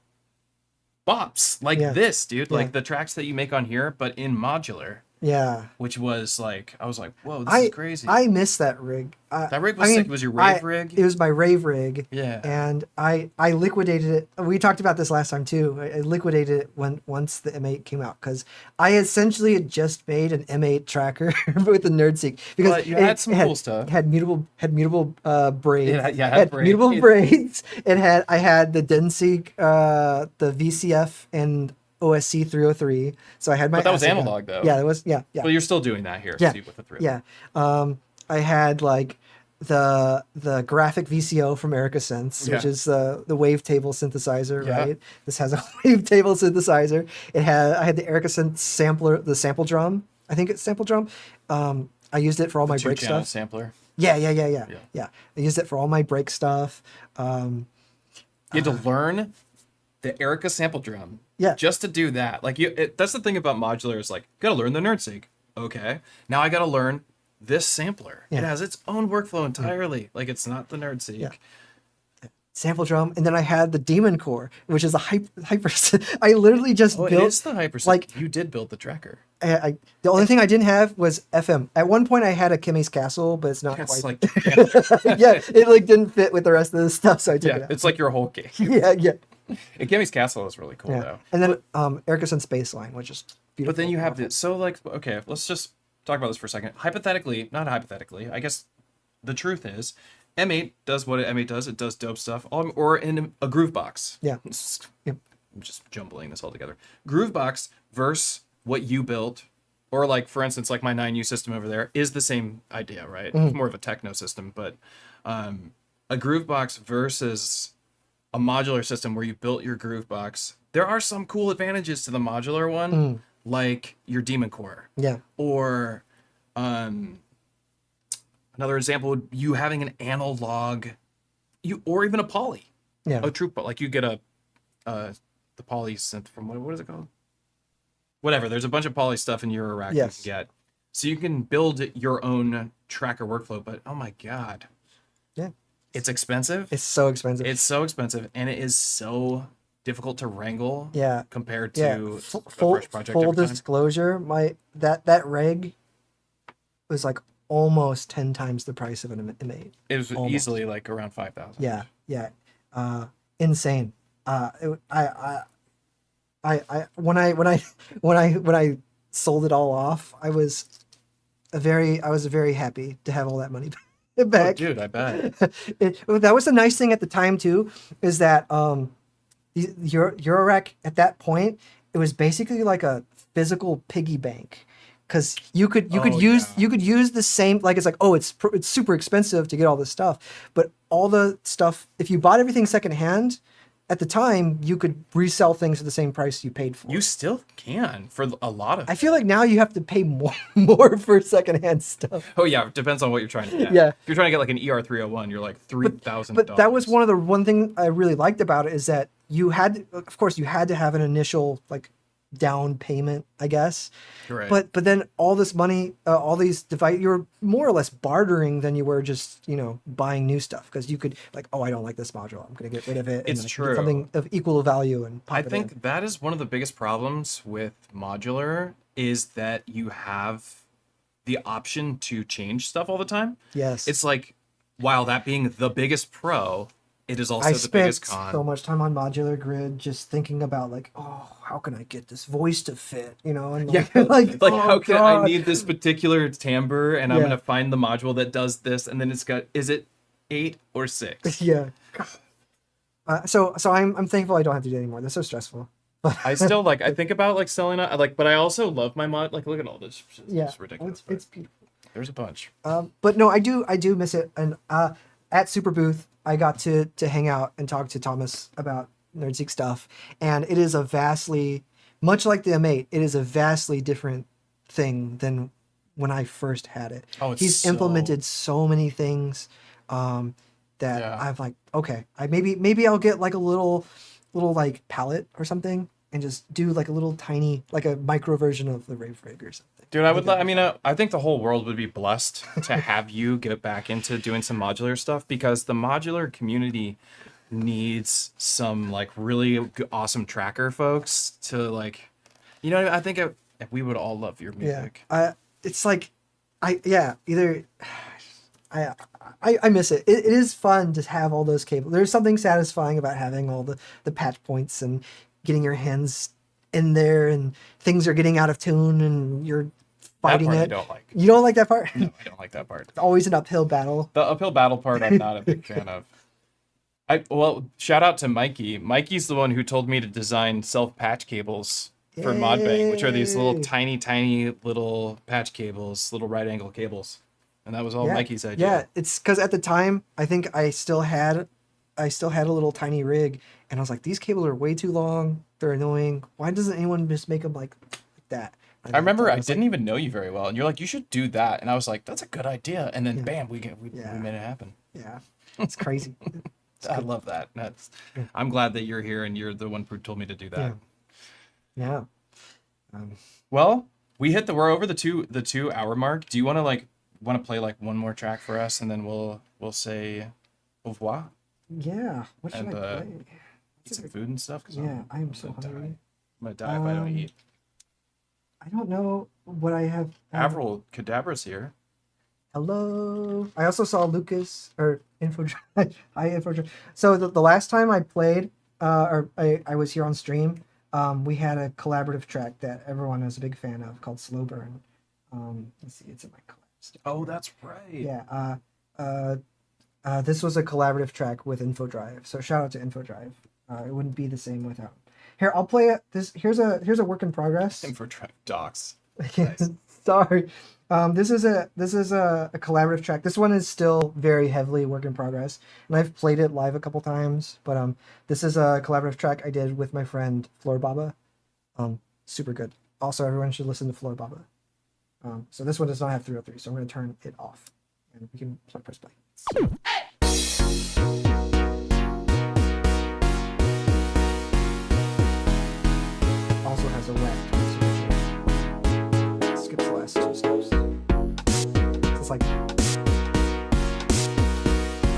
bops like this, dude. Like the tracks that you make on here, but in modular. Yeah. Which was like, I was like, whoa, this is crazy. I miss that rig. That rig was sick. It was your rave rig? It was my rave rig. Yeah. And I liquidated it. We talked about this last time too. I liquidated it once the M8 came out, because I essentially had just made an M8 tracker with the NerdSeek, because you had some cool stuff. It had mutable braids. It had mutable braids. I had the DenSeek, the VCF and OSC 303. So I had my. But that was acid analog though. Yeah, it was. Yeah. But you're still doing that here. Yeah. See, with the 303. Yeah. I had like the graphic VCO from Erica Sense, which is the wavetable synthesizer, right? This has a wavetable synthesizer. I had the Erica Sense sampler, the sample drum. I think it's sample drum. I used it for all my break stuff. Sampler. Yeah. I used it for all my break stuff. You had to learn the Erica sample drum. Yeah. Just to do that. Like that's the thing about modular is like, gotta learn the NerdSeek. Okay. Now I gotta learn this sampler. Yeah. It has its own workflow entirely. Like it's not the NerdSeek. Yeah. Sample drum, and then I had the Demon Core, which is a hyper. I literally just built. It is the hyper. Like you did build the tracker. The only thing I didn't have was FM. At one point, I had a Kimmy's Castle, but it's not quite. Like, yeah, it like didn't fit with the rest of the stuff, so I took it out. It's like your whole game. Yeah. And Kimmy's Castle is really cool though. And then Erica Sense Baseline, which is beautiful. But then you have this. So like, okay, let's just talk about this for a second. Hypothetically, not hypothetically, I guess the truth is, M8 does what M8 does. It does dope stuff, or in a groove box. Yeah. I'm just jumbling this all together. Groove box versus what you built, or like for instance, like my 9U system over there is the same idea, right? It's more of a techno system, but a groove box versus a modular system where you built your groove box. There are some cool advantages to the modular one, like your Demon Core. Yeah. Or another example would you having an analog, or even a poly. Yeah. A true, like you get the poly synth from what is it called? Whatever. There's a bunch of poly stuff in your rack you can get, so you can build your own tracker workflow. But oh my god, yeah, it's expensive. It's so expensive. It's so expensive, and it is so difficult to wrangle. Yeah. Compared to a full fresh project. Full every time. disclosure, that reg was like almost 10 times the price of an M8. It was easily like around 5,000. Yeah. Insane. When I sold it all off, I was very happy to have all that money back. Oh, dude, I bet. That was the nice thing at the time too, is that Eurorack at that point, it was basically like a physical piggy bank, because you could use the same, like, it's like, oh, it's super expensive to get all this stuff, but all the stuff, if you bought everything secondhand at the time, you could resell things at the same price you paid for. You still can for a lot of. I feel like now you have to pay more for secondhand stuff. Oh yeah, it depends on what you're trying to get. Yeah. If you're trying to get like an ER301, you're like $3,000. But that was one thing I really liked about it, is that you had to have an initial like down payment, I guess. Right. But then all this money, all these devices, you're more or less bartering than you were just, buying new stuff, because you could like, oh, I don't like this module, I'm gonna get rid of it. It's and true. Get something of equal value and pop I it think in. that is one of the biggest problems with modular, is that you have the option to change stuff all the time. Yes. It's like, while that being the biggest pro, it is also I the biggest spent con. so much time on modular grid just thinking about like, oh, how can I get this voice to fit? And like, like oh, how can I God. need this particular timbre, and I'm gonna find the module that does this, and then it's got, is it 8 or 6? Yeah. So I'm thankful I don't have to do it anymore. That's so stressful. I still I think about like selling it, but I also love my mod. Like, look at all this. It's ridiculous. It's beautiful. There's a bunch. But no, I do miss it. And at Super Booth, I got to hang out and talk to Thomas about NerdSeek stuff, and it is a vastly, much like the M8, it is a vastly different thing than when I first had it. Oh, it's He's so- implemented so many things that Yeah. I've like, okay, maybe I'll get like a little like palette or something and just do like a little tiny, like a micro version of the Rave Rig or something. Dude, I think the whole world would be blessed to have you get back into doing some modular stuff, because the modular community needs some like really awesome tracker folks to like, you know, I think we would all love your music. It's like, I miss it. It is fun to have all those cables. There's something satisfying about having all the patch points and getting your hands in there and things are getting out of tune and you're fighting part I it. don't like. You don't like that part? No, I don't like that part. It's always an uphill battle. The uphill battle part, I'm not a big fan of. Well, shout out to Mikey. Mikey's the one who told me to design self-patch cables for Modbang, which are these little Yay. tiny little patch cables, little right angle cables. And that was all Mikey's idea. Yeah, it's because at the time I think I still had a little tiny rig, and I was like, these cables are way too long. They're annoying. Why doesn't anyone just make them like that? I remember I didn't even know you very well, and you're like, you should do that, and I was like, that's a good idea. And then bam, we made it happen. Yeah, it's crazy. I love that. I'm glad that you're here and you're the one who told me to do that. Yeah. Well, we're over the 2 hour mark. Do you want to play like one more track for us, and then we'll say au revoir? Yeah. What should And, I play? Eat some food and stuff. Cause Yeah, I'm so gonna hungry. I'm gonna die if I don't eat. I don't know what I have. Avril Cadabra's here. Hello. I also saw Lucas or Infodrive. Hi, Infodrive. So the last time I played, or I was here on stream, we had a collaborative track that everyone was a big fan of called Slow Burn. Let's see, it's in my collab. Oh, that's right. Yeah. This was a collaborative track with Infodrive. So shout out to Infodrive. It wouldn't be the same without. Here, I'll play it. Here's a work in progress. Infodrive docs. Sorry. This is a collaborative track. This one is still very heavily work in progress, and I've played it live a couple times. But this is a collaborative track I did with my friend Floor Baba. Super good. Also, everyone should listen to Floor Baba. So this one does not have 303, so I'm going to turn it off, and we can press play. Also has a wet transfer. Skip the last 2 steps. It's like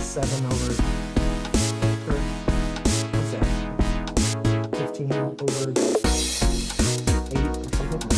7 over, or what's that? 15 over 8 or something.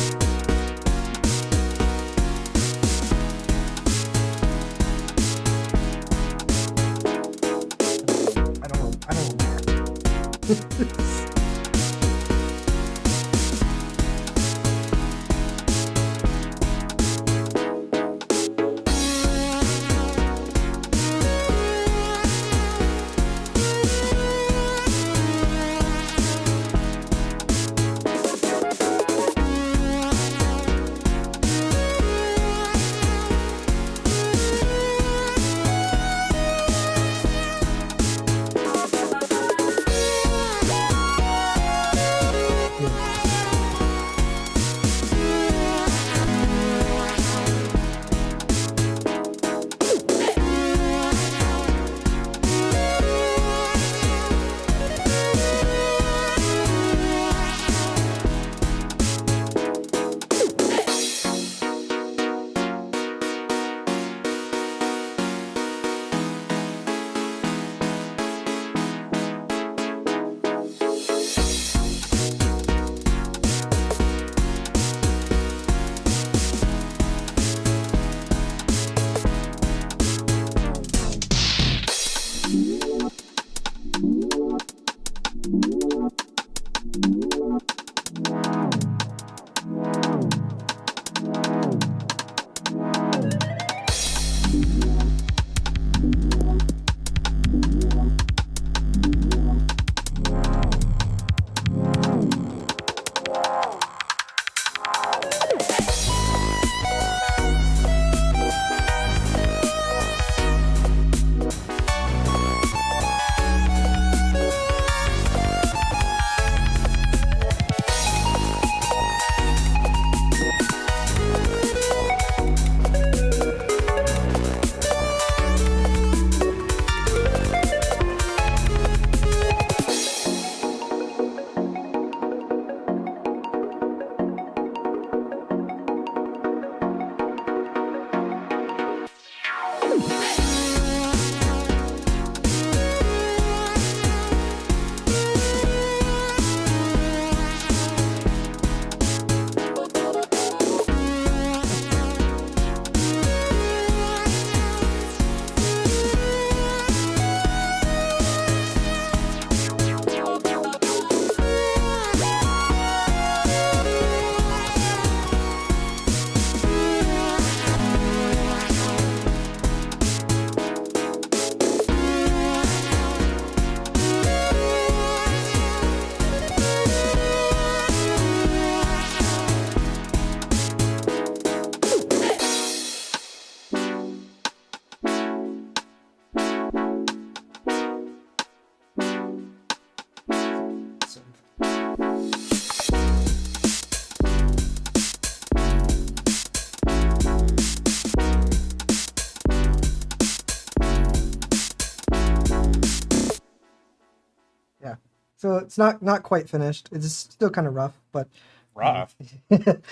So it's not quite finished. It's still kind of rough, but Rough.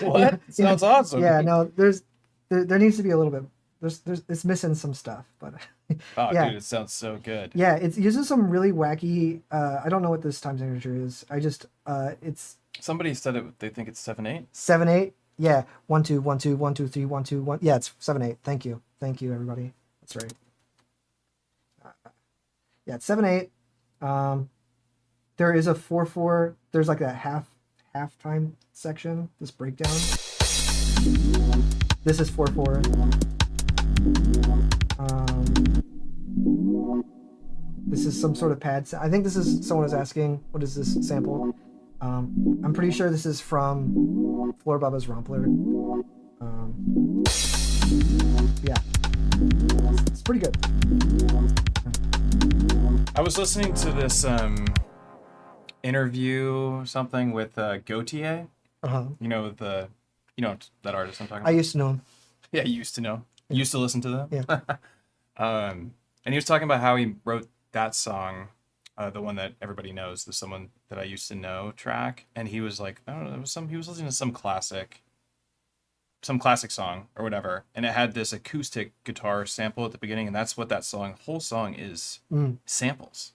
What? Sounds awesome. yeah. No, there needs to be a little bit. There's it's missing some stuff, but Oh, yeah. dude, it sounds so good. Yeah, it's using some really wacky. I don't know what this time signature is. It's Somebody said they think it's 7/8. 7/8. Yeah, 1 2 1 2 1 2 3 1 2 1. Yeah, it's 7/8. Thank you, everybody. That's right. Yeah, it's 7/8. There is a 4/4. There's like a halftime section. This breakdown. This is 4/4. This is some sort of pad. I think this is someone is asking, what is this sample? I'm pretty sure this is from Floor Baba's Rompler. Yeah, it's pretty good. I was listening to this interview something with Gautier. You know that artist I'm talking about. I used to know him. Yeah, you used to know. You used to listen to them. Yeah. And he was talking about how he wrote that song, the one that everybody knows, the Someone That I Used to Know track, and he was like, I don't know, he was listening to some classic song or whatever, and it had this acoustic guitar sample at the beginning, and that's what that whole song is, samples.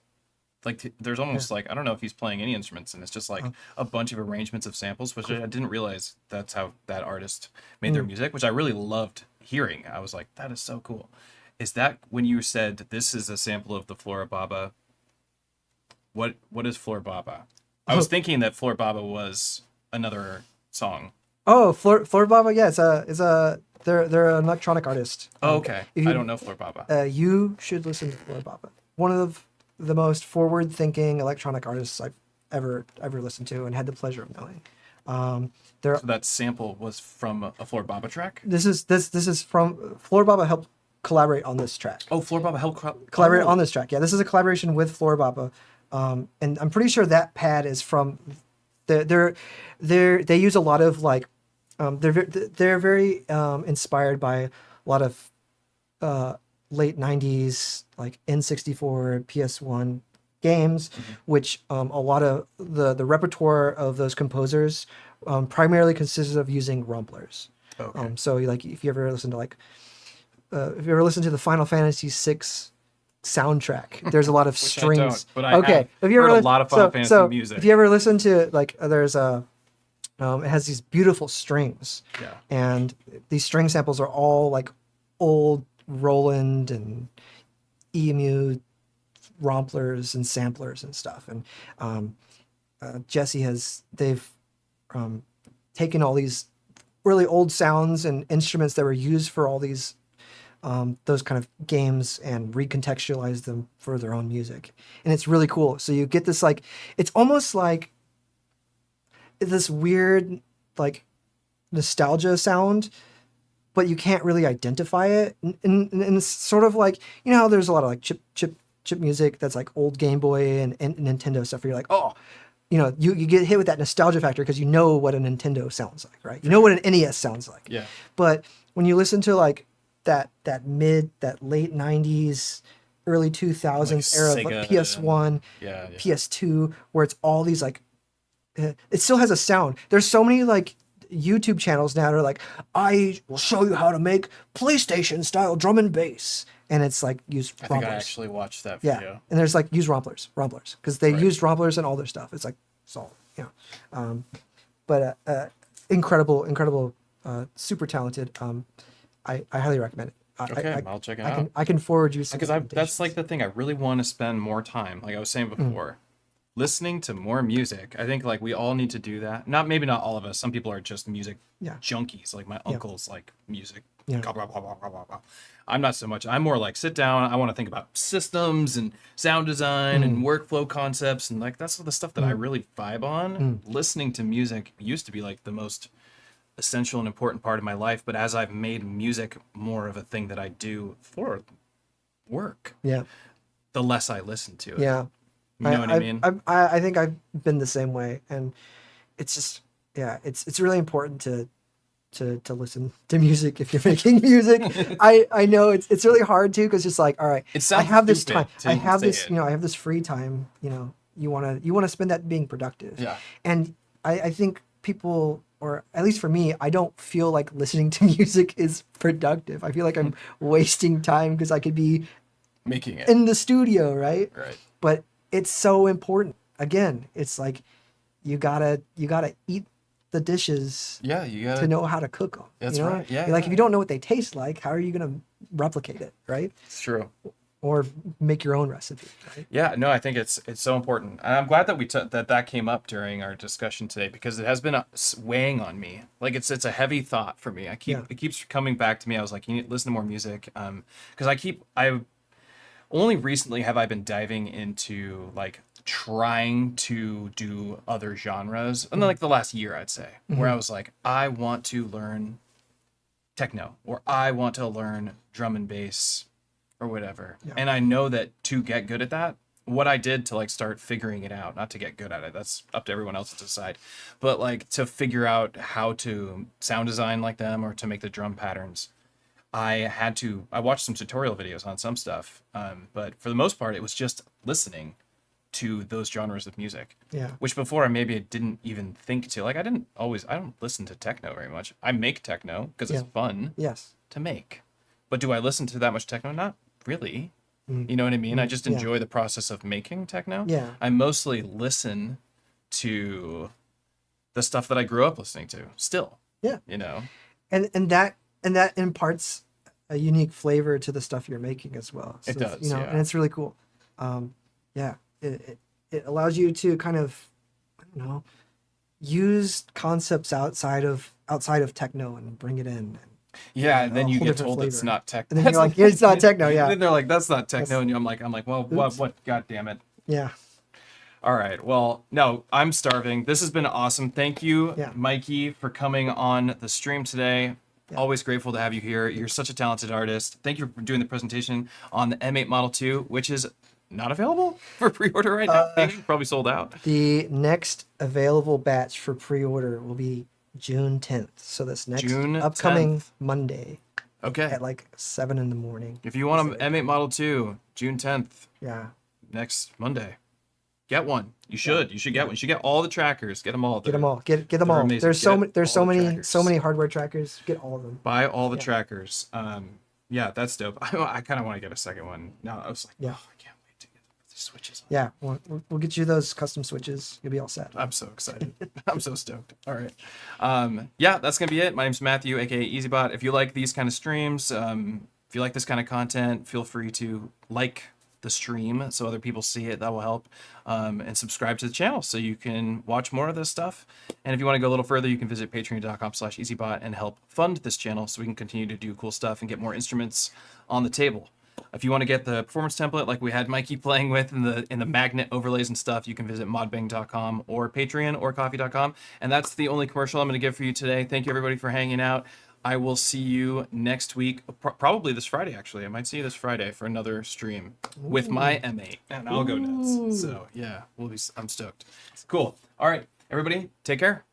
Like there's almost like, I don't know if he's playing any instruments, and it's just like a bunch of arrangements of samples, which I didn't realize that's how that artist made their music, which I really loved hearing. I was like, that is so cool. Is that when you said this is a sample of the Floor Baba? What is Floor Baba? I was thinking that Floor Baba was another song. Oh, Floor Baba. Yeah, they're an electronic artist. Oh, okay. I don't know Floor Baba. You should listen to Floor Baba. One of the most forward-thinking electronic artists I've ever listened to and had the pleasure of knowing. So that sample was from a Floor Baba track? This is from Floor Baba helped collaborate on this track. Oh, Floor Baba helped collaborate on this track. Yeah, this is a collaboration with Floor Baba, and I'm pretty sure that pad is from. They use a lot of like, they're very inspired by a lot of late 90s like N64, PS1 games, which a lot of the repertoire of those composers primarily consisted of using rumblers. Okay. So like if you ever listen to the Final Fantasy VI soundtrack, there's a lot of strings. But I have heard a lot of Final Fantasy music. If you ever listen to like there's a it has these beautiful strings. Yeah. And these string samples are all like old Roland and EMU romplers and samplers and stuff. And Jesse they've taken all these really old sounds and instruments that were used for all these those kind of games and recontextualized them for their own music. And it's really cool. So you get this like, it's almost like this weird like nostalgia sound, but you can't really identify it. And it's sort of like, you know how there's a lot of like chip music that's like old Game Boy and Nintendo stuff where you're like, oh, you know, you get hit with that nostalgia factor because you know what a Nintendo sounds like, right? You know what an NES sounds like. Yeah. But when you listen to like that late 90s, early 2000s like era, Sega like PS1, PS2, where it's all these like, it still has a sound. There's so many like YouTube channels now that are like, I will show you how to make PlayStation style drum and bass. And it's like use romplers. I think I actually watched that video. Yeah, and there's like use romplers, because they used romplers in all their stuff. It's like solid, you know. But incredible, super talented. I highly recommend it. I'll check it out. I can forward you some. Because that's like the thing. I really want to spend more time, like I was saying before, listening to more music. I think like we all need to do that. Maybe not all of us. Some people are just music junkies. Like my uncle's like music. Yeah. Blah, blah, blah, blah, blah, blah. I'm not so much. I'm more like sit down. I want to think about systems and sound design and workflow concepts, and like that's the stuff that I really vibe on. Listening to music used to be like the most essential and important part of my life, but as I've made music more of a thing that I do for work, the less I listen to it. Yeah. You know what I mean? I think I've been the same way, and it's just it's really important to listen to music if you're making music. I know it's really hard too, because it's like, all right, I have this time, I have this, you know, I have this free time, you know, You wanna spend that being productive. Yeah. And I think people, or at least for me, I don't feel like listening to music is productive. I feel like I'm wasting time because I could be Making it. in the studio, right? Right. But it's so important. Again, it's like you gotta eat the dishes Yeah, you gotta to know how to cook them. That's you know? right. Yeah, Like yeah. if you don't know what they taste like, how are you gonna replicate it, right? It's true. Or make your own recipe, right? Yeah, no, I think it's so important, and I'm glad that that came up during our discussion today, because it has been weighing on me. Like it's a heavy thought for me. It keeps coming back to me. I was like, you need to listen to more music, because I only recently have I been diving into like trying to do other genres, and then like the last year I'd say, where I was like, I want to learn techno, or I want to learn drum and bass, or whatever. Yeah. And I know that to get good at that, what I did to like start figuring it out, not to get good at it, that's up to everyone else to decide, but like to figure out how to sound design like them or to make the drum patterns, I watched some tutorial videos on some stuff, but for the most part it was just listening to those genres of music. Yeah. Which before maybe I didn't even think to. Like I don't listen to techno very much. I make techno because it's fun Yes. to make. But do I listen to that much techno? Not really. You know what I mean? I just enjoy the process of making techno. Yeah. I mostly listen to the stuff that I grew up listening to still. Yeah. You know? And that imparts a unique flavor to the stuff you're making as well. So It does, you know, yeah. and it's really cool. Yeah. It allows you to kind of, I don't know, use concepts outside of techno and bring it in. Yeah, and then a you whole get different told it's flavor. not techno. And then you're like, it's not techno, yeah. Then they're like, that's not techno, and I'm like, well, Oops. what? God damn it! Yeah. All right. Well, no, I'm starving. This has been awesome. Thank you, Yeah. Mikey, for coming on the stream today. Yeah. Always grateful to have you here. You're such a talented artist. Thank you for doing the presentation on the M8 Model 2, which is not available for pre-order right now. Maybe probably sold out. The next available batch for pre-order will be June 10th. So this next June upcoming 10th. Monday Okay. at like 7 in the morning. If you want an M8 Model 2, June 10th, Yeah. next Monday, get one. You should. You should get one. You should get all the trackers. Get them all. Get them all. Get them they're all. amazing. There's so Get there's all so the many trackers. hardware trackers. Get all of them. Buy all the Yeah. trackers. Yeah, that's dope. I kind of want to get a second one. Now I was like, Yeah. oh, I can't wait to get the switches on. Yeah. We'll get you those custom switches. You'll be all set. I'm so excited. I'm so stoked. All right. Yeah, that's going to be it. My name's Matthew, aka EZBOT. If you like these kind of streams, if you like this kind of content, feel free to like the stream so other people see it. That will help. And subscribe to the channel so you can watch more of this stuff. And if you want to go a little further, you can visit patreon.com/EZBOT and help fund this channel so we can continue to do cool stuff and get more instruments on the table. If you want to get the performance template like we had Mikey playing with in the magnet overlays and stuff, you can visit modbang.com or Patreon or coffee.com. And that's the only commercial I'm going to give for you today. Thank you everybody for hanging out. I will see you next week, probably this Friday actually. I might see you this Friday for another stream with my M8, and I'll go nuts. So yeah, I'm stoked. Cool. All right, everybody, take care.